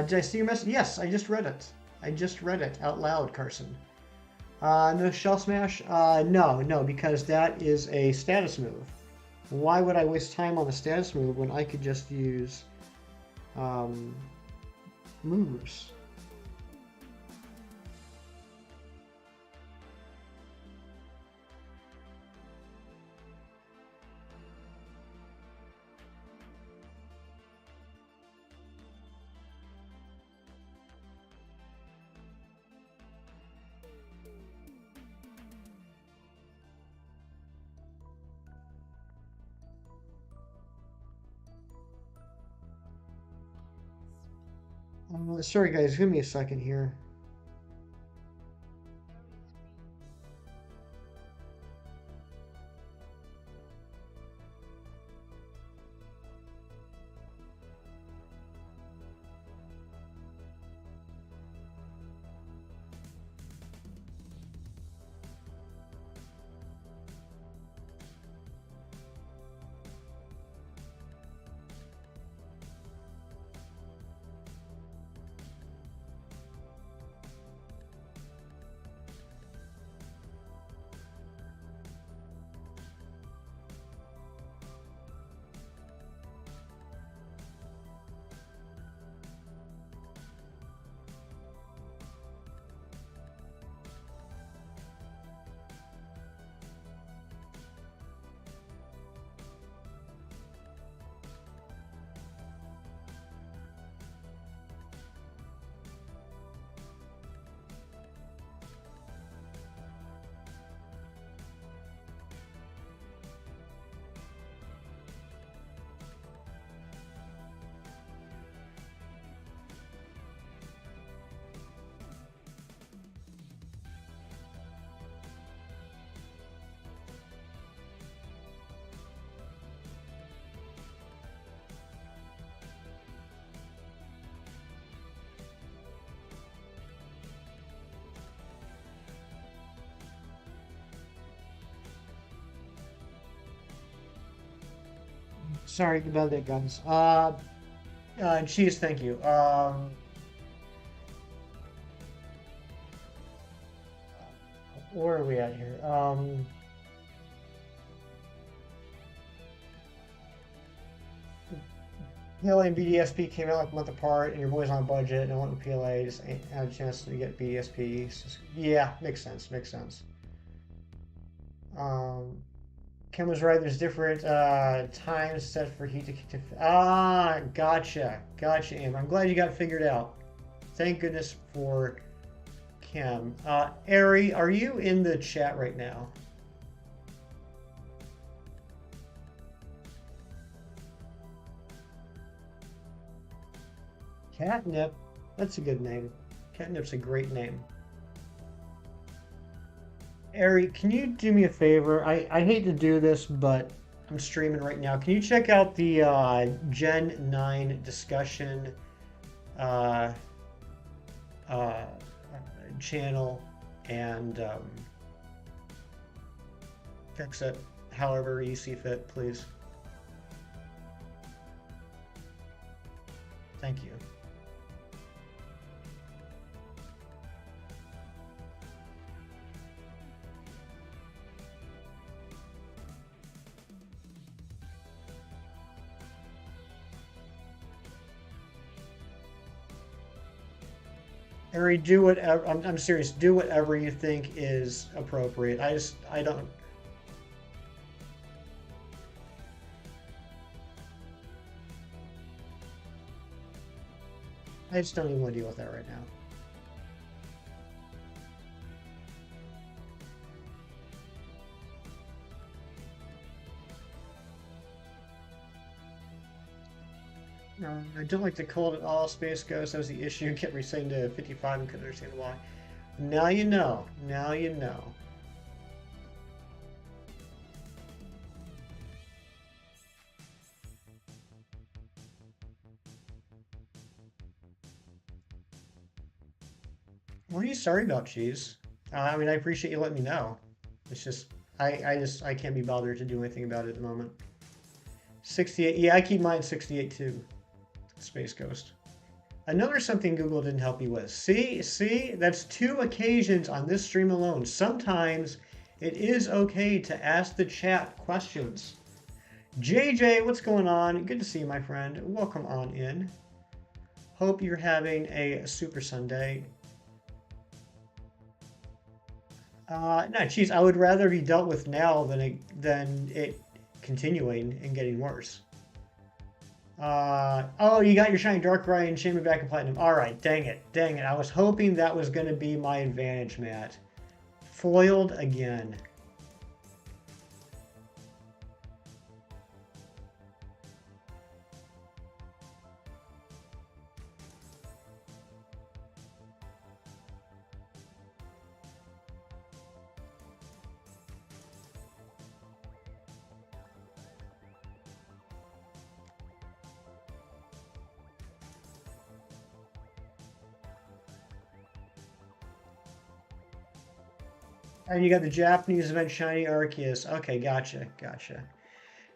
Did I see your message? Yes, I just read it. I just read it out loud, Carson. No Shell Smash? No, because that is a status move. Why would I waste time on the status move when I could just use moves? Sorry guys, give me a second here. Sorry about that, guys. Cheese, thank you. Where are we at here? PLA and BDSP came out like a month apart, and your boy's on a budget, and I went with PLA, just ain't had a chance to get BDSP. Yeah, makes sense, makes sense. Ken was right, there's different times set for heat to... Gotcha, Am. I'm glad you got it figured out. Thank goodness for Kim. Ari, are you in the chat right now? Catnip. That's a good name. Catnip's a great name. Ari, can you do me a favor? I hate to do this, but I'm streaming right now. Can you check out the Gen 9 discussion uh, uh, channel and fix it however you see fit, please. Thank you. Harry, do whatever. I'm serious. Do whatever you think is appropriate. I just don't even want to deal with that right now. I don't like the cold at all. Space Ghost, that was the issue. Kept resetting to 55 and couldn't understand why. Now you know. Now you know. What are you sorry about, Cheese? I mean, I appreciate you letting me know. It's just, I can't be bothered to do anything about it at the moment. 68, yeah, I keep mine 68 too. Space Ghost. I know there's something Google didn't help me with. See, that's 2 occasions on this stream alone. Sometimes it is okay to ask the chat questions. JJ, what's going on? Good to see you, my friend. Welcome on in. Hope you're having a super Sunday. No, geez, I would rather be dealt with now than it continuing and getting worse. Oh, you got your shiny dark right and Chamber back in platinum. All right, dang it. I was hoping that was going to be my advantage, Matt. Foiled again. And you got the Japanese event Shiny Arceus. Okay, gotcha.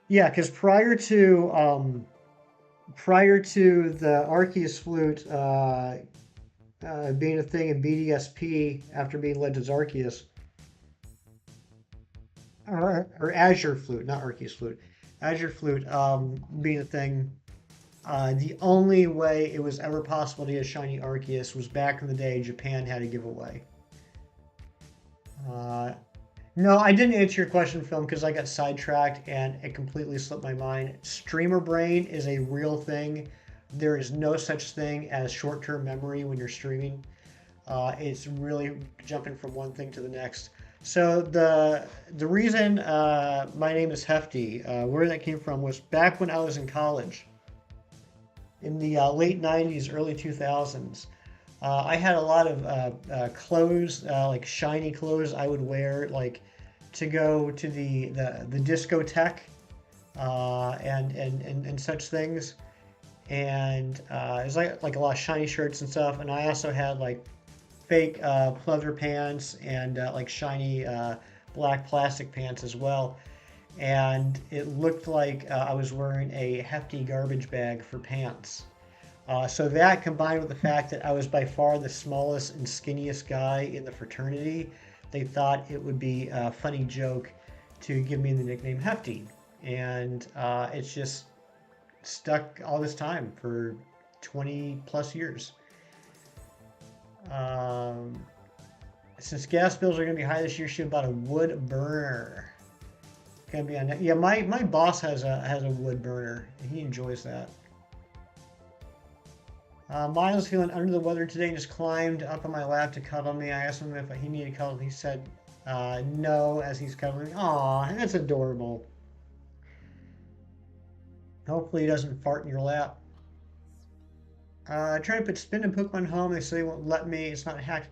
Yeah, because prior to the Arceus flute being a thing in BDSP after being led to Arceus, or Azure flute, not Arceus flute, Azure flute being a thing. The only way it was ever possible to get a shiny Arceus was back in the day Japan had a giveaway. No, I didn't answer your question, Film, because I got sidetracked and it completely slipped my mind. Streamer brain is a real thing. There is no such thing as short-term memory when you're streaming. It's really jumping from one thing to the next. So the reason my name is Hefty, where that came from was back when I was in college, in the late 90s, early 2000s. I had a lot of clothes, like shiny clothes I would wear, like to go to the discotheque and such things. And it was like a lot of shiny shirts and stuff. And I also had like fake pleather pants and like shiny black plastic pants as well. And it looked like I was wearing a hefty garbage bag for pants. So that combined with the fact that I was by far the smallest and skinniest guy in the fraternity, they thought it would be a funny joke to give me the nickname Hefty. And it's just stuck all this time for 20 plus years. Since gas bills are going to be high this year, she bought a wood burner. Gonna be on. Yeah, my boss has a wood burner. He enjoys that. Miles feeling under the weather today and just climbed up on my lap to cuddle me. I asked him if he needed cuddle. He said no as he's cuddling. Aw, that's adorable. Hopefully he doesn't fart in your lap. Trying to put Spin and Pokemon home. They say they won't let me. It's not hacked.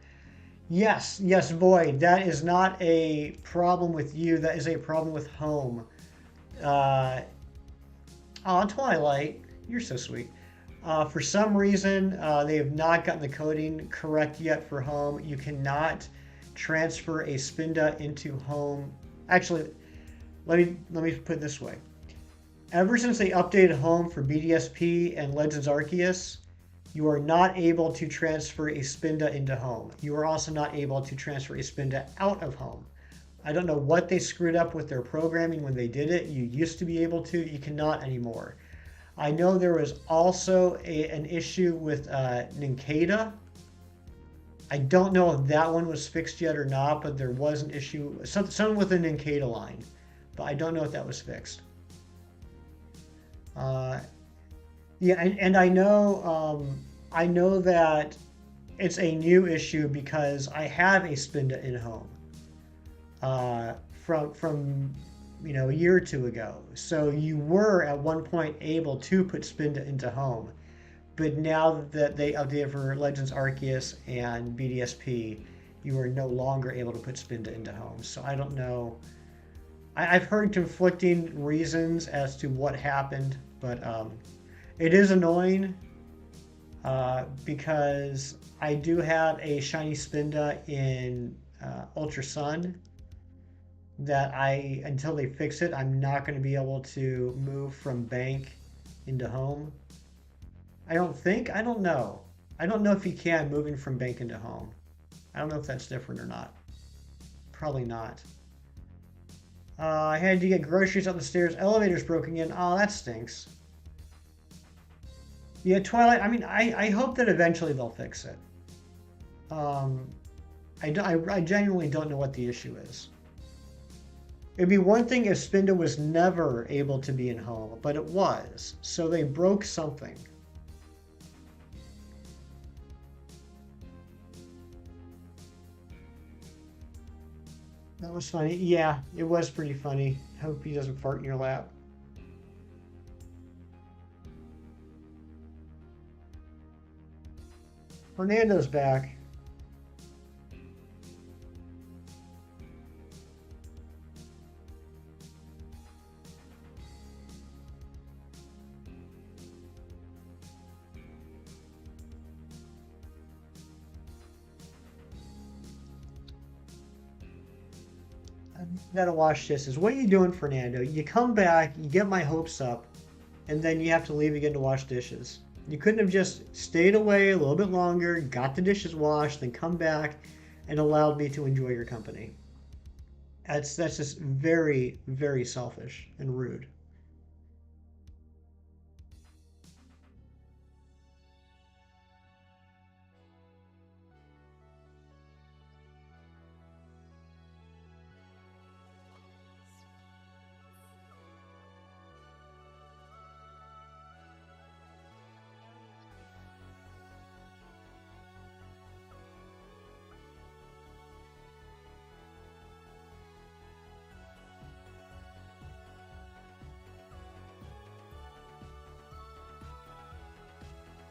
Yes, Void. That is not a problem with you. That is a problem with home. Twilight. You're so sweet. For some reason, they have not gotten the coding correct yet for home. You cannot transfer a Spinda into home. Actually, let me put it this way. Ever since they updated home for BDSP and Legends Arceus, you are not able to transfer a Spinda into home. You are also not able to transfer a Spinda out of home. I don't know what they screwed up with their programming when they did it. You used to be able to, you cannot anymore. I know there was also an issue with Ninkata. I don't know if that one was fixed yet or not, but there was an issue, something with the Ninkata line, but I don't know if that was fixed. Yeah, and I know that it's a new issue because I have a Spinda in home from a year or two ago. So you were at one point able to put Spinda into home, but now that they updated for Legends Arceus and BDSP, you are no longer able to put Spinda into home. So I don't know. I've heard conflicting reasons as to what happened, but it is annoying because I do have a shiny Spinda in Ultra Sun that until they fix it, I'm not going to be able to move from bank into home. I don't know. I don't know if you can moving from bank into home. I don't know if that's different or not. Probably not. I had to get groceries up the stairs. Elevator's broken in. Oh, that stinks. Yeah, Twilight. I mean, I hope that eventually they'll fix it. I genuinely don't know what the issue is. It'd be one thing if Spinda was never able to be in home, but it was. So they broke something. That was funny. Yeah, it was pretty funny. Hope he doesn't fart in your lap. Fernando's back. Gotta wash dishes. What are you doing, Fernando? You come back, you get my hopes up, and then you have to leave again to wash dishes. You couldn't have just stayed away a little bit longer, got the dishes washed, then come back and allowed me to enjoy your company. That's just very, very selfish and rude.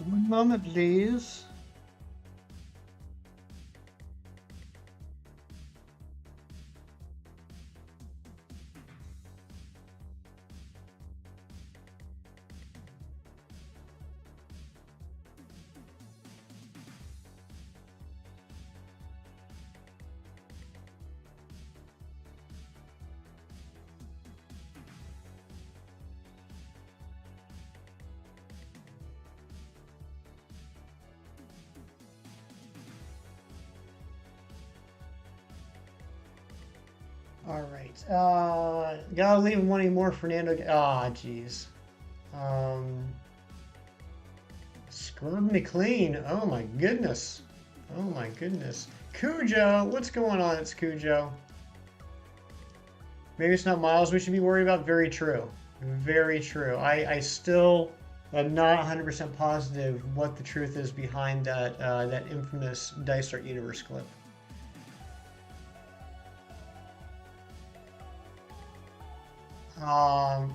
One moment, please. All right. Gotta leave one anymore, Fernando. Ah, jeez. Um, Scrub McLean. Oh my goodness. Oh my goodness. Cujo, what's going on? It's Cujo. Maybe it's not Miles we should be worried about. Very true. Very true. I still am not 100% positive what the truth is behind that infamous Dice Art Universe clip. Um,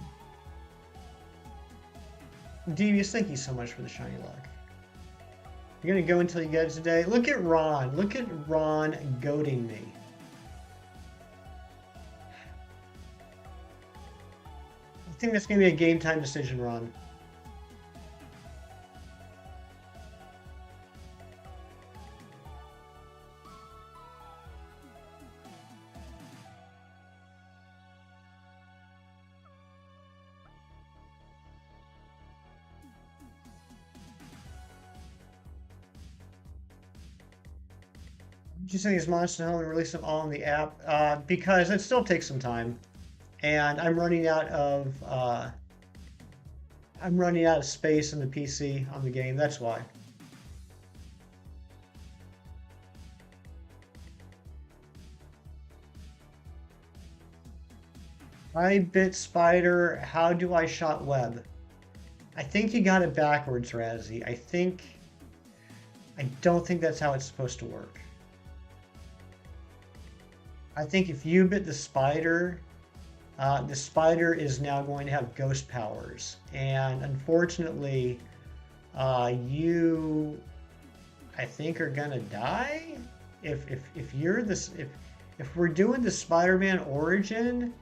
Devious, thank you so much for the shiny luck. You're gonna go until you get it today. Look at Ron. Look at Ron goading me. I think that's gonna be a game time decision, Ron. Just send these monsters home and release them all in the app because it still takes some time, and I'm running out of space in the PC on the game. That's why. I bit spider. How do I shot web? I think you got it backwards, Razzie. I don't think that's how it's supposed to work. I think if you bit the spider is now going to have ghost powers, and unfortunately, you, I think, are gonna die. If you're this if we're doing the Spider-Man origin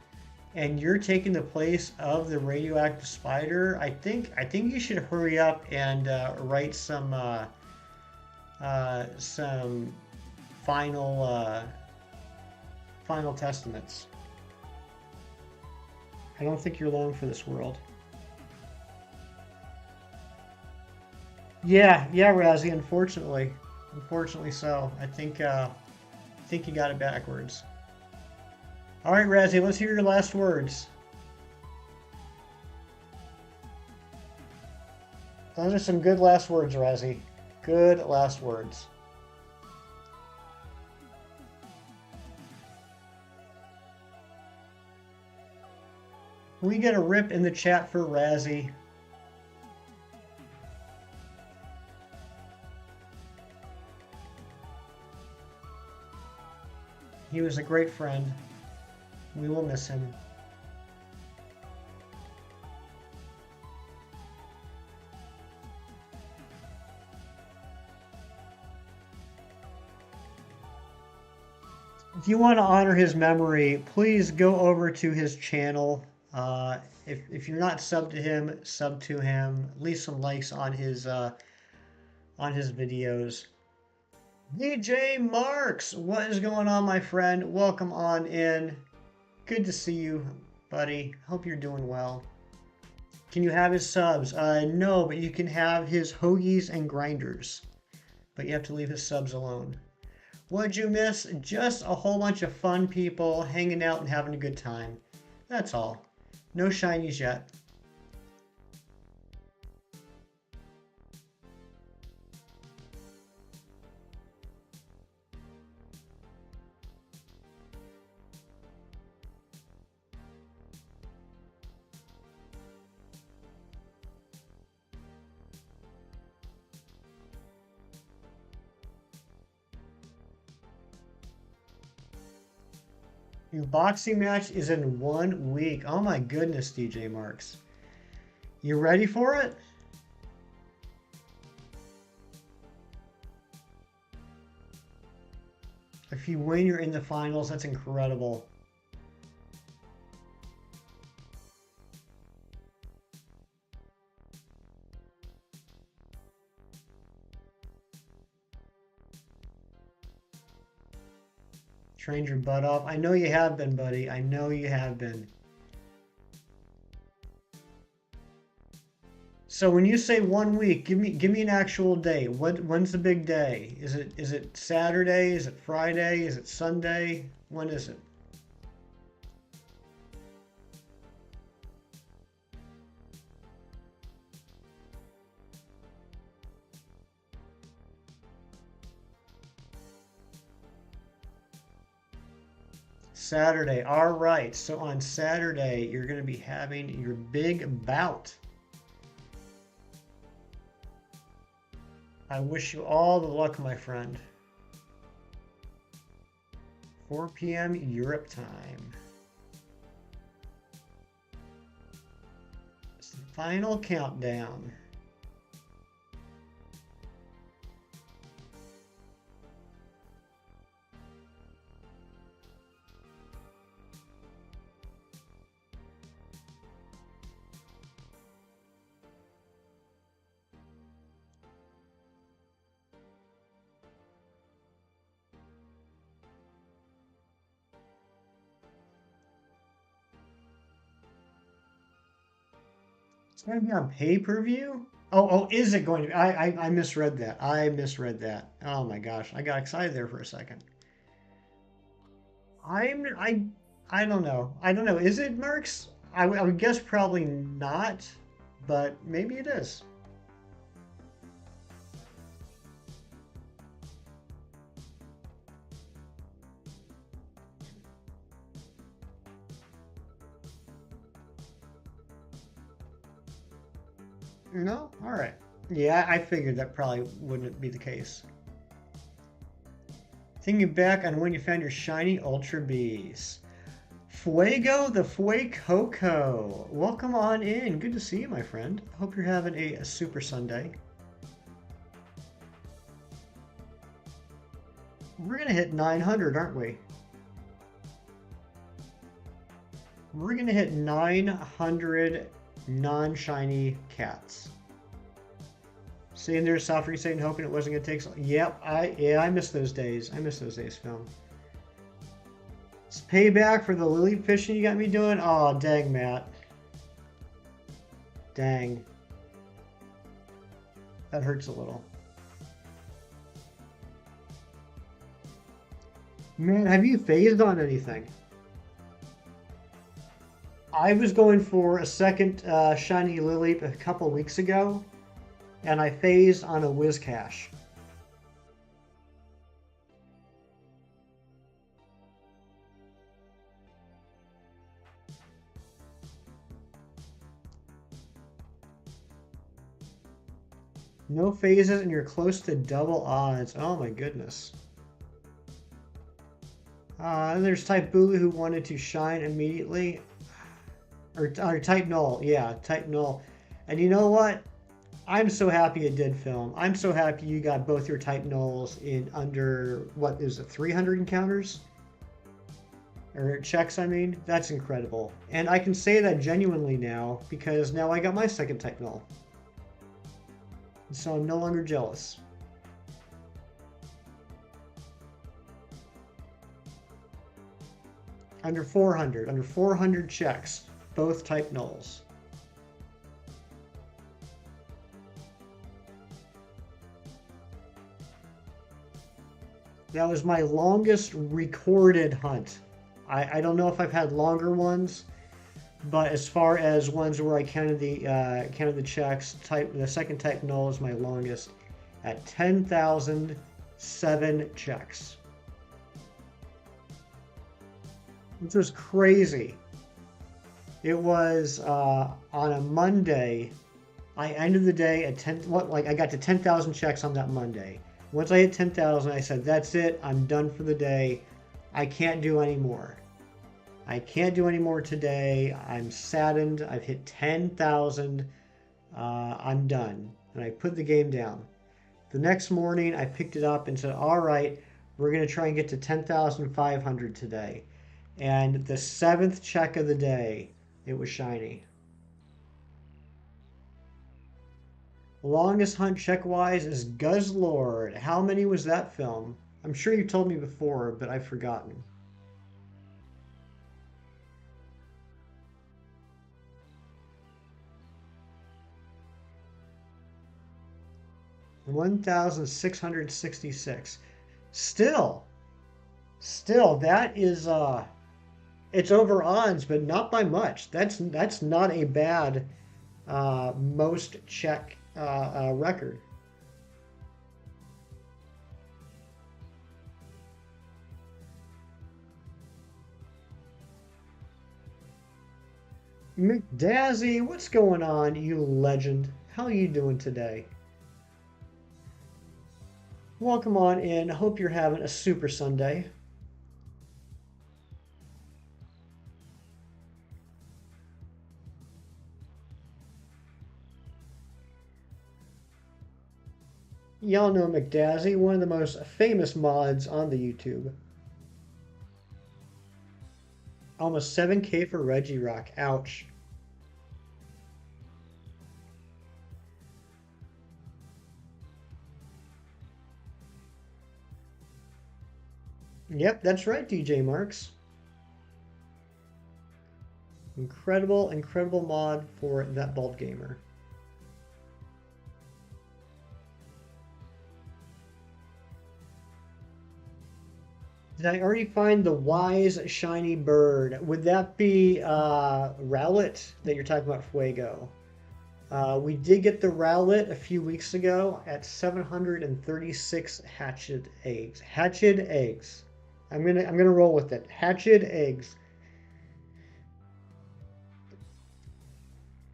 and you're taking the place of the radioactive spider, I think you should hurry up and write some final testaments. I don't think you're long for this world. Yeah, Razzie. Unfortunately so. I think you got it backwards. All right, Razzie. Let's hear your last words. Those are some good last words, Razzie. Good last words. We get a rip in the chat for Razzie. He was a great friend. We will miss him. If you want to honor his memory, please go over to his channel. If you're not subbed to him, sub to him. Leave some likes on his videos. DJ Marks, what is going on, my friend? Welcome on in. Good to see you, buddy. Hope you're doing well. Can you have his subs? No, but you can have his hoagies and grinders. But you have to leave his subs alone. What'd you miss? Just a whole bunch of fun people hanging out and having a good time. That's all. No shinies yet. Your boxing match is in 1 week. Oh my goodness, DJ Marks. You ready for it? If you win, you're in the finals. That's incredible. Trained your butt off. I know you have been, buddy. I know you have been. So when you say 1 week, give me an actual day. When's the big day? Is it Saturday? Is it Friday? Is it Sunday? When is it? Saturday. All right. So on Saturday, you're going to be having your big bout. I wish you all the luck, my friend. 4 p.m. Europe time. It's the final countdown. It's going to be on pay-per-view? Oh, is it going to be? I misread that. I misread that. Oh my gosh. I got excited there for a second. I I don't know. I don't know. Is it Mercs? I would guess probably not, but maybe it is. No? All right. Yeah, I figured that probably wouldn't be the case. Thinking back on when you found your shiny Ultra Bees. Fuego the Fuecoco. Welcome on in. Good to see you, my friend. Hope you're having a super Sunday. We're going to hit 900, aren't we? We're going to hit 900 non-shiny cats. Sitting there softly saying, hoping it wasn't going to take so long. Yep, I miss those days. I miss those days, film. It's payback for the lily fishing you got me doing. Oh, dang, Matt. Dang. That hurts a little. Man, have you phased on anything? I was going for a second shiny lily a couple weeks ago, and I phased on a Whiscash. No phases, and you're close to double odds. Oh my goodness. And there's Type Bulu who wanted to shine immediately. Or Type Null. Yeah, Type Null. And you know what? I'm so happy it did film. I'm so happy you got both your Type Nulls in under, what is it, 300 encounters? Or checks, I mean. That's incredible. And I can say that genuinely now because now I got my second Type Null. So I'm no longer jealous. Under 400 checks, both Type Nulls. That was my longest recorded hunt. I don't know if I've had longer ones, but as far as ones where I counted the checks, the second Type Null is my longest at 10,007 checks. Which was crazy. It was on a Monday. I ended the day at 10. What, like I got to 10,000 checks on that Monday. Once I hit 10,000, I said, "That's it. I'm done for the day. I can't do any more. I can't do any more today. I'm saddened. I've hit 10,000. I'm done." And I put the game down. The next morning, I picked it up and said, "All right, we're gonna try and get to 10,500 today." And the seventh check of the day, it was shiny. Longest hunt check-wise is Guzzlord. How many was that film? I'm sure you told me before, but I've forgotten. 1,666. Still, that is it's over odds, but not by much. That's not a bad most check record. McDazzy, what's going on, you legend? How are you doing today? Welcome on in. Hope you're having a super Sunday. Y'all know McDazzy, one of the most famous mods on the YouTube. Almost 7K for Reggie Rock. Ouch. Yep, that's right, DJ Marks. Incredible, incredible mod for that bald gamer. Did I already find the wise shiny bird? Would that be Rowlet that you're talking about, Fuego? We did get the Rowlet a few weeks ago at 736 hatched eggs. Hatched eggs. I'm gonna roll with it. Hatched eggs.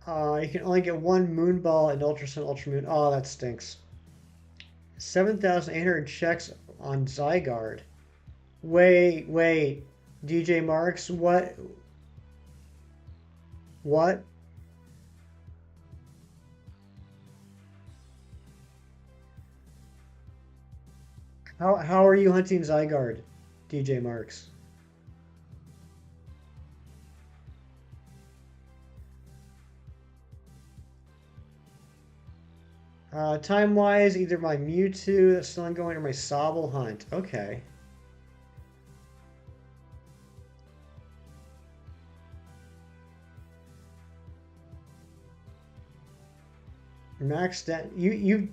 You can only get one Moon Ball and Ultra Sun Ultra Moon. Oh, that stinks. 7,800 checks on Zygarde. Wait. DJ Marks, what? What? How are you hunting Zygarde, DJ Marks? Time-wise, either my Mewtwo that's still ongoing or my Sobble hunt. Okay. Max that you've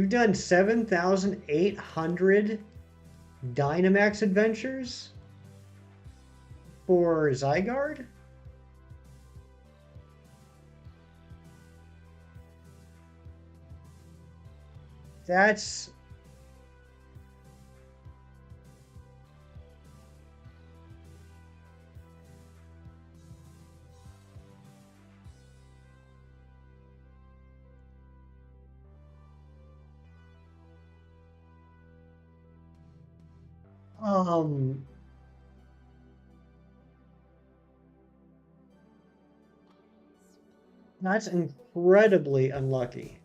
done 7,800 Dynamax adventures for Zygarde? That's um that's incredibly unlucky.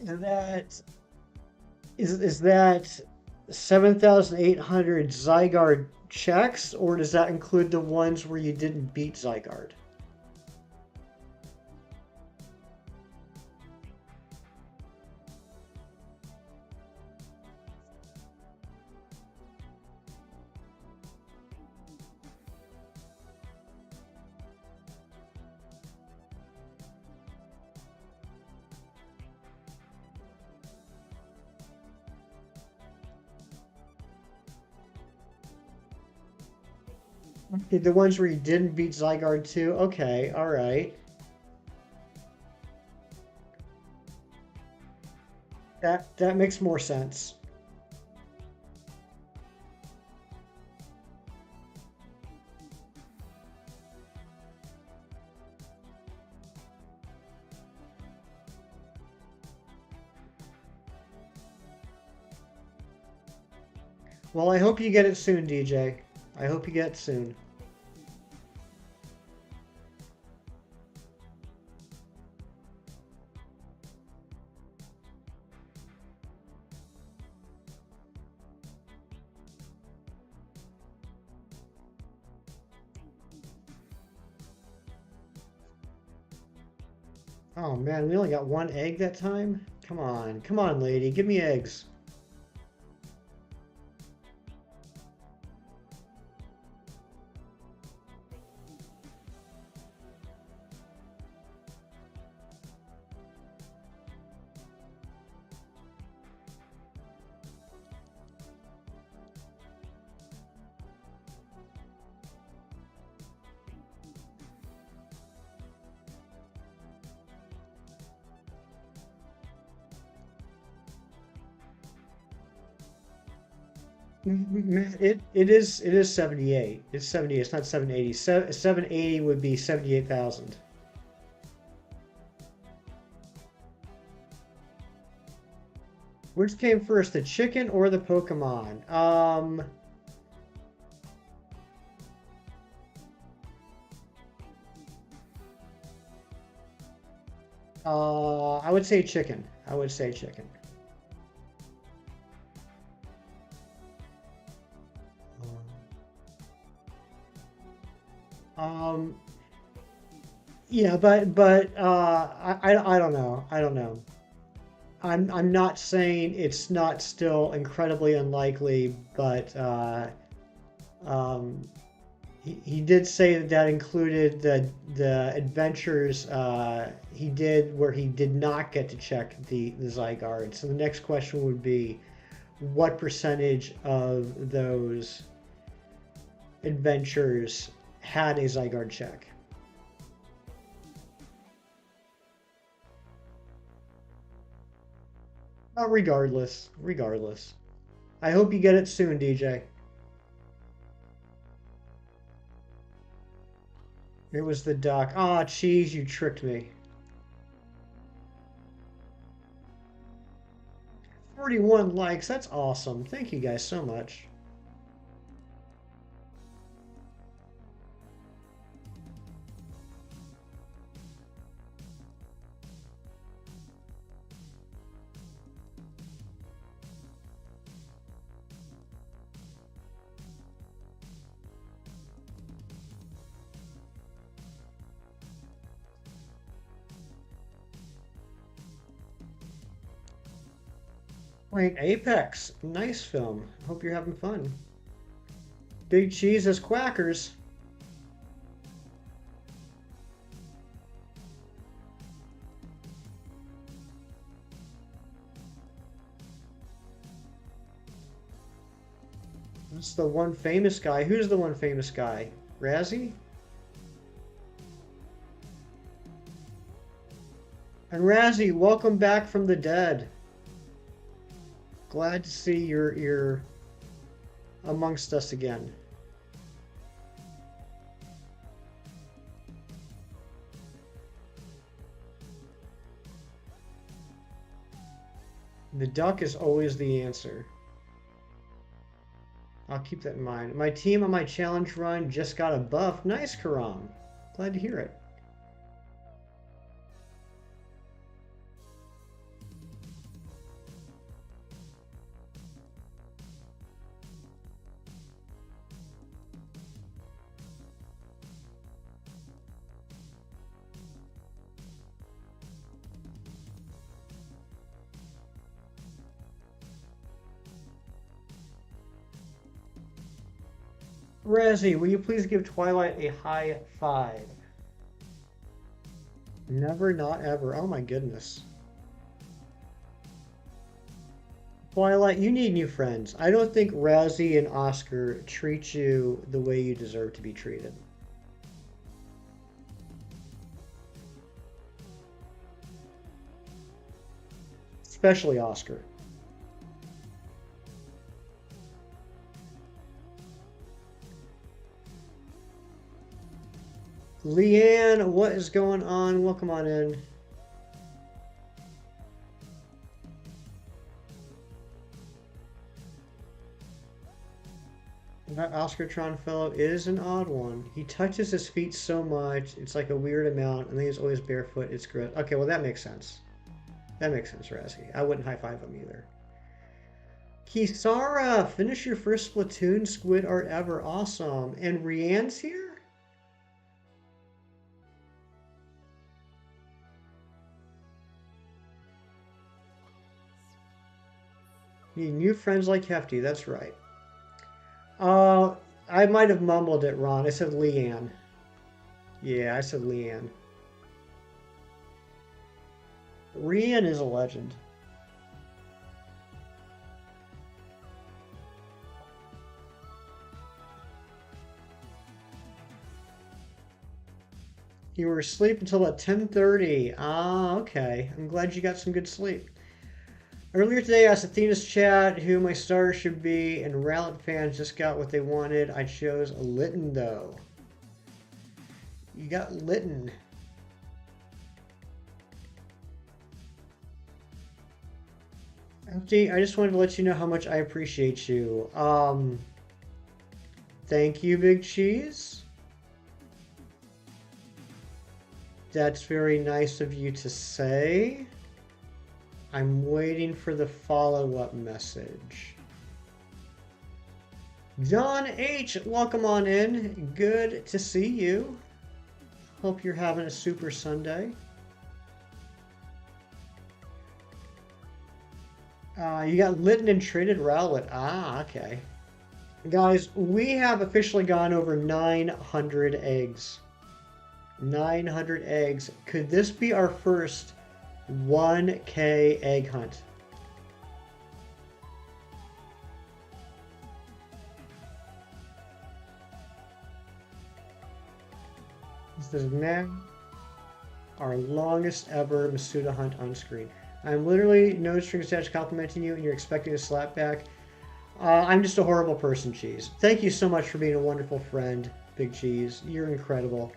And that is that 7,800 Zygarde checks, or does that include the ones where you didn't beat Zygarde? Okay, the ones where you didn't beat Zygarde too? Okay, alright. That makes more sense. Well, I hope you get it soon, DJ. I hope you get it soon. Oh man, we only got one egg that time? Come on, lady, give me eggs. It is 78. It's 78. It's not 780. 780 would be 78,000. Which came first, the chicken or the Pokemon? I would say chicken. I would say chicken. Um, Yeah, but I don't know. I don't know. I'm not saying it's not still incredibly unlikely, but um, he did say that that included the adventures he did where he did not get to check the Zygarde. So the next question would be, what percentage of those adventures had a Zygarde check? Regardless. I hope you get it soon, DJ. It was the duck. Ah, oh, cheese, you tricked me. 41 likes. That's awesome. Thank you guys so much. Playing Apex. Nice film. Hope you're having fun. Big Cheese as Quackers. That's the one famous guy. Who's the one famous guy? Razzie? And Razzie, welcome back from the dead. Glad to see you're amongst us again. The duck is always the answer. I'll keep that in mind. My team on my challenge run just got a buff. Nice, Karam. Glad to hear it. Razzie, will you please give Twilight a high five? Never, not ever. Oh my goodness. Twilight, you need new friends. I don't think Razzie and Oscar treat you the way you deserve to be treated. Especially Oscar. Leanne, what is going on? Welcome on in. That Oscartron fellow is an odd one. He touches his feet so much, it's like a weird amount, and then he's always barefoot. It's gross. Okay, well that makes sense. That makes sense, Razzie. I wouldn't high five him either. Kisara, finish your first Splatoon squid art ever. Awesome. And Rianne's here? Need new friends like Hefty, that's right. I might have mumbled it, Ron. I said Leanne. Yeah, I said Leanne. Rianne is a legend. You were asleep until at 10:30. Ah, okay. I'm glad you got some good sleep. Earlier today, I asked Athena's chat who my starter should be, and Rowlet fans just got what they wanted. I chose Litten, though. You got Litten. Empty, I just wanted to let you know how much I appreciate you. Thank you, Big Cheese. That's very nice of you to say. I'm waiting for the follow-up message. John H., welcome on in. Good to see you. Hope you're having a super Sunday. You got Litten and traded Rowlet. Ah, okay. Guys, we have officially gone over 900 eggs. 900 eggs. Could this be our first 1K egg hunt? This is now our longest ever Masuda hunt on screen. I'm literally no strings attached complimenting you and you're expecting a slap back. I'm just a horrible person, Cheese. Thank you so much for being a wonderful friend, Big Cheese. You're incredible.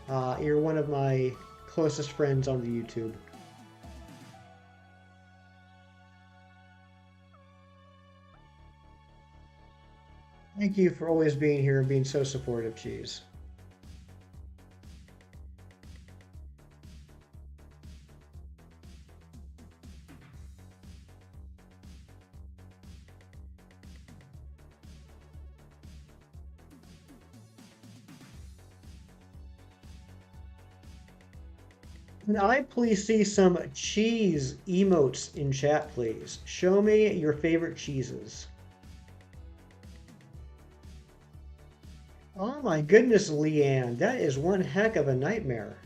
You're one of my closest friends on the YouTube. Thank you for always being here and being so supportive, Cheese. Can I please see some cheese emotes in chat, please? Show me your favorite cheeses. Oh my goodness, Leanne, that is one heck of a nightmare.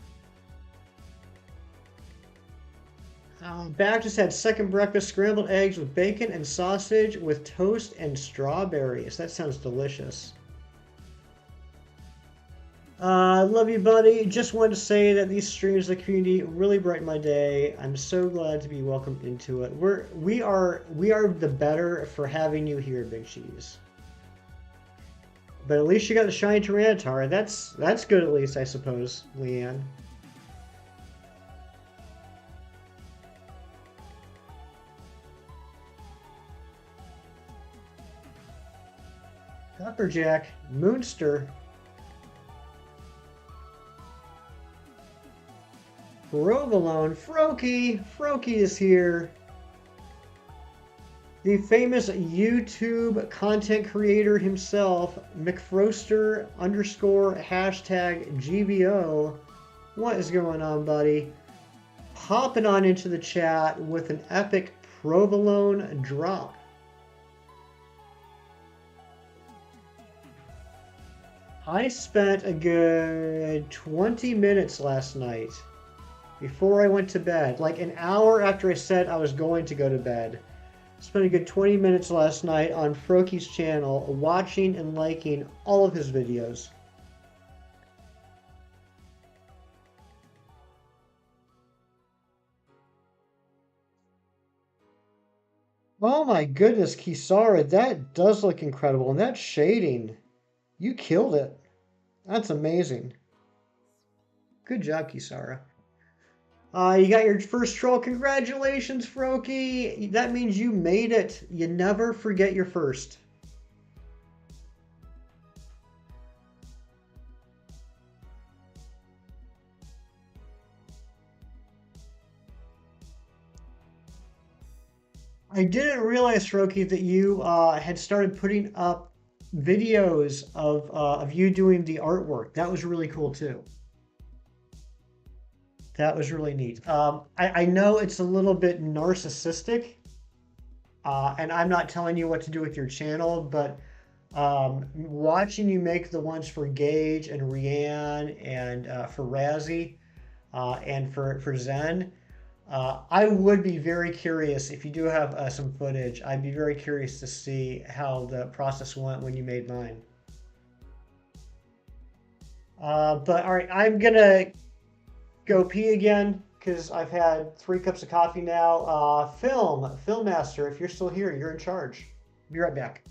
Baptist had second breakfast, scrambled eggs with bacon and sausage with toast and strawberries. That sounds delicious. I love you, buddy. Just wanted to say that these streams, the community, really brighten my day. I'm so glad to be welcomed into it. We are the better for having you here, Big Cheese. But at least you got the shiny Tyranitar. That's good at least, I suppose, Leanne. Copperjack, Moonster. Provolone, Froakie is here. The famous YouTube content creator himself, McFroster _ hashtag GBO. What is going on, buddy? Hopping on into the chat with an epic provolone drop. I spent a good 20 minutes last night before I went to bed, like an hour after I said I was going to go to bed. Spent a good 20 minutes last night on Froakie's channel watching and liking all of his videos. Oh my goodness, Kisara, that does look incredible. And that shading, you killed it. That's amazing. Good job, Kisara. You got your first troll. Congratulations, Froakie. That means you made it. You never forget your first. I didn't realize, Froakie, that you had started putting up videos of you doing the artwork. That was really cool, too. That was really neat. I know it's a little bit narcissistic, and I'm not telling you what to do with your channel, but watching you make the ones for Gage and Rianne and for Razzie and for Zen, I would be very curious if you do have some footage. I'd be very curious to see how the process went when you made mine. But all right, I'm gonna go pee again because I've had 3 cups of coffee now. Film Master, if you're still here, you're in charge. Be right back.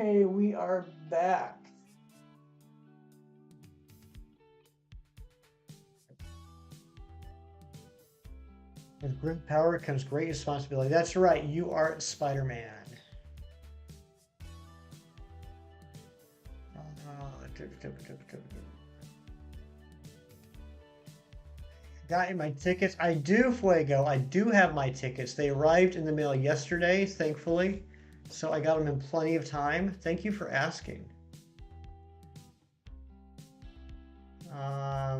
Okay, we are back. With great power comes great responsibility. That's right, you are Spider-Man. Got my tickets. I do, Fuego. I do have my tickets. They arrived in the mail yesterday, thankfully. So I got them in plenty of time. Thank you for asking. I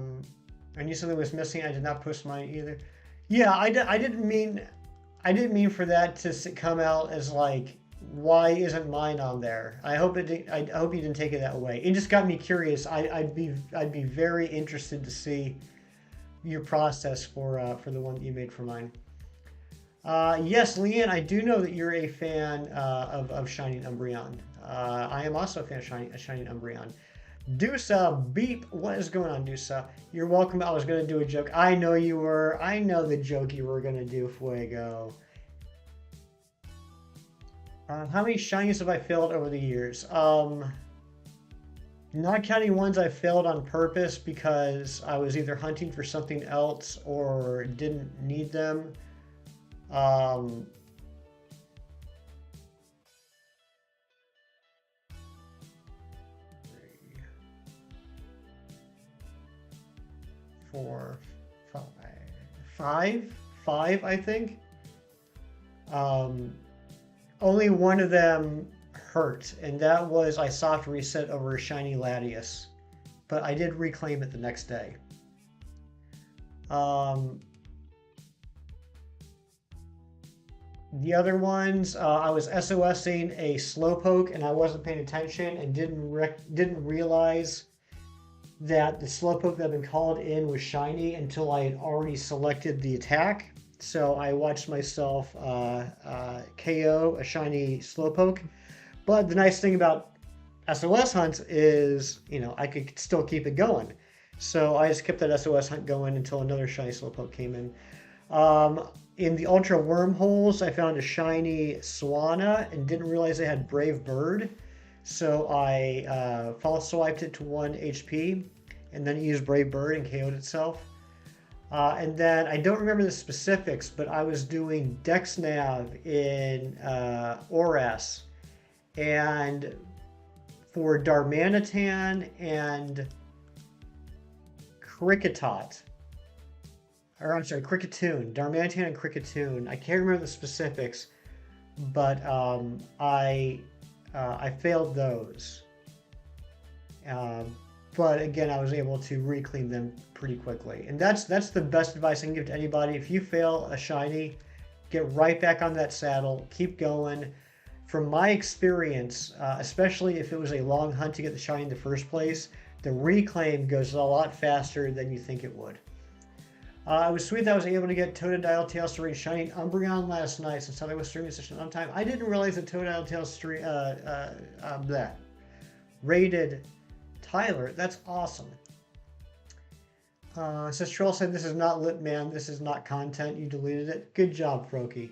knew something was missing. I did not post mine either. Yeah, I didn't mean for that to come out as like, why isn't mine on there? I hope you didn't take it that way. It just got me curious. I'd be very interested to see your process for the one that you made for mine. Yes, Leanne, I do know that you're a fan of Shining Umbreon. I am also a fan of Shining Umbreon. Dusa, beep. What is going on, Dusa? You're welcome. I was going to do a joke. I know you were. I know the joke you were going to do, Fuego. How many shinies have I failed over the years? Not counting ones I failed on purpose because I was either hunting for something else or didn't need them. Um, 3, 4, 5, 5, I think. Um, Only one of them hurt, and that was I soft reset over a shiny Latias, but I did reclaim it the next day. Um, the other ones, I was SOSing a Slowpoke and I wasn't paying attention and didn't realize that the Slowpoke that had been called in was shiny until I had already selected the attack. So I watched myself KO a shiny Slowpoke. But the nice thing about SOS hunts is, I could still keep it going. So I just kept that SOS hunt going until another shiny Slowpoke came in. In the Ultra Wormholes, I found a shiny Swanna and didn't realize I had Brave Bird. So I false swiped it to 1 HP and then it used Brave Bird and KO'd itself. And then I don't remember the specifics, but I was doing Dex Nav in Oras. And for Darmanitan and Cricketot, or I'm sorry, Cricketune, Darmanitan and Cricketune. I can't remember the specifics, but I failed those. Um, but again, I was able to reclaim them pretty quickly, and that's the best advice I can give to anybody. If you fail a shiny, get right back on that saddle, keep going. From my experience, especially if it was a long hunt to get the shiny in the first place, the reclaim goes a lot faster than you think it would. It was sweet that I was able to get Totodile Tails to raid Shining Umbreon last night since I was streaming session on time. I didn't realize that Totodile Tails that raided Tyler. That's awesome. Says Troll said this is not lit, man. This is not content. You deleted it. Good job, Froky.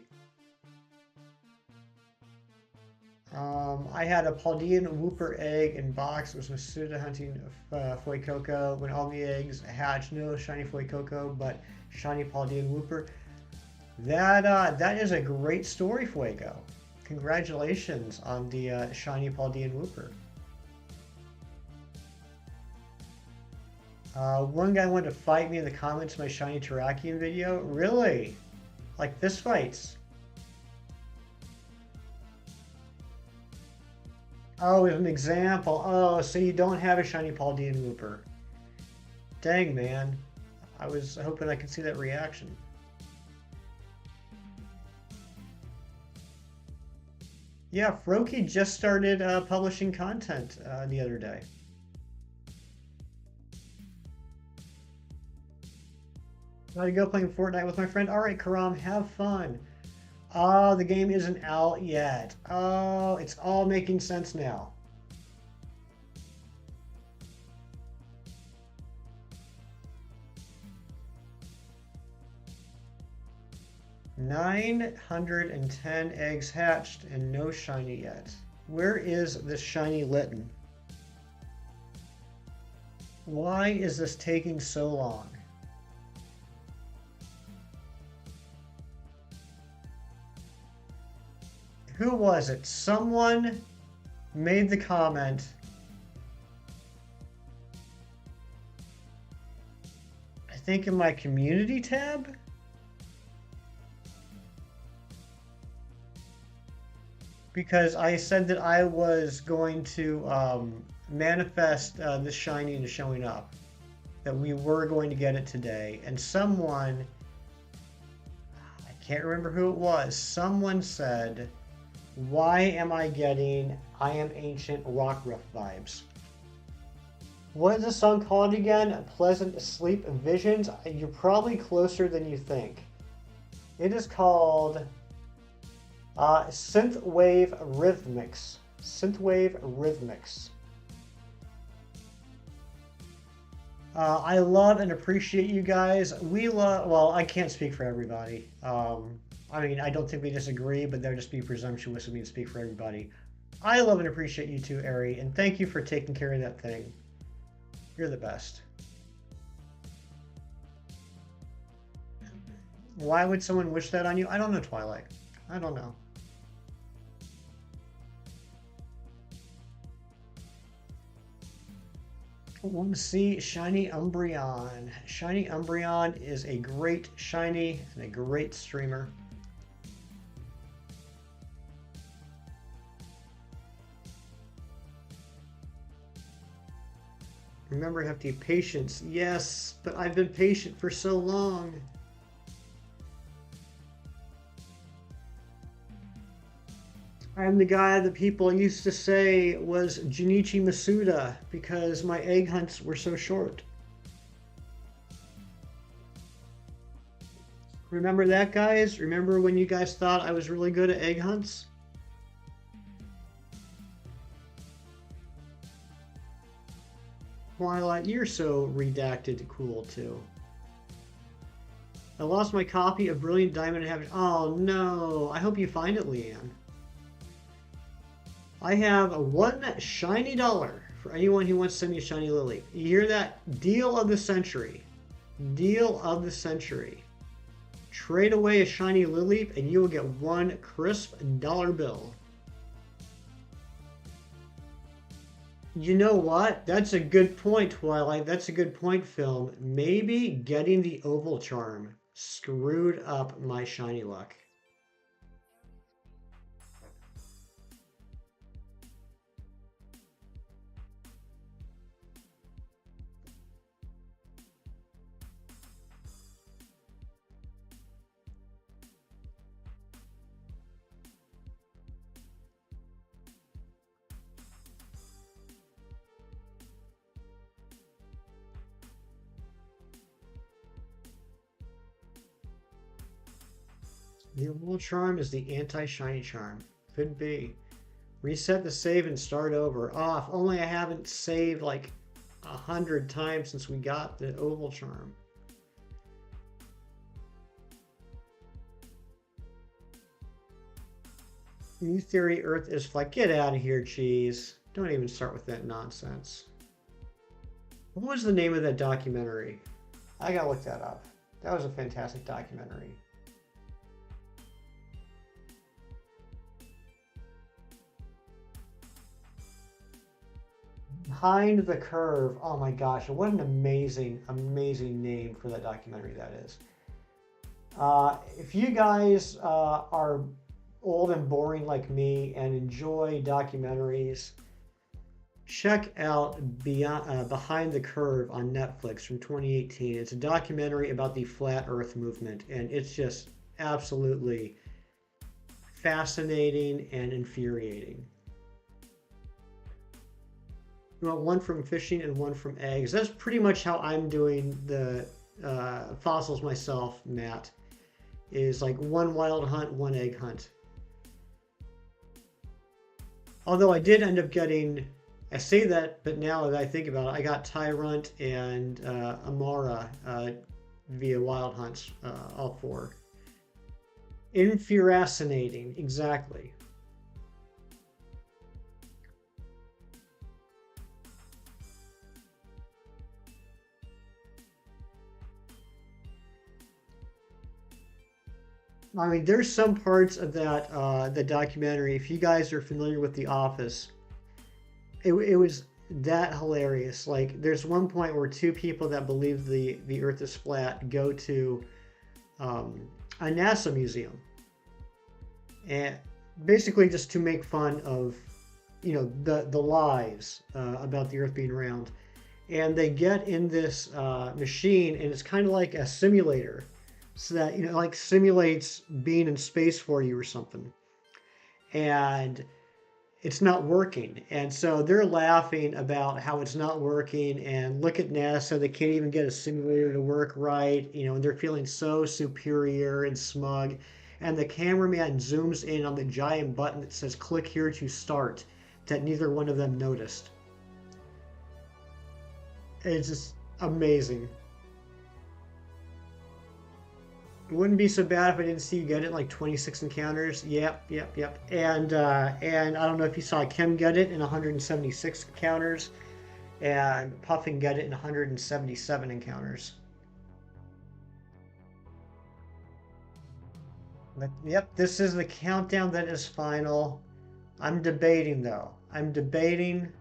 I had a Paldean Whooper egg in box. It was Masuda hunting Fuecoco. When all the eggs hatched, no shiny Fuecoco, but shiny Paldean Whooper. That is a great story, Fuego. Congratulations on the shiny Paldean Whooper. One guy wanted to fight me in the comments of my shiny Terrakion video. Really? Like fist fights? Oh, as an example. Oh, so you don't have a shiny Paldean Whooper. Dang, man. I was hoping I could see that reaction. Yeah, Froky just started publishing content the other day. Gotta go playing Fortnite with my friend. All right, Karam, have fun. Oh, the game isn't out yet. Oh, it's all making sense now. $910 eggs hatched and no shiny yet. Where is this shiny Litten? Why is this taking so long? Who was it? Someone made the comment. I think in my community tab? Because I said that I was going to manifest this shiny into showing up. That we were going to get it today. And someone, I can't remember who it was, someone said, why am I getting I Am Ancient Rockruff vibes? What is the song called again? Pleasant Sleep Visions? You're probably closer than you think. It is called Synthwave Rhythmics. Synthwave Rhythmics. I love and appreciate you guys. We love, well, I can't speak for everybody. I mean, I don't think we disagree, but that would just be presumptuous of me to speak for everybody. I love and appreciate you too, Ari, and thank you for taking care of that thing. You're the best. Why would someone wish that on you? I don't know, Twilight. I don't know. I want to see Shiny Umbreon. Shiny Umbreon is a great shiny and a great streamer. Remember, you have to be patient. Yes, but I've been patient for so long. I'm the guy that people used to say was Junichi Masuda because my egg hunts were so short. Remember that, guys? Remember when you guys thought I was really good at egg hunts? Twilight, you're so redacted cool too. I lost my copy of Brilliant Diamond and Heaven. Oh no, I hope you find it, Leanne. I have one shiny dollar for anyone who wants to send me a shiny lily. You hear that? Deal of the century. Deal of the century. Trade away a shiny lily and you will get one crisp dollar bill. You know what? That's a good point, Twilight. That's a good point, Film. Maybe getting the oval charm screwed up my shiny luck. The oval charm is the anti-shiny charm. Could be. Reset the save and start over. Oh, if only I haven't saved like 100 times since we got the oval charm. New theory, Earth is flat. Get out of here, cheese. Don't even start with that nonsense. What was the name of that documentary? I gotta look that up. That was a fantastic documentary. Behind the Curve. Oh my gosh, what an amazing, amazing name for that documentary that is. If you guys are old and boring like me and enjoy documentaries, check out Behind the Curve on Netflix from 2018. It's a documentary about the Flat Earth movement, and it's just absolutely fascinating and infuriating. You want one from fishing and one from eggs. That's pretty much how I'm doing the fossils myself, Matt. Is like one wild hunt, one egg hunt. Although I did end up getting, I say that, but now that I think about it, I got Tyrunt and Amara via wild hunts, all four. Infuriating, exactly. I mean, there's some parts of that the documentary. If you guys are familiar with The Office, it was that hilarious. Like, there's one point where two people that believe the Earth is flat go to um, a NASA museum, and basically just to make fun of, the lies about the Earth being round. And they get in this machine, and it's kind of like a simulator, so that like simulates being in space for you or something. And it's not working. And so they're laughing about how it's not working. And look at NASA, they can't even get a simulator to work right, and they're feeling so superior and smug. And the cameraman zooms in on the giant button that says click here to start, that neither one of them noticed. It's just amazing. It wouldn't be so bad if I didn't see you get it like 26 encounters. Yep, yep, yep. And I don't know if you saw Kim get it in 176 encounters, and Puffin get it in 177 encounters. But yep, this is the countdown that is final. I'm debating though. I'm debating.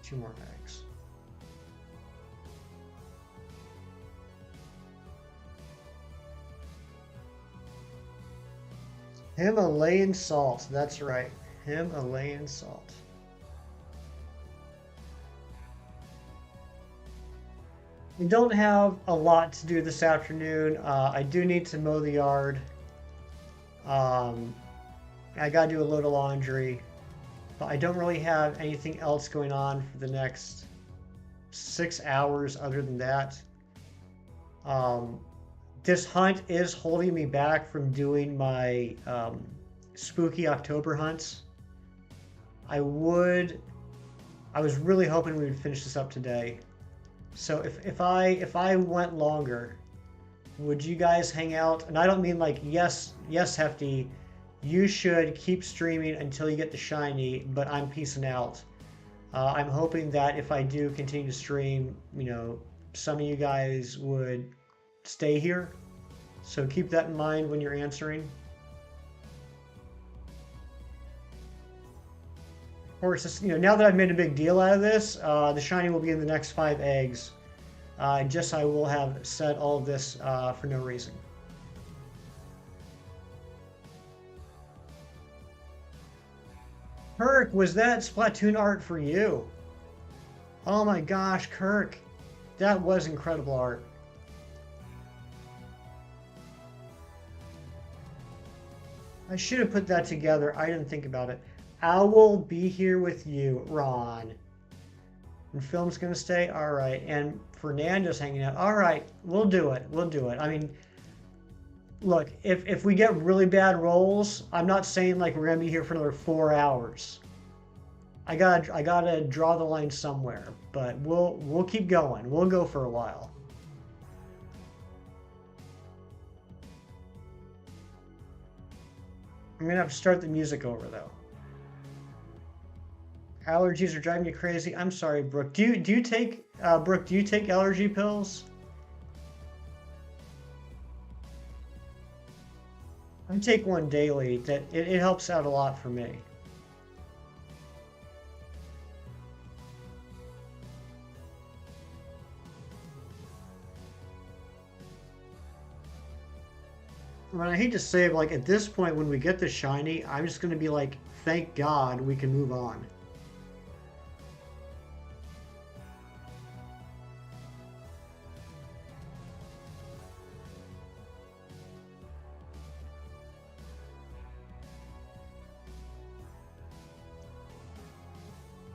2 more eggs. Himalayan salt. That's right. Himalayan salt. We don't have a lot to do this afternoon. I do need to mow the yard. Um, I gotta do a load of laundry, but I don't really have anything else going on for the next 6 hours other than that. Um, this hunt is holding me back from doing my spooky October hunts. I would, I was really hoping we would finish this up today. So if I went longer, would you guys hang out? And I don't mean like yes, Hefty, you should keep streaming until you get the shiny, but I'm peacing out. I'm hoping that if I do continue to stream, some of you guys would stay here. So keep that in mind when you're answering. Of course, now that I've made a big deal out of this, the shiny will be in the next 5 eggs. Just I will have said all of this for no reason. Kirk, was that Splatoon art for you? Oh my gosh, Kirk. That was incredible art. I should have put that together. I didn't think about it. I will be here with you, Ron. And Film's gonna stay? Alright. And Fernando's hanging out. Alright, we'll do it. We'll do it. I mean, look, if we get really bad rolls, I'm not saying like we're gonna be here for another 4 hours. I gotta draw the line somewhere, but we'll keep going. We'll go for a while. I'm gonna have to start the music over though. Allergies are driving you crazy. I'm sorry, Brooke. Do you take Brooke? Do you take allergy pills? I take one daily. That it helps out a lot for me. I mean, I hate to say it, but like at this point, when we get the shiny, I'm just gonna be like, thank God we can move on.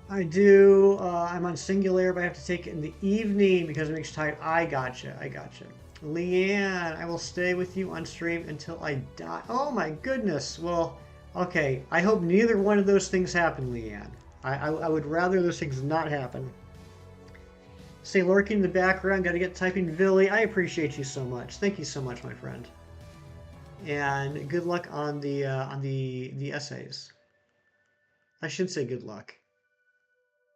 I do. I'm on Singular, but I have to take it in the evening because it makes you tired. I gotcha. I gotcha. Leanne, I will stay with you on stream until I die. Oh my goodness. Well, Okay, I hope neither one of those things happen, Leanne. I would rather those things not happen. Stay lurking in the background, gotta get typing Billy. I appreciate you so much. Thank you so much, my friend. And good luck on the essays. I should say good luck.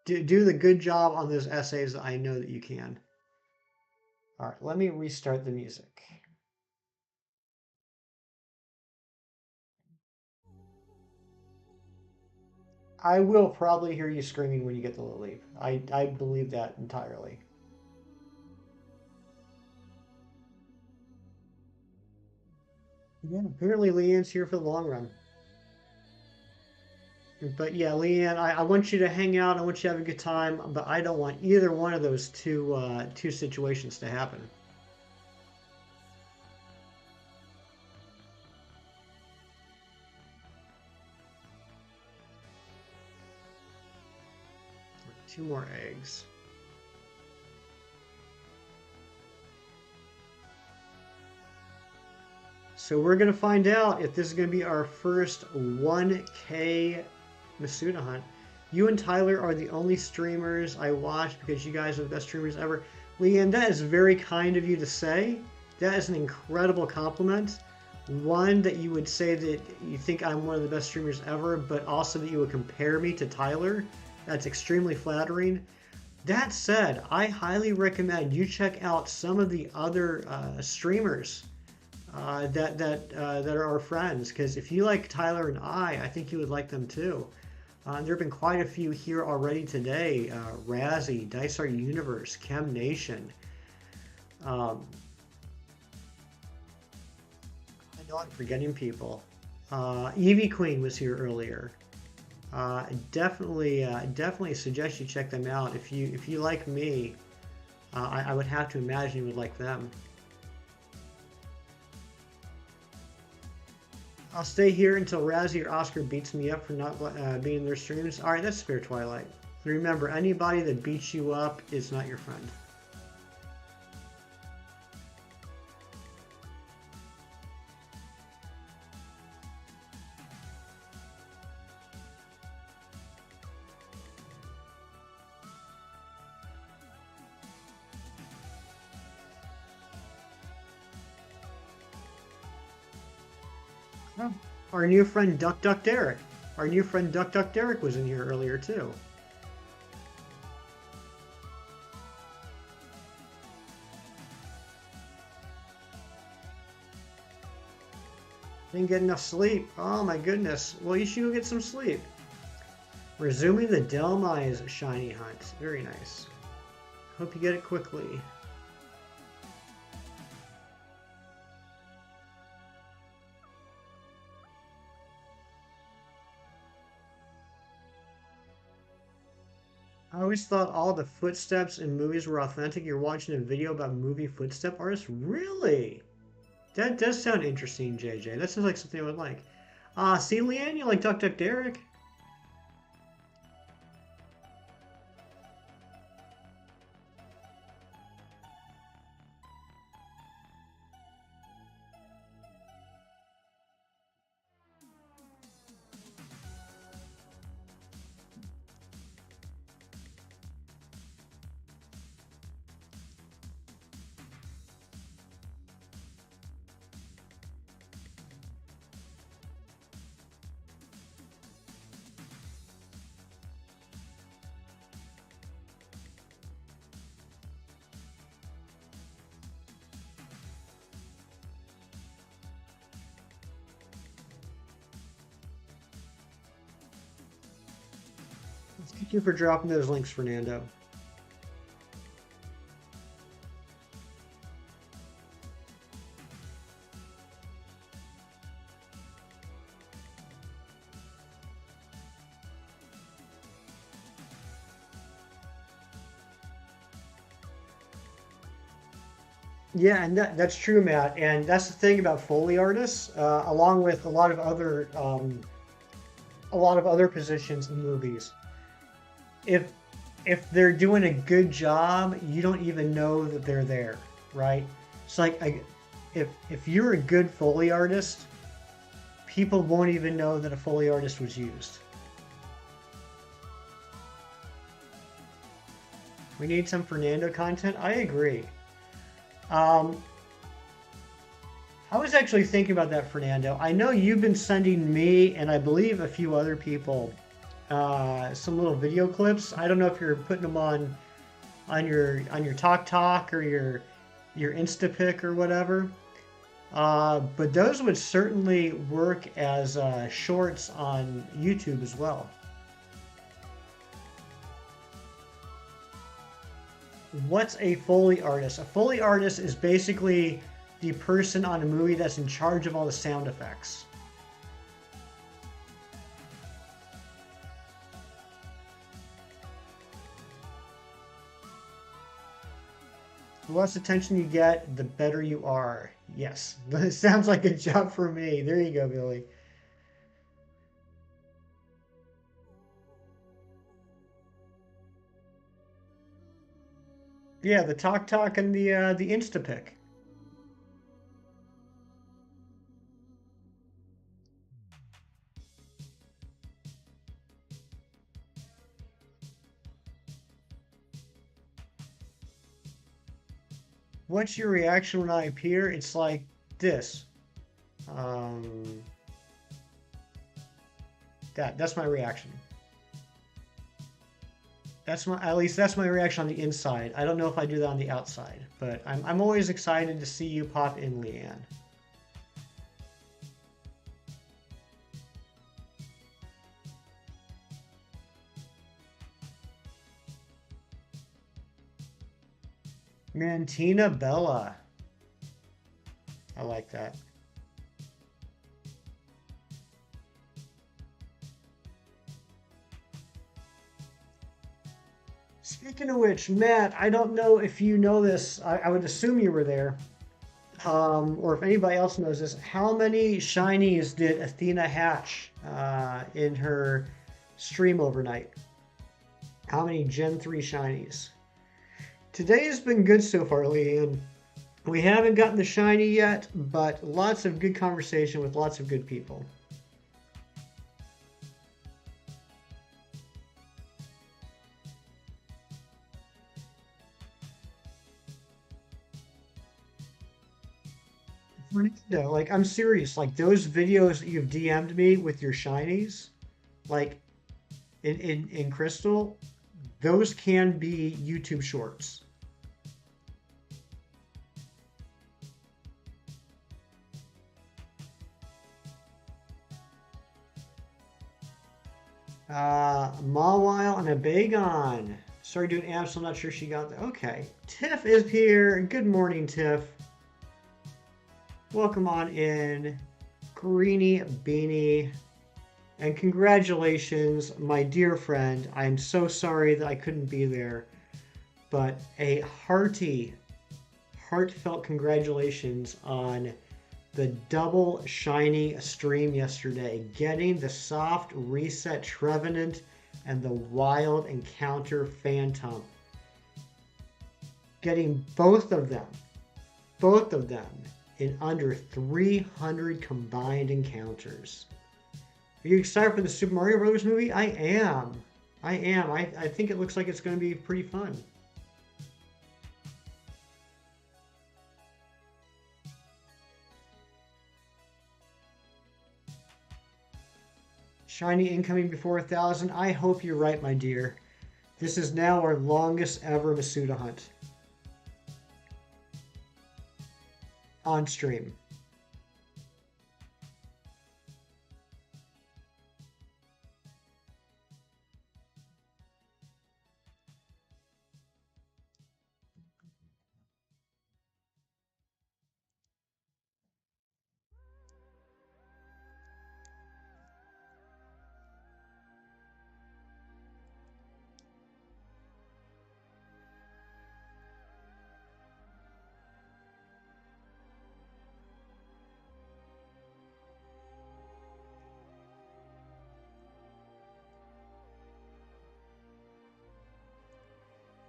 Do the good job on those essays that I know that you can. All right, let me restart the music. I will probably hear you screaming when you get the leap. I believe that entirely. Yeah, apparently Leanne's here for the long run. But yeah, Leanne, I want you to hang out. I want you to have a good time. But I don't want either one of those two situations to happen. Two more eggs. So we're gonna find out if this is gonna be our first 1K Masuda hunt. You and Tyler are the only streamers I watch because you guys are the best streamers ever. Leanne, that is very kind of you to say. That is an incredible compliment. One, that you would say that you think I'm one of the best streamers ever, but also that you would compare me to Tyler. That's extremely flattering. That said, I highly recommend you check out some of the other streamers that are our friends. Because if you like Tyler and I think you would like them too. There have been quite a few here already today. Razzie, Dice Art Universe, Chem Nation. Um, I know I'm forgetting people. Evie Queen was here earlier. Definitely suggest you check them out. If you like me, I would have to imagine you would like them. I'll stay here until Razzie or Oscar beats me up for not being in their streams. All right, that's fair, Twilight. And remember, anybody that beats you up is not your friend. Oh, our new friend Duck Duck Derek. Our new friend Duck Duck Derek was in here earlier too. Didn't get enough sleep. Oh my goodness. Well, you should go get some sleep. Resuming the Delmi's shiny hunt. Very nice. Hope you get it quickly. I always thought all the footsteps in movies were authentic. You're watching a video about movie footstep artists? Really? That does sound interesting, JJ. That sounds like something I would like. See, Leanne, you like Duck Duck Derek? Thank you for dropping those links, Fernando. Yeah, and that's true, Matt. And that's the thing about Foley artists, along with a lot of other positions in movies. If if they're doing a good job, you don't even know that they're there, right? It's like if you're a good Foley artist, people won't even know that a Foley artist was used. We need some Fernando content. I agree. Um, I was actually thinking about that, Fernando. I know you've been sending me and I believe a few other people some little video clips. I don't know if you're putting them on your Talk or your Instapic or whatever. But those would certainly work as shorts on YouTube as well. What's a Foley artist? A Foley artist is basically the person on a movie that's in charge of all the sound effects. The less attention you get, the better you are. Yes, that sounds like a job for me. There you go, Billy. Yeah, the Talk and the Instapic. What's your reaction when I appear? It's like this. Um, that's my reaction. That's my at least that's my reaction on the inside. I don't know if I do that on the outside, but I'm always excited to see you pop in, Leanne. Mantina Bella. I like that. Speaking of which, Matt, I don't know if you know this. I would assume you were there, or if anybody else knows this. How many shinies did Athena hatch in her stream overnight? How many Gen 3 shinies? Today has been good so far, Leanne. We haven't gotten the shiny yet, but lots of good conversation with lots of good people. Fernando, like I'm serious. Like those videos that you've DM'd me with your shinies, like in Crystal, those can be YouTube shorts. Mawile and a Bagon. Sorry, doing apps. I'm not sure she got that. Okay. Tiff is here. Good morning, Tiff. Welcome on in. Greeny Beanie. And congratulations, my dear friend. I'm so sorry that I couldn't be there. But a heartfelt congratulations on the double shiny stream yesterday, getting the soft reset Trevenant and the wild encounter Phantom. Getting both of them in under 300 combined encounters. Are you excited for the Super Mario Brothers movie? I am. I think it looks like it's going to be pretty fun. Shiny incoming before 1,000. I hope you're right, my dear. This is now our longest ever Masuda hunt. On stream.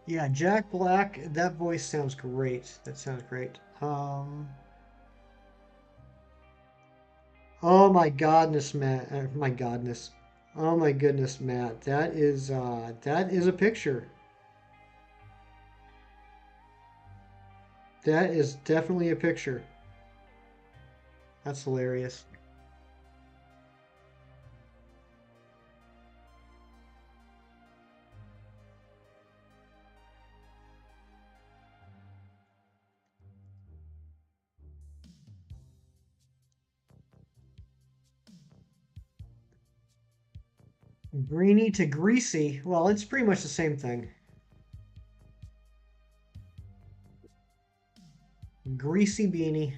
Yeah, Jack Black, that voice sounds great. That sounds great. Oh my godness, Matt. My godness. Oh my goodness, Matt. That is a picture. That is definitely a picture. That's hilarious. Greeny to greasy. Well, it's pretty much the same thing. Greasy beanie.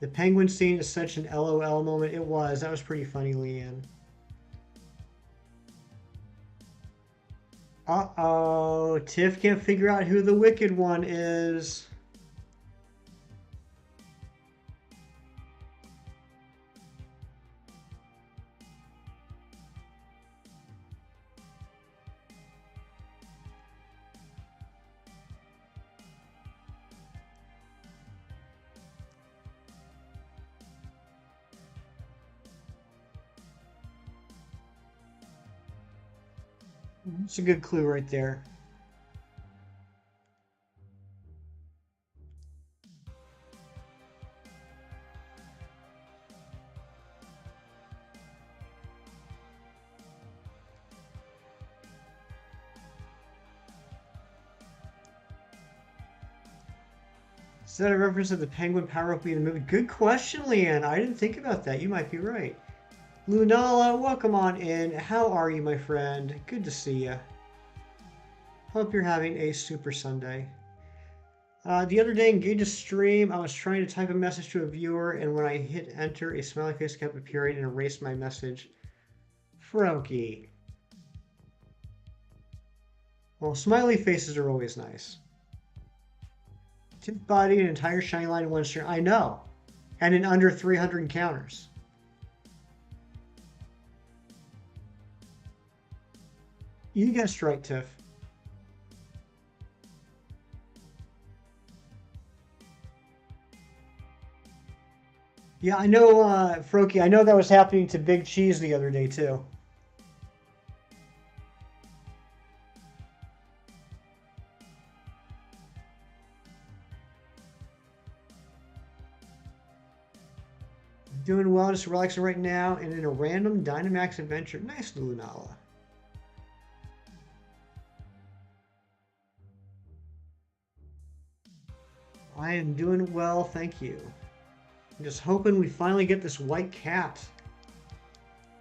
The penguin scene is such an LOL moment. It was. That was pretty funny, Leanne. Uh-oh. Tiff can't figure out who the wicked one is. It's a good clue right there. Is that a reference to the penguin power-up in the movie? Good question, Leanne. I didn't think about that. You might be right. Lunala, welcome on in. How are you, my friend? Good to see you. Hope you're having a super Sunday. The other day, engage a stream. I was trying to type a message to a viewer, and when I hit enter, a smiley face kept appearing and erased my message. Froakie. Well, smiley faces are always nice. Tip body, an entire shiny line in one stream. I know. And in under 300 encounters. You guessed right, Tiff. Yeah, I know, Froakie, I know that was happening to Big Cheese the other day, too. Doing well, just relaxing right now, and in a random Dynamax adventure. Nice, Lunala. I am doing well, thank you. I'm just hoping we finally get this white cat.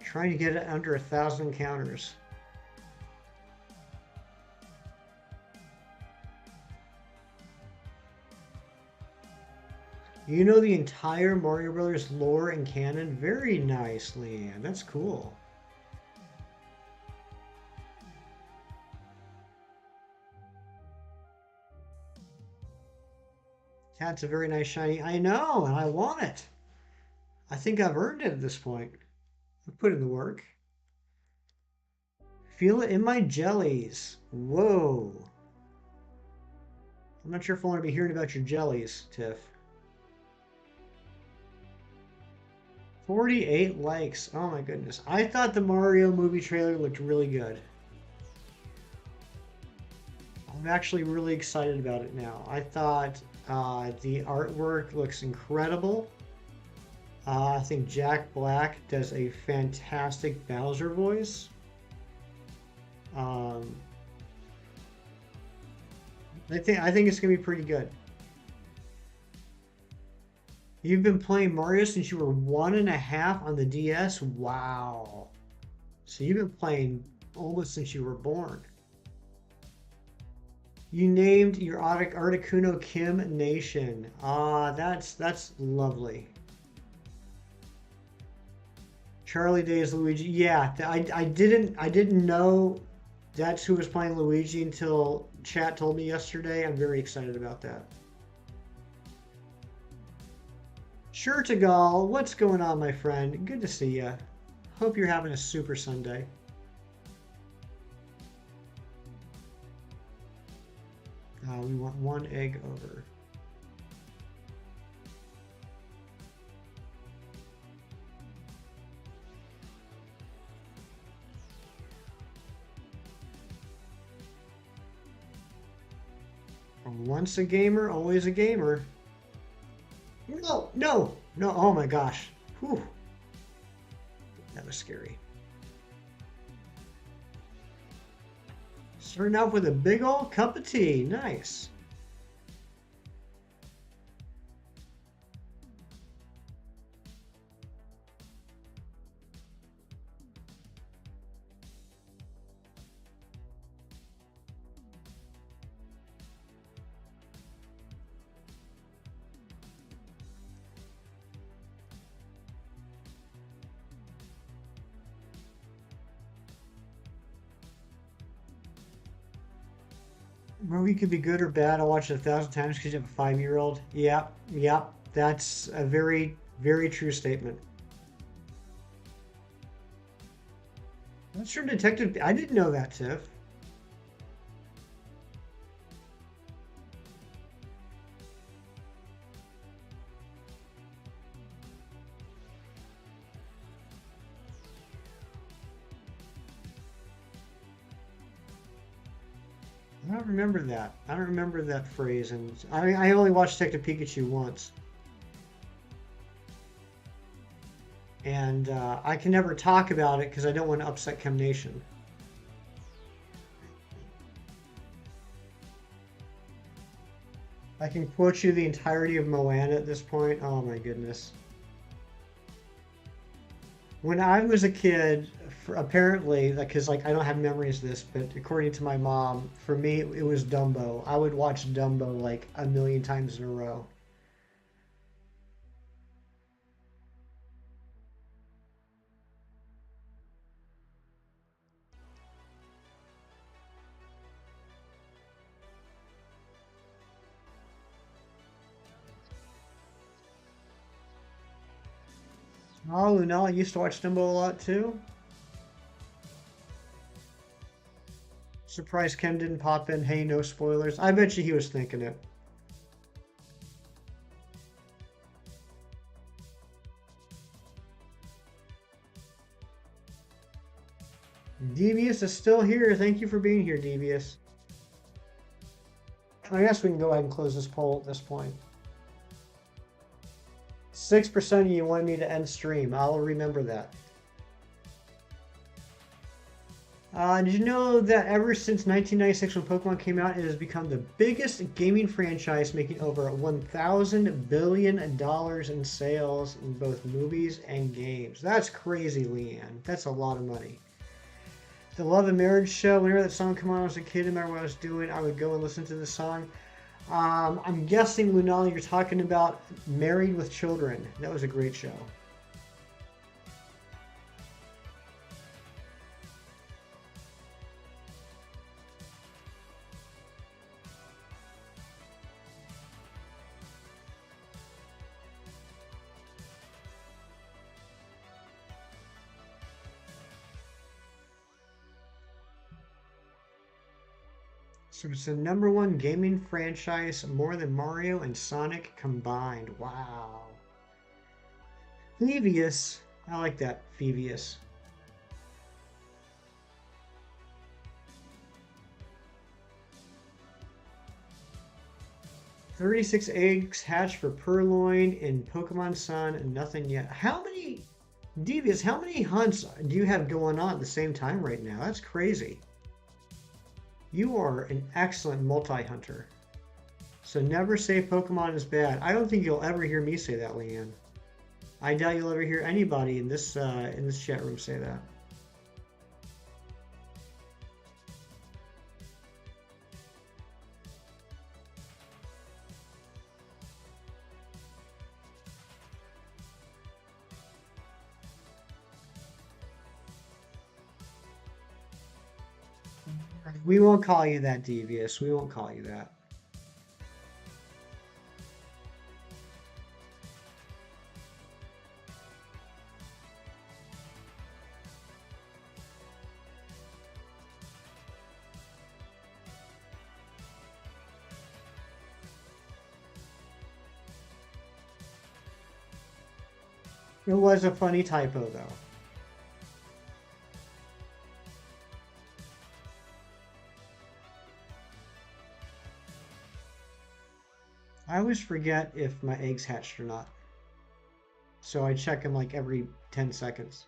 Trying to get it under 1,000 encounters. You know the entire Mario Brothers lore and canon? Very nice, Leanne. That's cool. Cat's a very nice shiny. I know, and I want it. I think I've earned it at this point. I've put in the work. Feel it in my jellies. Whoa. I'm not sure if I want to be hearing about your jellies, Tiff. 48 likes. Oh my goodness. I thought the Mario movie trailer looked really good. I'm actually really excited about it now. I thought the artwork looks incredible. I think Jack Black does a fantastic Bowser voice. Um, I think it's gonna be pretty good. You've been playing Mario since you were 1.5 on the DS? Wow. So you've been playing almost since you were born. You named your Articuno Kim Nation. Ah, that's lovely. Charlie Day is Luigi. Yeah, I didn't know that's who was playing Luigi until chat told me yesterday. I'm very excited about that. Sure, Tagal, what's going on, my friend? Good to see you. Hope you're having a super Sunday. We want one egg over. Once a gamer, always a gamer. No, no, no. Oh my gosh. Whew. That was scary. Starting off with a big old cup of tea. Nice. Movie could be good or bad. I'll watch it 1,000 times because you have a 5-year-old. Yep, yep. That's a very, very true statement. That's True Detective. I didn't know that, Tiff. I don't remember that. I don't remember that phrase, and I only watched Detective Pikachu once, and I can never talk about it because I don't want to upset Chem Nation. I can quote you the entirety of Moana at this point. Oh my goodness. When I was a kid, apparently, because like I don't have memories of this, but according to my mom, for me it was Dumbo. I would watch Dumbo like a million times in a row. Oh, Lunella used to watch Dumbo a lot too. Surprised Ken didn't pop in. Hey, no spoilers. I bet you he was thinking it. Devious is still here. Thank you for being here, Devious. I guess we can go ahead and close this poll at this point. 6% of you wanted me to end stream. I'll remember that. Did you know that ever since 1996 when Pokemon came out, it has become the biggest gaming franchise, making over $1,000 billion in sales in both movies and games. That's crazy, Leanne. That's a lot of money. The Love and Marriage show, whenever that song came on when I was a kid, no matter what I was doing, I would go and listen to the song. I'm guessing, Lunala, you're talking about Married with Children. That was a great show. So it's the #1 gaming franchise, more than Mario and Sonic combined. Wow. Phoebius. I like that, Phoebius. 36 eggs hatched for Purloin in Pokemon Sun, nothing yet. How many, Devious, how many hunts do you have going on at the same time right now? That's crazy. You are an excellent multi-hunter. So never say Pokemon is bad. I don't think you'll ever hear me say that, Leanne. I doubt you'll ever hear anybody in this chat room say that. We won't call you that, Devious. We won't call you that. It was a funny typo, though. I always forget if my eggs hatched or not. So I check them like every 10 seconds.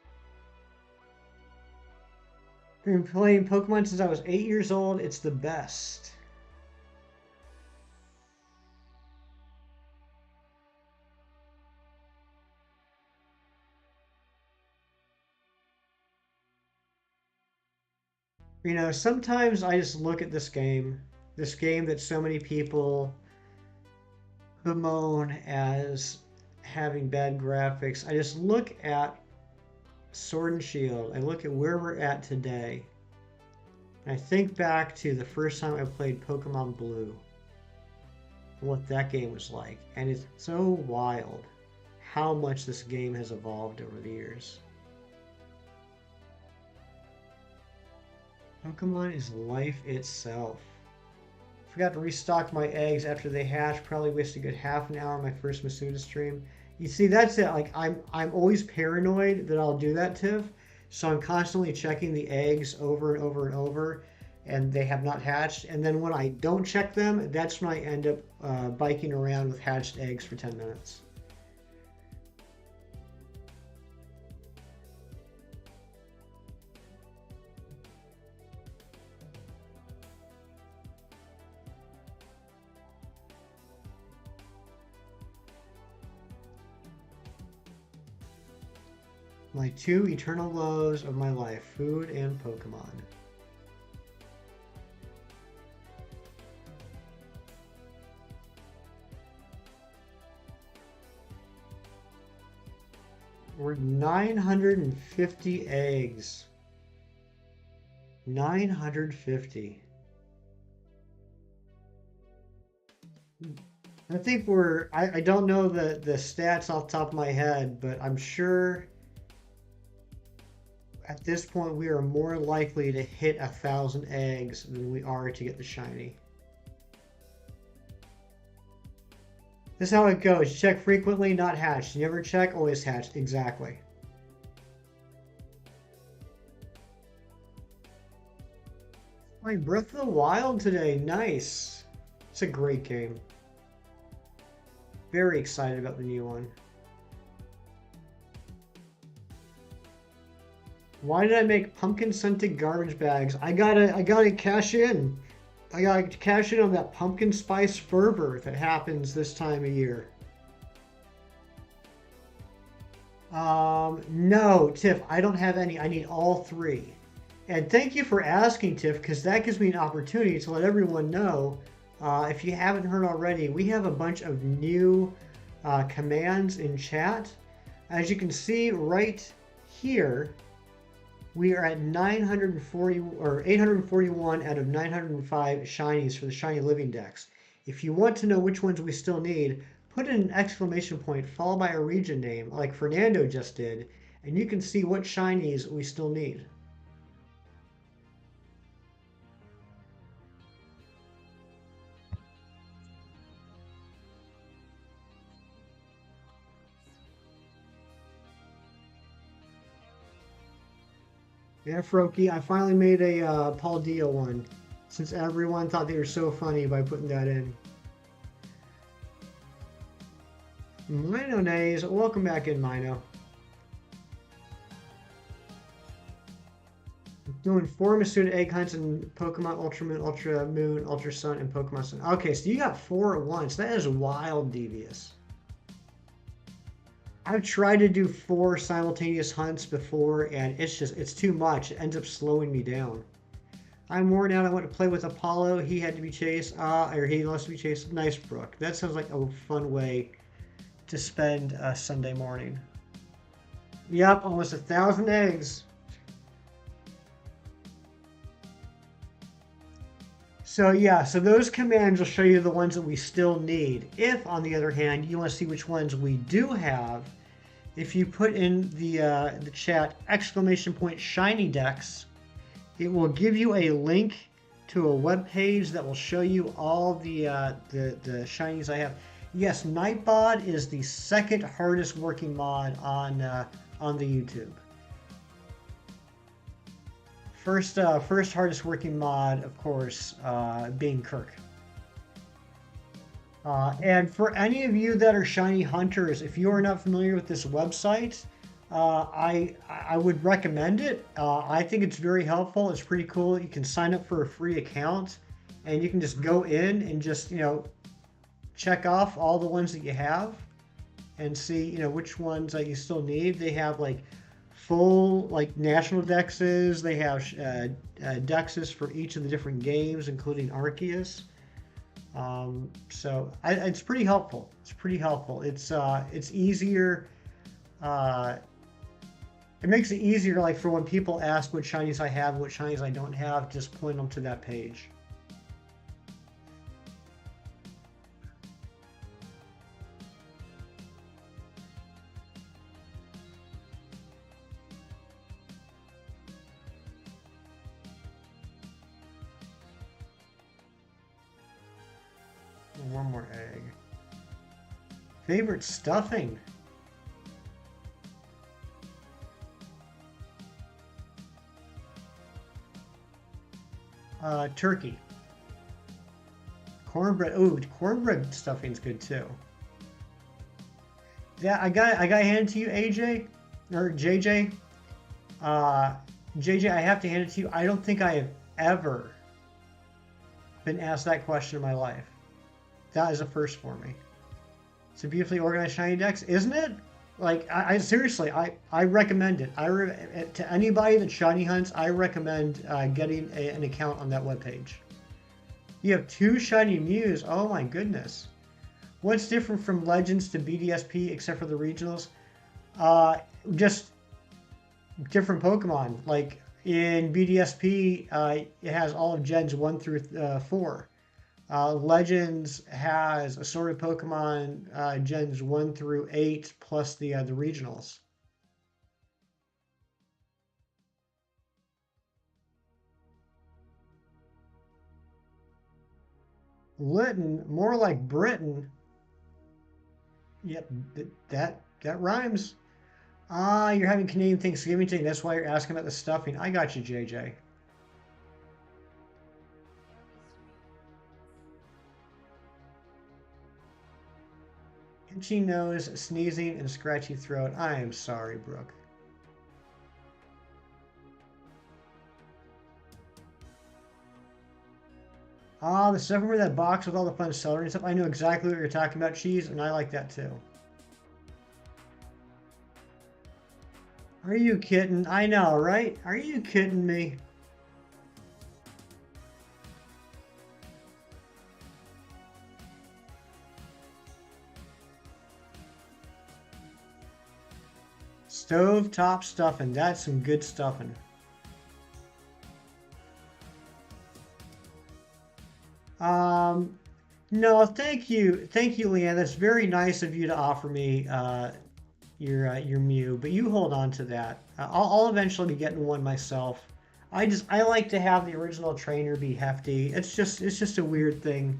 Been playing Pokemon since I was 8 years old. It's the best. You know, sometimes I just look at this game that so many people bemoan as having bad graphics. I just look at Sword and Shield. I look at where we're at today. And I think back to the first time I played Pokemon Blue, what that game was like. And it's so wild how much this game has evolved over the years. Pokemon is life itself. Forgot to restock my eggs after they hatch. Probably wasted a good half an hour on my first Masuda stream. You see, that's it. Like I'm always paranoid that I'll do that, Tiff. So I'm constantly checking the eggs over and over and over, and they have not hatched. And then when I don't check them, that's when I end up biking around with hatched eggs for 10 minutes. My two eternal loves of my life, food and Pokemon. We're 950 eggs. 950. I think I don't know the stats off the top of my head, but I'm sure at this point we are more likely to hit 1,000 eggs than we are to get the shiny. This is how it goes. Check frequently, not hatched. You never check, always hatched. Exactly. Playing Breath of the Wild today. Nice. It's a great game. Very excited about the new one. Why did I make pumpkin scented garbage bags? I gotta cash in. I gotta cash in on that pumpkin spice fervor that happens this time of year. No, Tiff, I don't have any. I need all three. And thank you for asking, Tiff, because that gives me an opportunity to let everyone know. If you haven't heard already, we have a bunch of new commands in chat. As you can see right here, we are at 940 or 841 out of 905 shinies for the shiny living dex. If you want to know which ones we still need, put in an exclamation point followed by a region name like Fernando just did, and you can see what shinies we still need. Yeah, Froky, I finally made a Paul Dio one, since everyone thought they were so funny by putting that in. Mino Nays, welcome back in, Mino. Doing 4 Masuda egg hunts in Pokemon Ultra Moon, Ultra Moon, Ultra Sun, and Pokemon Sun. Okay, so you got 4 at once. That is wild, devious. I've tried to do 4 simultaneous hunts before, and it's too much. It ends up slowing me down. I'm worn out. I want to play with Apollo. He had to be chased. Or he loves to be chased. Nice, Brooke. That sounds like a fun way to spend a Sunday morning. Yep, almost 1,000 eggs. So yeah, so those commands will show you the ones that we still need. If, on the other hand, you want to see which ones we do have, if you put in the chat exclamation point shiny dex, it will give you a link to a web page that will show you all the shinies I have. Yes, Nightbot is the second hardest working mod on the YouTube. First hardest working mod, of course, being Kirk. And for any of you that are shiny hunters, if you are not familiar with this website, I would recommend it. I think it's very helpful. It's pretty cool. You can sign up for a free account, and you can just go in and just check off all the ones that you have, and see which ones that you still need. They have like full like national dexes. They have dexes for each of the different games, including Arceus. It's pretty helpful. It's pretty helpful. It's easier. Uh, it makes it easier, like for when people ask what shinies I have, what shinies I don't have, just point them to that page. One more egg. Favorite stuffing? Turkey. Cornbread. Ooh, cornbread stuffing's good too. Yeah, I got to hand it to you, AJ or JJ. Uh, JJ, I have to hand it to you. I don't think I have ever been asked that question in my life. That is a first for me. It's a beautifully organized shiny dex, isn't it? Like I seriously, I recommend it. To anybody that shiny hunts, I recommend getting an account on that webpage. You have two shiny Mews. Oh my goodness. What's different from Legends to BDSP except for the regionals? Just different Pokemon. Like in BDSP, it has all of Gens 1 through 4. Legends has assorted Pokemon Gens 1 through 8 plus the regionals. Litten, more like Britain. Yep, that rhymes. Ah, you're having Canadian Thanksgiving today. That's why you're asking about the stuffing. I got you, JJ. Itchy nose, sneezing, and scratchy throat. I am sorry, Brooke. Ah, the stuff over that box with all the fun celery and stuff. I know exactly what you're talking about, cheese, and I like that too. Are you kidding? I know, right? Are you kidding me? Stove top stuffing. That's some good stuffing. Um, no, thank you, Leanne. That's very nice of you to offer me your Mew, but you hold on to that. I'll eventually be getting one myself. I like to have the original trainer be hefty. It's just a weird thing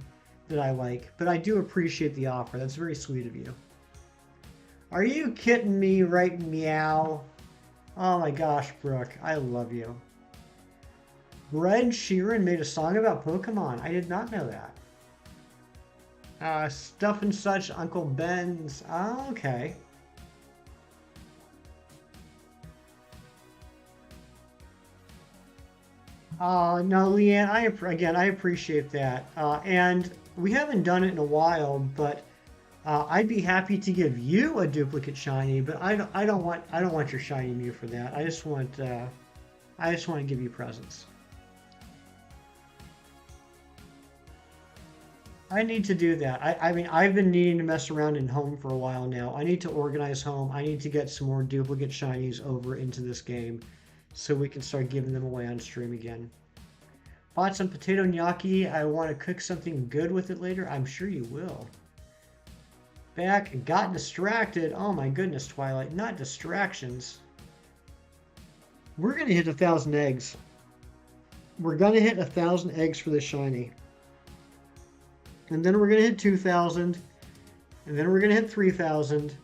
that I like, but I do appreciate the offer. That's very sweet of you. Are you kidding me, right, meow? Oh my gosh, Brooke, I love you. Red Sheeran made a song about Pokemon. I did not know that. Stuff and such, Uncle Ben's. Oh, okay. No, Leanne, I appreciate that. And we haven't done it in a while, but I'd be happy to give you a duplicate shiny, but I don't want your shiny Mew for that. I just want to give you presents. I need to do that. I mean, I've been needing to mess around in home for a while now. I need to organize home. I need to get some more duplicate shinies over into this game so we can start giving them away on stream again. Bought some potato gnocchi. I want to cook something good with it later. I'm sure you will. Back, got distracted. Oh my goodness, Twilight. Not distractions. We're going to hit 1,000 eggs. We're going to hit 1,000 eggs for the shiny. And then we're going to hit 2,000. And then we're going to hit 3,000.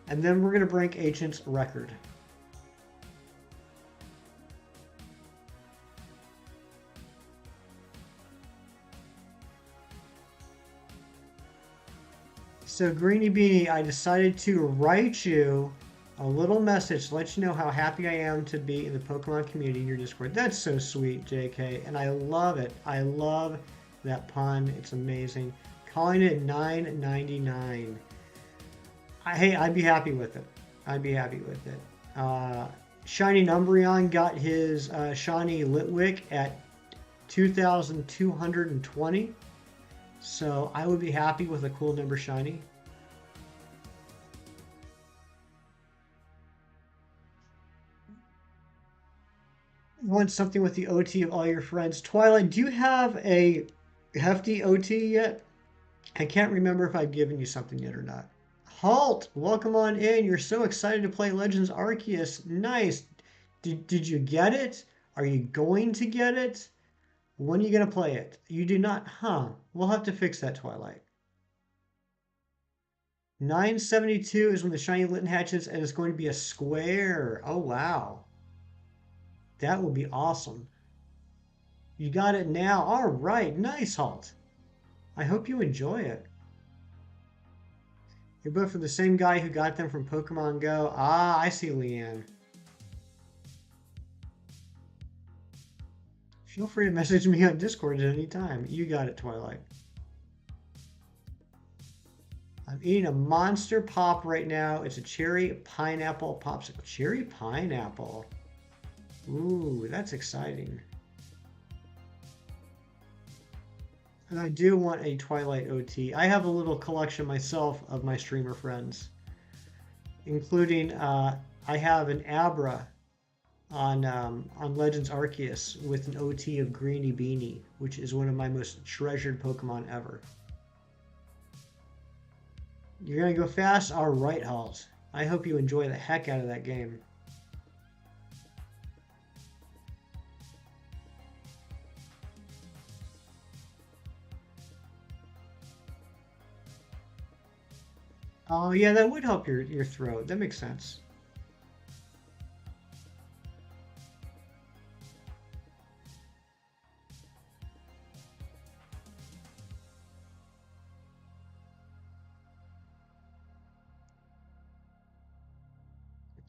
And then we're going to break Ancient's record. So, Greeny Beanie, I decided to write you a little message to let you know how happy I am to be in the Pokemon community in your Discord. That's so sweet, JK, and I love it. I love that pun. It's amazing. Calling it 9.99. Hey, I'd be happy with it. I'd be happy with it. Shiny Umbreon got his shiny Litwick at 2,220. So I would be happy with a cool number shiny. You want something with the OT of all your friends. Twilight, do you have a hefty OT yet? I can't remember if I've given you something yet or not. Halt! Welcome on in. You're so excited to play Legends Arceus. Nice. Did you get it? Are you going to get it? When are you going to play it? You do not? Huh. We'll have to fix that, Twilight. 972 is when the shiny Litten hatches, and it's going to be a square. Oh, wow. That would be awesome. You got it now. All right. Nice, Halt. I hope you enjoy it. You're both from the same guy who got them from Pokemon Go. Ah, I see, Leanne. Feel free to message me on Discord at any time. You got it, Twilight. I'm eating a Monster Pop right now. It's a cherry pineapple popsicle. Cherry pineapple. Ooh, that's exciting. And I do want a Twilight OT. I have a little collection myself of my streamer friends, including I have an Abra on Legends Arceus with an OT of Greeny Beanie, which is one of my most treasured Pokemon ever. You're gonna go fast? All right, Halt. I hope you enjoy the heck out of that game. Oh yeah, that would help your throat. That makes sense.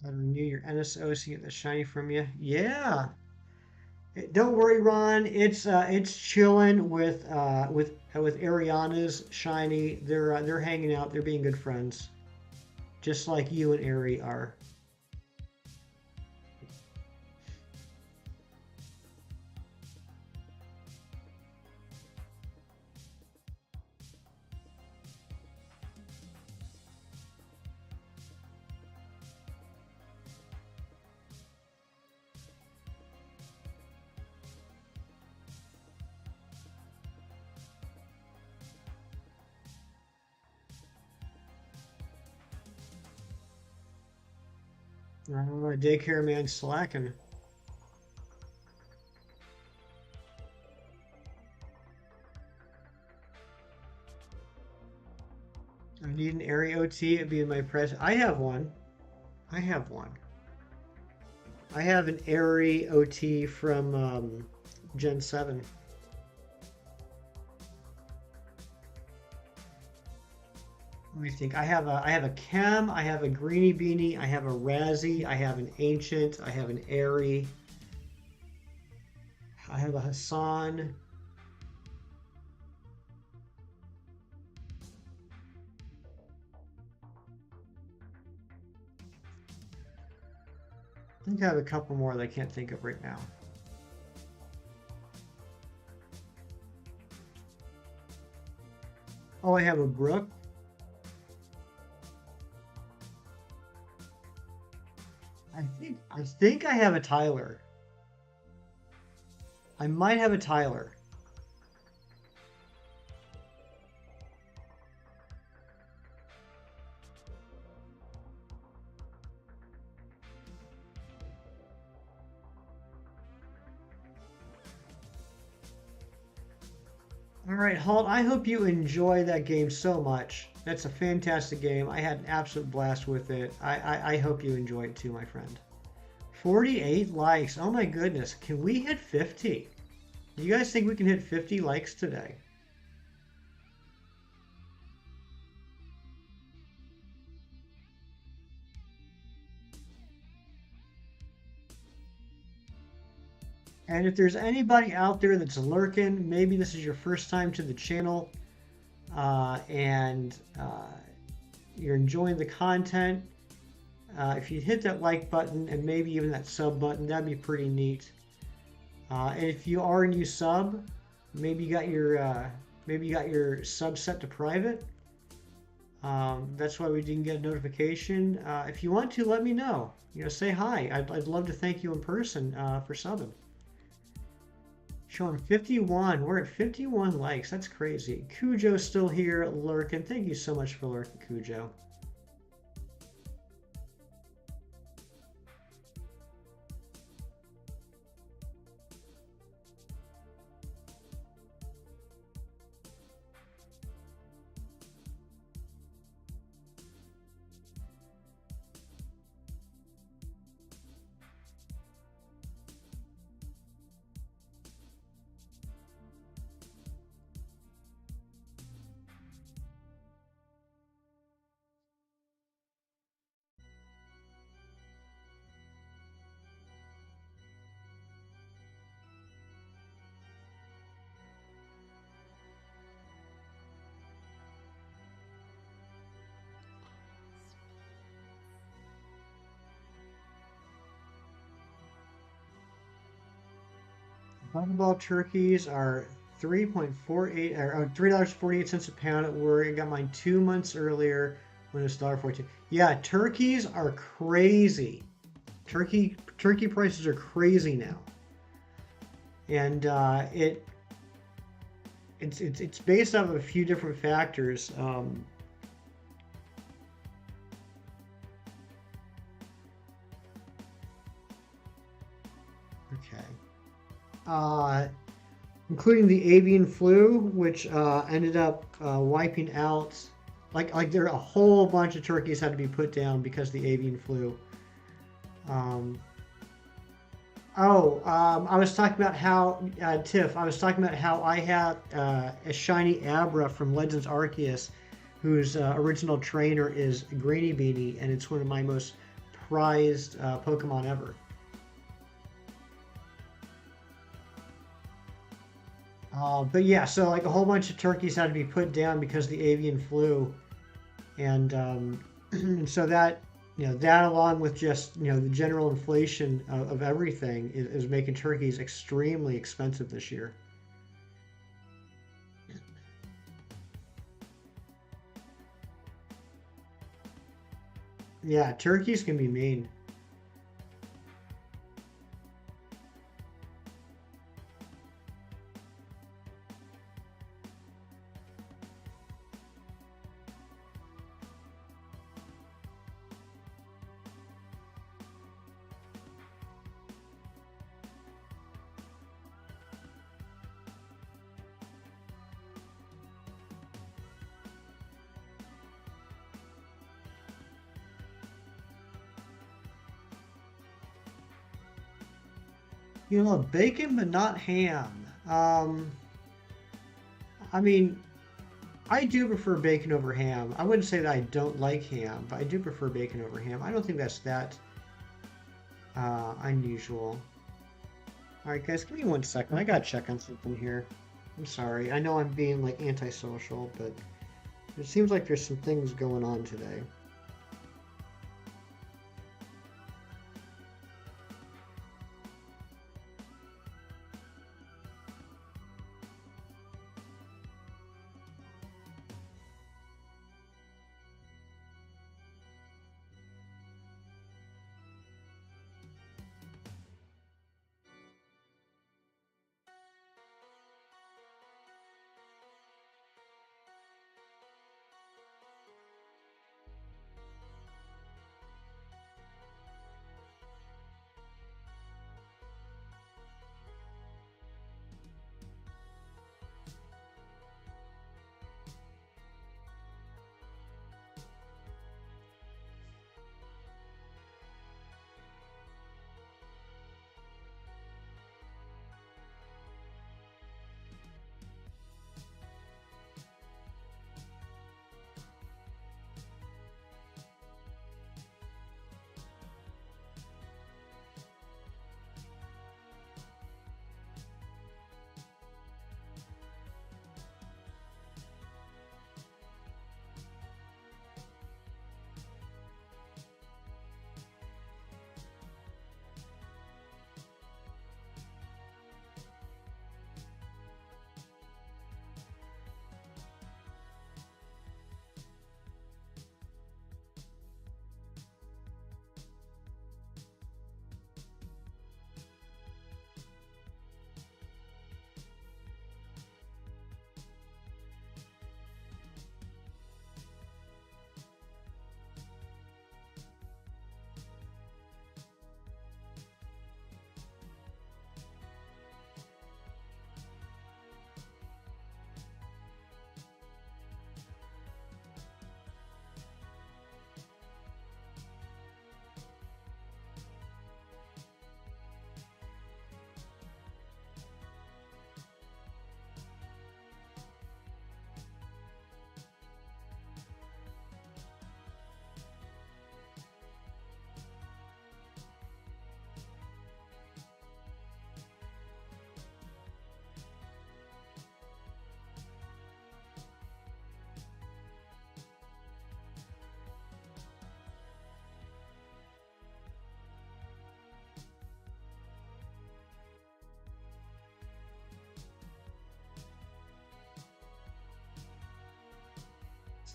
Gotta renew your NSO so you get the shiny from you. Yeah. Don't worry, Ron. It's chilling with Ariana's shiny. They're hanging out. They're being good friends, just like you and Ari are. Daycare man slacking. I need an Airy OT. It'd be in my present. I have one. I have one. I have an Airy OT from Gen 7. Let me think. I have a Chem, I have a Greeny Beanie, I have a Razzie, I have an Ancient, I have an Airy, I have a Hassan. I think I have a couple more that I can't think of right now. Oh, I have a Brook. I think I have a Tyler. I might have a Tyler. All right, Halt, I hope you enjoy that game so much. That's a fantastic game. I had an absolute blast with it. I hope you enjoy it too, my friend. 48 likes. Oh my goodness. Can we hit 50? Do you guys think we can hit 50 likes today? And if there's anybody out there that's lurking, maybe this is your first time to the channel, and you're enjoying the content, if you hit that like button and maybe even that sub button, that'd be pretty neat. And if you are a new sub, maybe you got your sub set to private. That's why we didn't get a notification. If you want to, let me know. Say hi. I'd love to thank you in person for subbing. Showing 51. We're at 51 likes. That's crazy. Cujo's still here lurking. Thank you so much for lurking, Cujo. Butterball turkeys are 3.48 or $3.48 a pound at work. I got mine 2 months earlier when it was $1.14. Yeah, turkeys are crazy. Turkey prices are crazy now, and it's based off of a few different factors. Okay. Including the avian flu, which ended up wiping out, there a whole bunch of turkeys had to be put down because of the avian flu. I was talking about how Tiff. I was talking about how I had a shiny Abra from Legends Arceus, whose original trainer is Grainy Beanie, and it's one of my most prized Pokemon ever. But yeah, so like a whole bunch of turkeys had to be put down because of the avian flu, and and so that that along with just the general inflation of everything is making turkeys extremely expensive this year. Yeah, turkeys can be mean. Bacon but not ham. I mean, I do prefer bacon over ham. I wouldn't say that I don't like ham, but I do prefer bacon over ham. I don't think that's that unusual. All right, guys, give me 1 second. I gotta check on something here. I'm sorry. I know I'm being like antisocial, but it seems like there's some things going on today.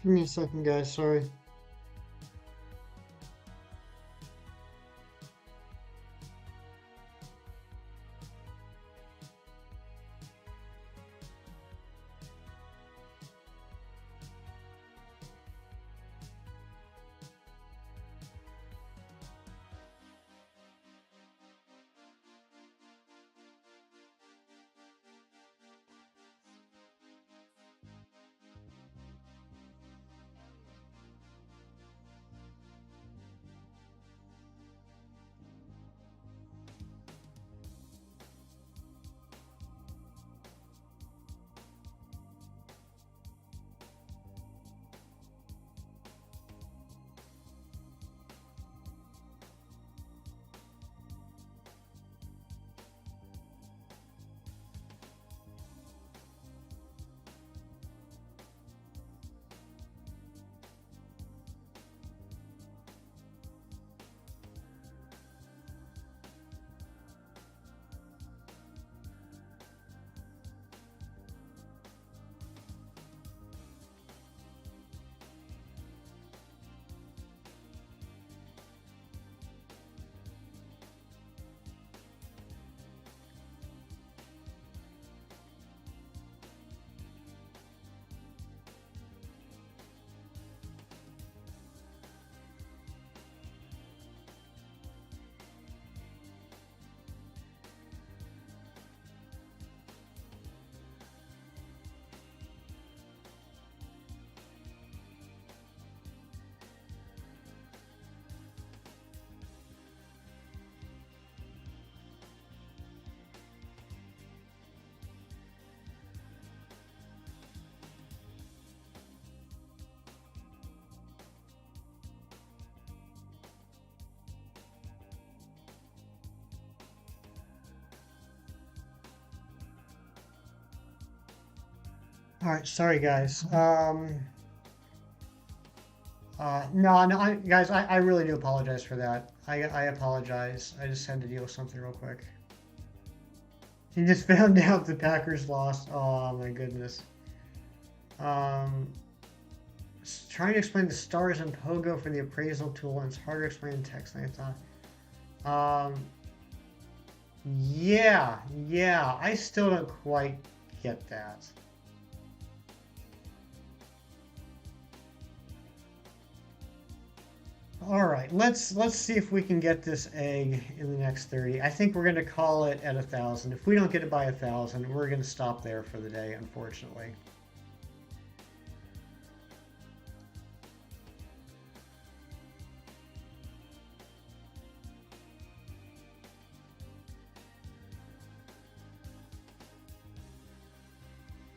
Give me a second, guys. Sorry. All right, sorry guys. No, guys, I really do apologize for that. I apologize. I just had to deal with something real quick. He just found out the Packers lost. Oh my goodness. Um, trying to explain the stars and pogo for the appraisal tool, and it's harder to explain in text than I thought. Yeah, I still don't quite get that. All right, let's see if we can get this egg in the next 30. I think we're gonna call it at 1,000. If we don't get it by 1,000, we're gonna stop there for the day, unfortunately.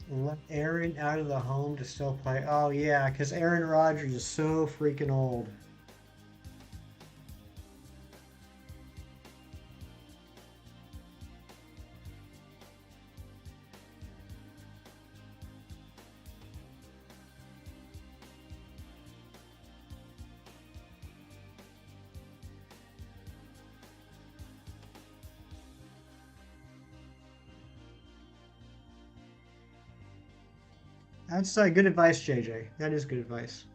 Let Aaron out of the home to still play. Oh yeah, because Aaron Rodgers is so freaking old. That's good advice, JJ. That is good advice.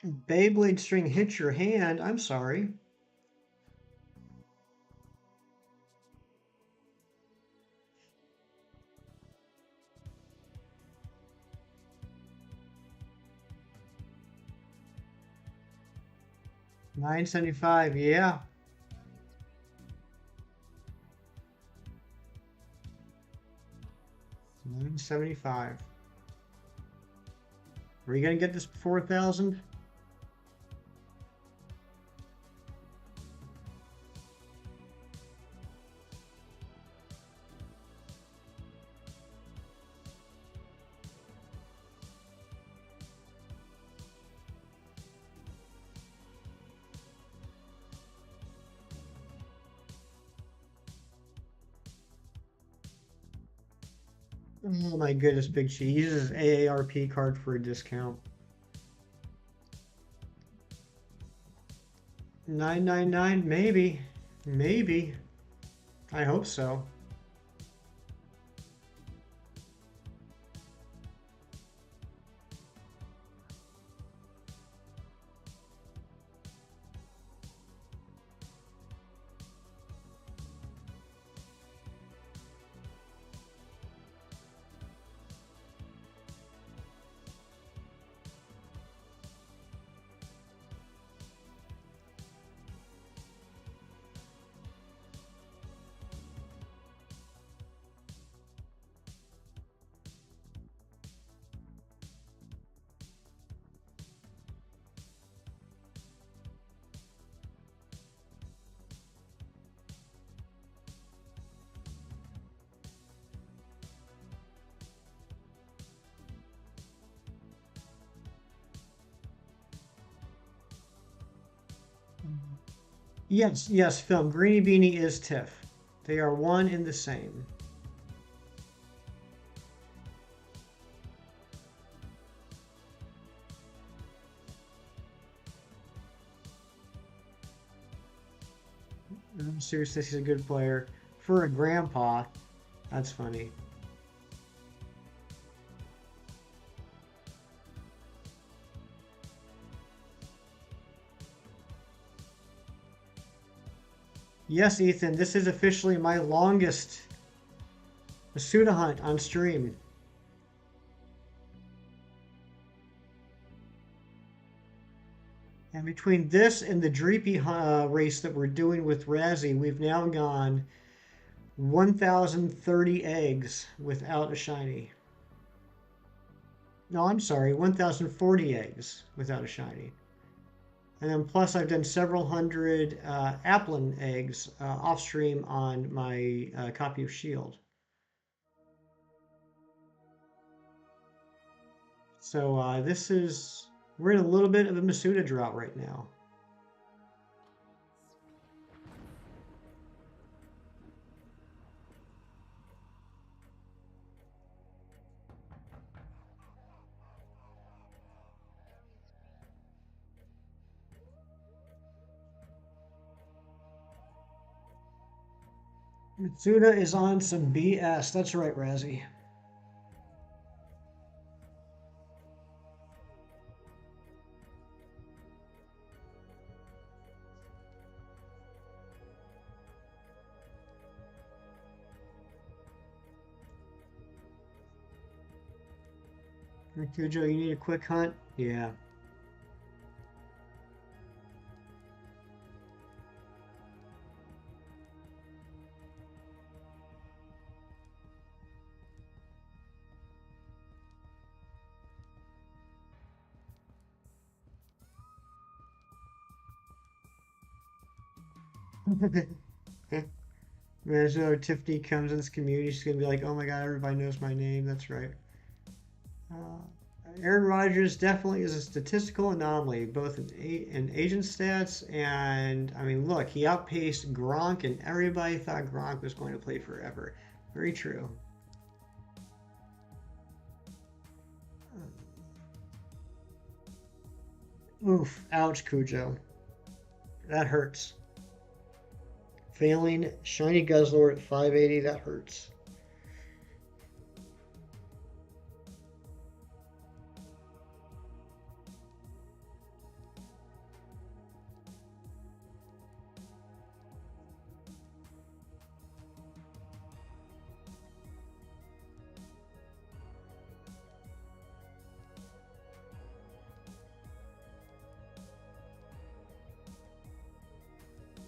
Beyblade string hit your hand. I'm sorry. $9.75. Yeah. $9.75. Are you gonna get this before 1,000? Oh my goodness, Big Chi. He uses his AARP card for a discount. $9.99, maybe. Maybe. I hope so. Yes, yes, Film. Greeny Beanie is Tiff. They are one and the same. I'm serious, he's a good player. For a grandpa, that's funny. Yes, Ethan, this is officially my longest Masuda hunt on stream. And between this and the Dreepy race that we're doing with Razzie, we've now gone 1,030 eggs without a shiny. No, I'm sorry, 1,040 eggs without a shiny. And then plus I've done several hundred Applin eggs off stream on my copy of Shield. So we're in a little bit of a Masuda drought right now. Masuda is on some BS. That's right, Razzie. Cujo, you need a quick hunt? Yeah. Imagine Tiffany comes in this community, she's gonna be like, "Oh my God, everybody knows my name." That's right. Uh, Aaron Rodgers definitely is a statistical anomaly, both in agent stats and I mean, look, he outpaced Gronk, and everybody thought Gronk was going to play forever. Very true. Oof, ouch, Cujo. That hurts. Failing Shiny Guzzler at 580, that hurts.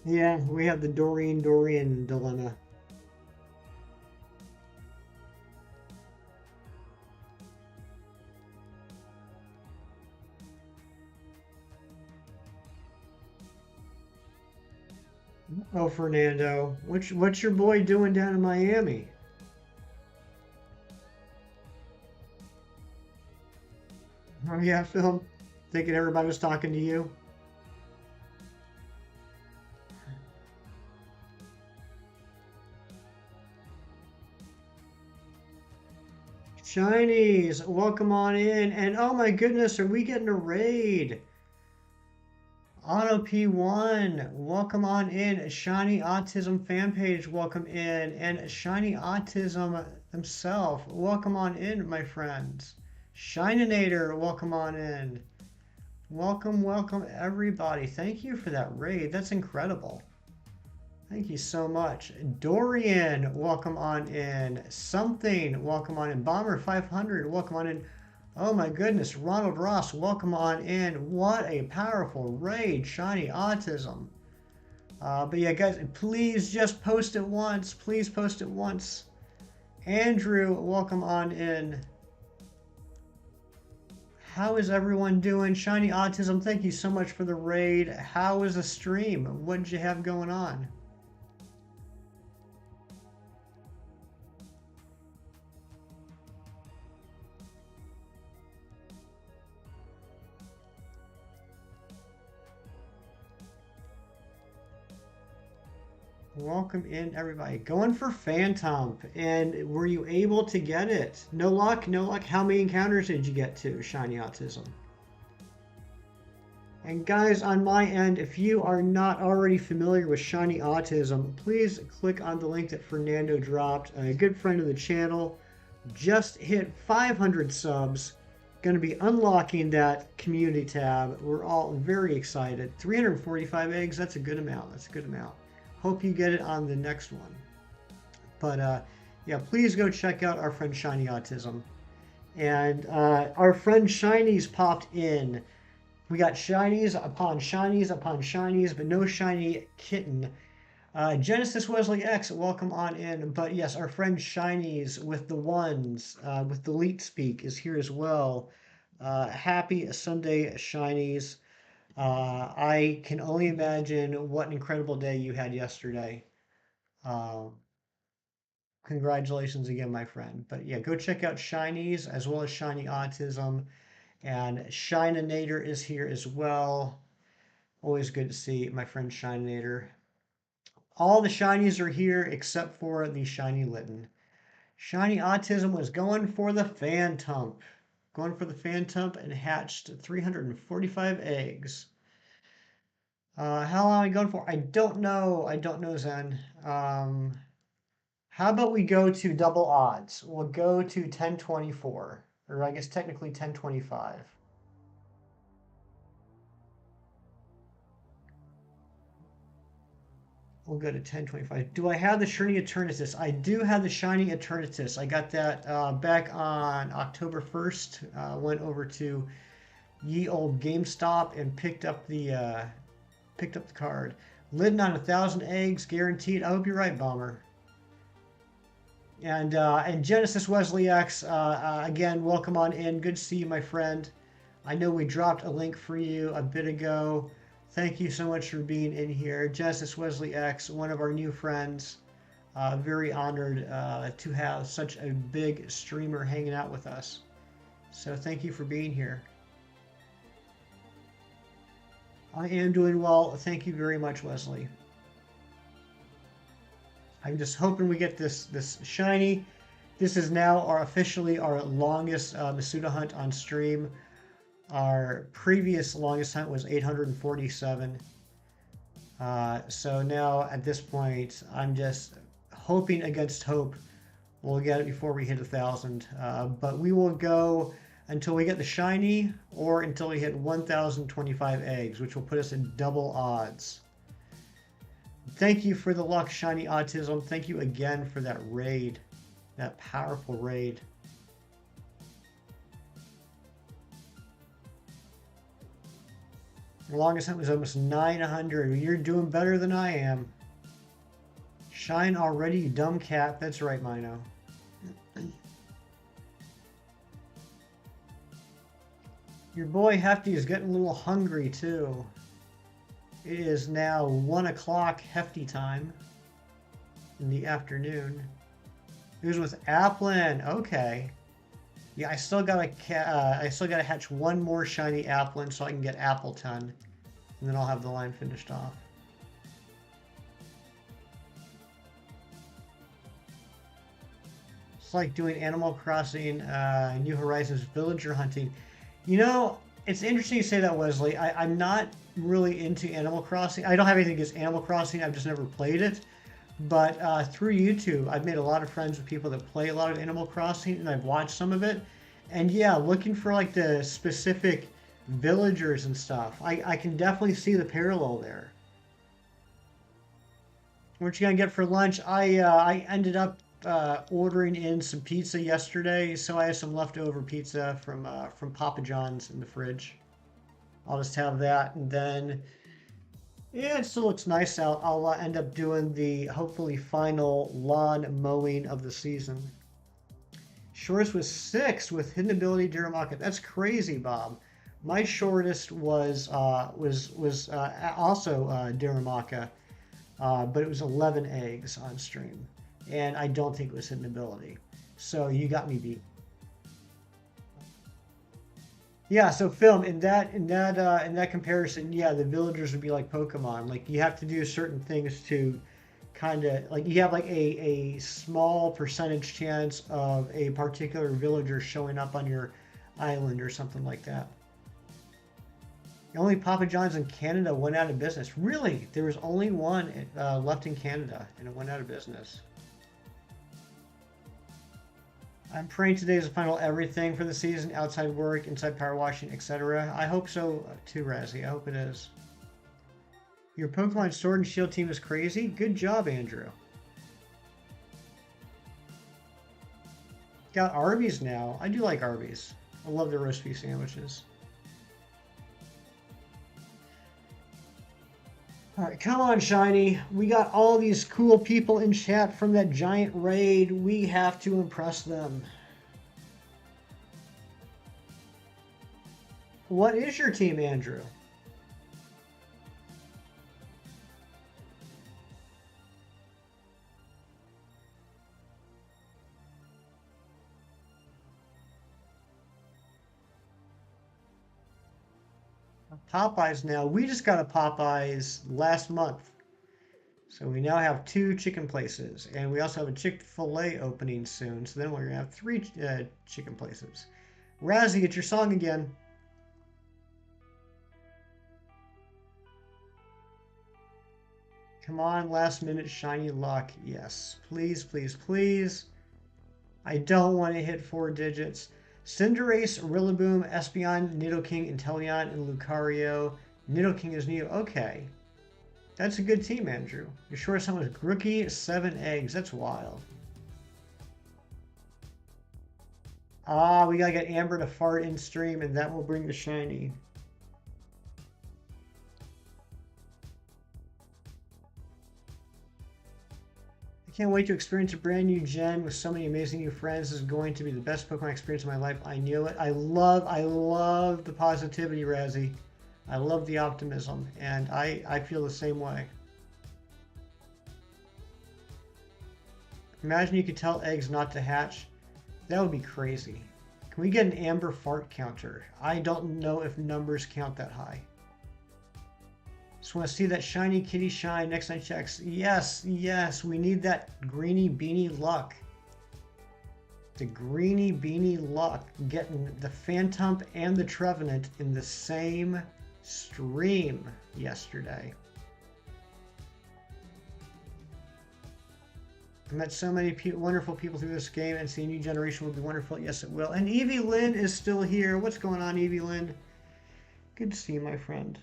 Yeah, we have the Dorian dilemma. Oh, Fernando, what's your boy doing down in Miami? Oh yeah, Phil, thinking everybody was talking to you. Shinies, welcome on in. And oh my goodness, are we getting a raid? Auto P1, welcome on in. Shiny Autism fan page, welcome in. And Shiny Autism himself, welcome on in, my friends. Shininator, welcome on in. Welcome, welcome, everybody. Thank you for that raid. That's incredible. Thank you so much. Dorian, welcome on in. Something, welcome on in. Bomber 500, welcome on in. Oh my goodness, Ronald Ross, welcome on in. What a powerful raid, Shiny Autism. But yeah, guys, please just post it once. Please post it once. Andrew, welcome on in. How is everyone doing? Shiny Autism, thank you so much for the raid. How was the stream? What did you have going on? Welcome in, everybody. Going for Phantom. And were you able to get it? No luck? No luck? How many encounters did you get to, Shiny Autism? And guys, on my end, if you are not already familiar with Shiny Autism, please click on the link that Fernando dropped. A good friend of the channel just hit 500 subs. Going to be unlocking that community tab. We're all very excited. 345 eggs, that's a good amount. That's a good amount. Hope you get it on the next one. But yeah, please go check out our friend Shiny Autism. And our friend Shiny's popped in. We got shinies upon shinies upon shinies, but no shiny kitten. Genesis Wesley X, welcome on in. But yes, our friend Shinies with the ones, with the Leet Speak is here as well. Happy Sunday, Shinies. I can only imagine what an incredible day you had yesterday. Uh, Congratulations again, my friend. But yeah, go check out Shinies as well as Shiny Autism. And Shininator is here as well. Always good to see my friend Shininator. All the shinies are here except for the shiny Litten. Shiny Autism was going for the Phantom. Going for the Phantom and hatched 345 eggs. How long are we going for? I don't know. I don't know, Zen. How about we go to double odds? We'll go to 1024. Or I guess technically 1025. We'll go to 1025. Do I have the Shiny Eternatus? I do have the Shiny Eternatus. I got that back on October 1st. Went over to ye old GameStop and picked up the card. Litten on 1,000 eggs, guaranteed. I hope you're right, Bomber. And Genesis Wesley X, again, welcome on in. Good to see you, my friend. I know we dropped a link for you a bit ago. Thank you so much for being in here. Genesis Wesley X, one of our new friends. Very honored to have such a big streamer hanging out with us. So thank you for being here. I am doing well. Thank you very much, Wesley. I'm just hoping we get this shiny. This is now officially our longest Masuda hunt on stream. Our previous longest hunt was 847. So now at this point, I'm just hoping against hope we'll get it before we hit 1,000. But we will go until we get the shiny or until we hit 1,025 eggs, which will put us in double odds. Thank you for the luck, Shiny Autism. Thank you again for that raid, that powerful raid. The longest hunt was almost 900. You're doing better than I am. Shine already, you dumb cat. That's right, Mino. Your boy Hefty is getting a little hungry, too. It is now 1 o'clock Hefty time in the afternoon. It was with Applin. Okay. Yeah, I still gotta hatch one more shiny Applin so I can get Appleton, and then I'll have the line finished off. It's like doing Animal Crossing New Horizons villager hunting. You know, It's interesting you say that, Wesley. I'm not really into Animal Crossing. I don't have anything against Animal Crossing. I've just never played it. But through YouTube, I've made a lot of friends with people that play a lot of Animal Crossing, and I've watched some of it. And yeah, looking for like the specific villagers and stuff, I can definitely see the parallel there. What you gonna get for lunch? I ended up ordering in some pizza yesterday, so I have some leftover pizza from Papa John's in the fridge. I'll just have that, and then yeah, it still looks nice out. I'll end up doing the hopefully final lawn mowing of the season. Shortest was 6 with hidden ability Diramaka. That's crazy, Bob. My shortest was also Diramaka, but it was 11 eggs on stream, and I don't think it was hidden ability. So you got me beat. Yeah, so film in that comparison, yeah, the villagers would be like Pokemon. Like you have to do certain things to kind of like you have like a small percentage chance of a particular villager showing up on your island or something like that. The only Papa John's in Canada went out of business. Really? There was only one left in Canada, and it went out of business. I'm praying today is the final everything for the season, outside work, inside power washing, etc. I hope so too, Razzie. I hope it is. Your Pokemon Sword and Shield team is crazy. Good job, Andrew. Got Arby's now. I do like Arby's. I love their roast beef sandwiches. All right, come on, Shiny. We got all these cool people in chat from that giant raid. We have to impress them. What is your team, Andrew? Popeyes now. We just got a Popeyes last month. So we now have 2 chicken places. And we also have a Chick-fil-A opening soon. So then we're going to have 3 chicken places. Razzie, it's your song again. Come on, last minute shiny luck. Yes. Please, please, please. I don't want to hit 4 digits. Cinderace, Rillaboom, Espeon, Nidoking, Inteleon, and Lucario. Nidoking is new. Okay. That's a good team, Andrew. Your shortest time was Grookey, 7 eggs. That's wild. Ah, we gotta get Amber to fart in stream, and that will bring the shiny. I can't wait to experience a brand new gen with so many amazing new friends. This is going to be the best Pokemon experience of my life. I knew it. I love the positivity, Razzie. I love the optimism, and I feel the same way. Imagine you could tell eggs not to hatch. That would be crazy. Can we get an Amber fart counter? I don't know if numbers count that high. Just want to see that shiny kitty shine next time checks. Yes, yes, we need that greeny beanie luck. The greeny beanie luck. Getting the Phantom and the Trevenant in the same stream yesterday. I met so many wonderful people through this game, and seeing a new generation will be wonderful. Yes, it will. And Evie Lynn is still here. What's going on, Evie Lynn? Good to see you, my friend.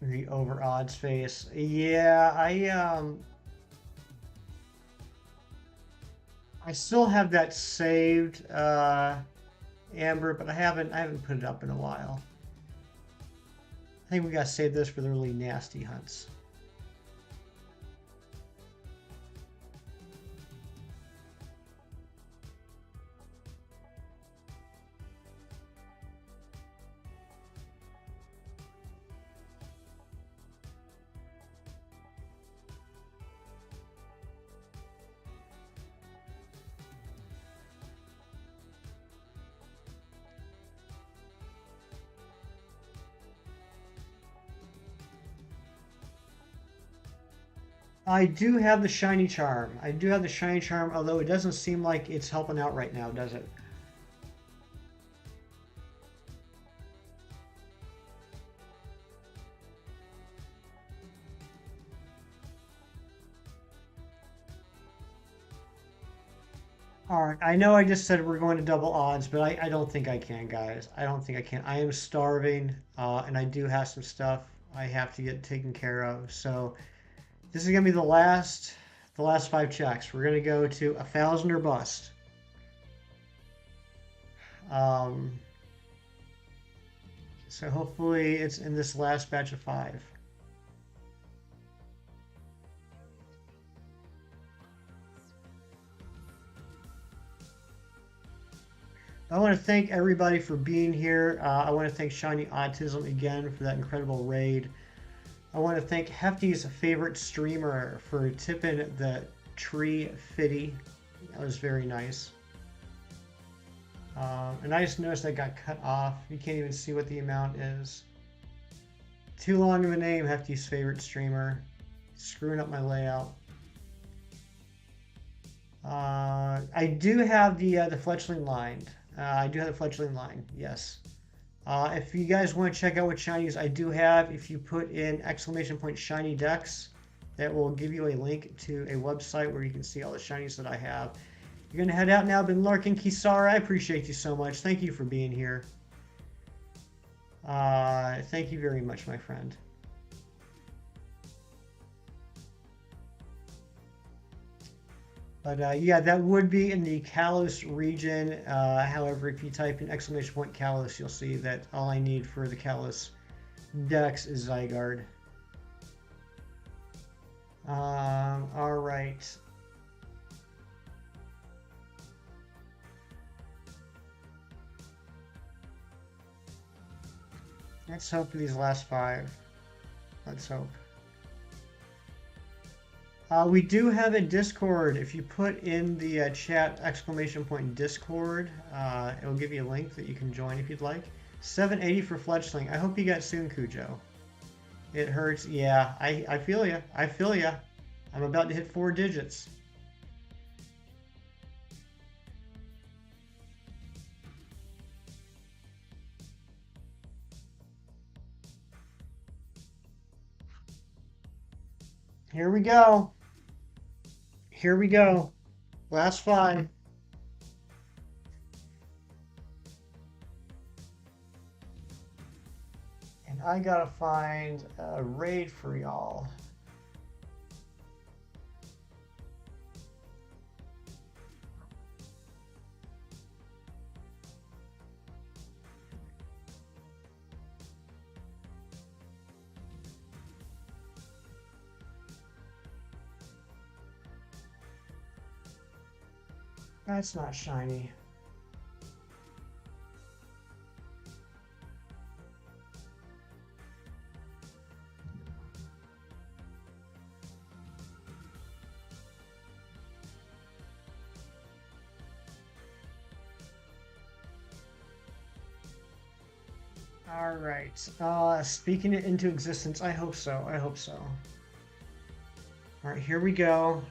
The overodds face. Yeah, I still have that saved, Amber, but I haven't put it up in a while. I think we gotta save this for the really nasty hunts. I do have the shiny charm. I do have the shiny charm, although it doesn't seem like it's helping out right now, does it? All right, I know I just said we're going to double odds, but I don't think I can, guys. I don't think I can. I am starving, and I do have some stuff I have to get taken care of. So this is gonna be the last five checks. We're gonna go to 1,000 or bust. Um, so hopefully it's in this last batch of five. I want to thank everybody for being here. I want to thank Shiny Autism again for that incredible raid. I want to thank Hefty's favorite streamer for tipping the tree fitty. That was very nice. And I just noticed that got cut off. You can't even see what the amount is. Too long of a name, Hefty's favorite streamer. Screwing up my layout. I do have the fletchling line. I do have the fledgling line, yes. If you guys want to check out what shinies I do have, if you put in !shiny dex, that will give you a link to a website where you can see all the shinies that I have. You're going to head out now. Been lurking, Kisara. I appreciate you so much. Thank you for being here. Thank you very much, my friend. But yeah, that would be in the Kalos region. However, if you type in !Kalos, you'll see that all I need for the Kalos dex is Zygarde. All right. Let's hope for these last five. Let's hope. We do have a Discord. If you put in the chat !Discord, it will give you a link that you can join if you'd like. 780 for fledgling. I hope you got soon, Cujo. It hurts. Yeah, I feel ya. I feel ya. I'm about to hit 4 digits. Here we go. Here we go. Last five. And I gotta find a raid for y'all. That's not shiny. All right. Speaking it into existence. I hope so. I hope so. All right, here we go.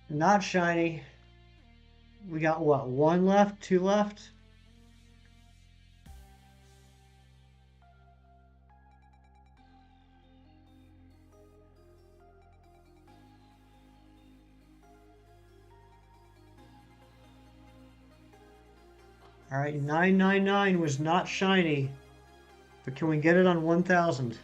Not shiny. We got what? 1 left? 2 left? All right, 999 was not shiny, but can we get it on 1,000?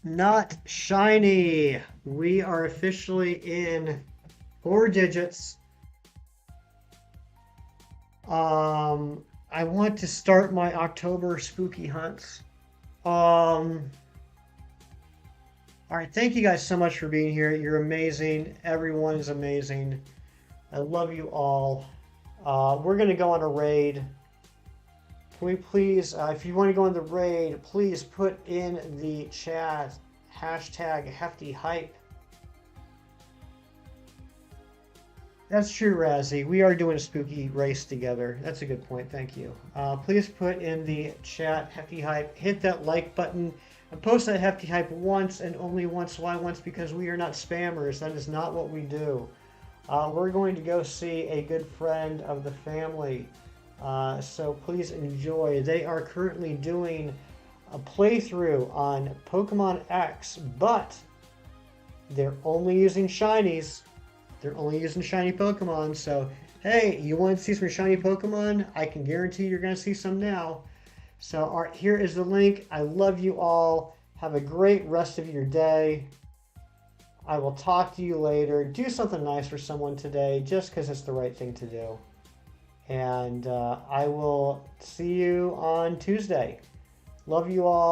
Not shiny. We are officially in 4 digits. I want to start my October spooky hunts. All right, thank you guys so much for being here. You're amazing. Everyone is amazing. I love you all. We're gonna go on a raid. Can we please, if you want to go in the raid, please put in the chat #HeftyHype. That's true, Razzie. We are doing a spooky race together. That's a good point. Thank you. Please put in the chat Hefty Hype. Hit that like button and post that Hefty Hype once and only once. Why once? Because we are not spammers. That is not what we do. We're going to go see a good friend of the family. So please enjoy. They are currently doing a playthrough on Pokemon X, but they're only using shinies. They're only using shiny Pokemon. So, hey, you want to see some shiny Pokemon? I can guarantee you're going to see some now. So, all right, here is the link. I love you all. Have a great rest of your day. I will talk to you later. Do something nice for someone today just because it's the right thing to do. And I will see you on Tuesday. Love you all.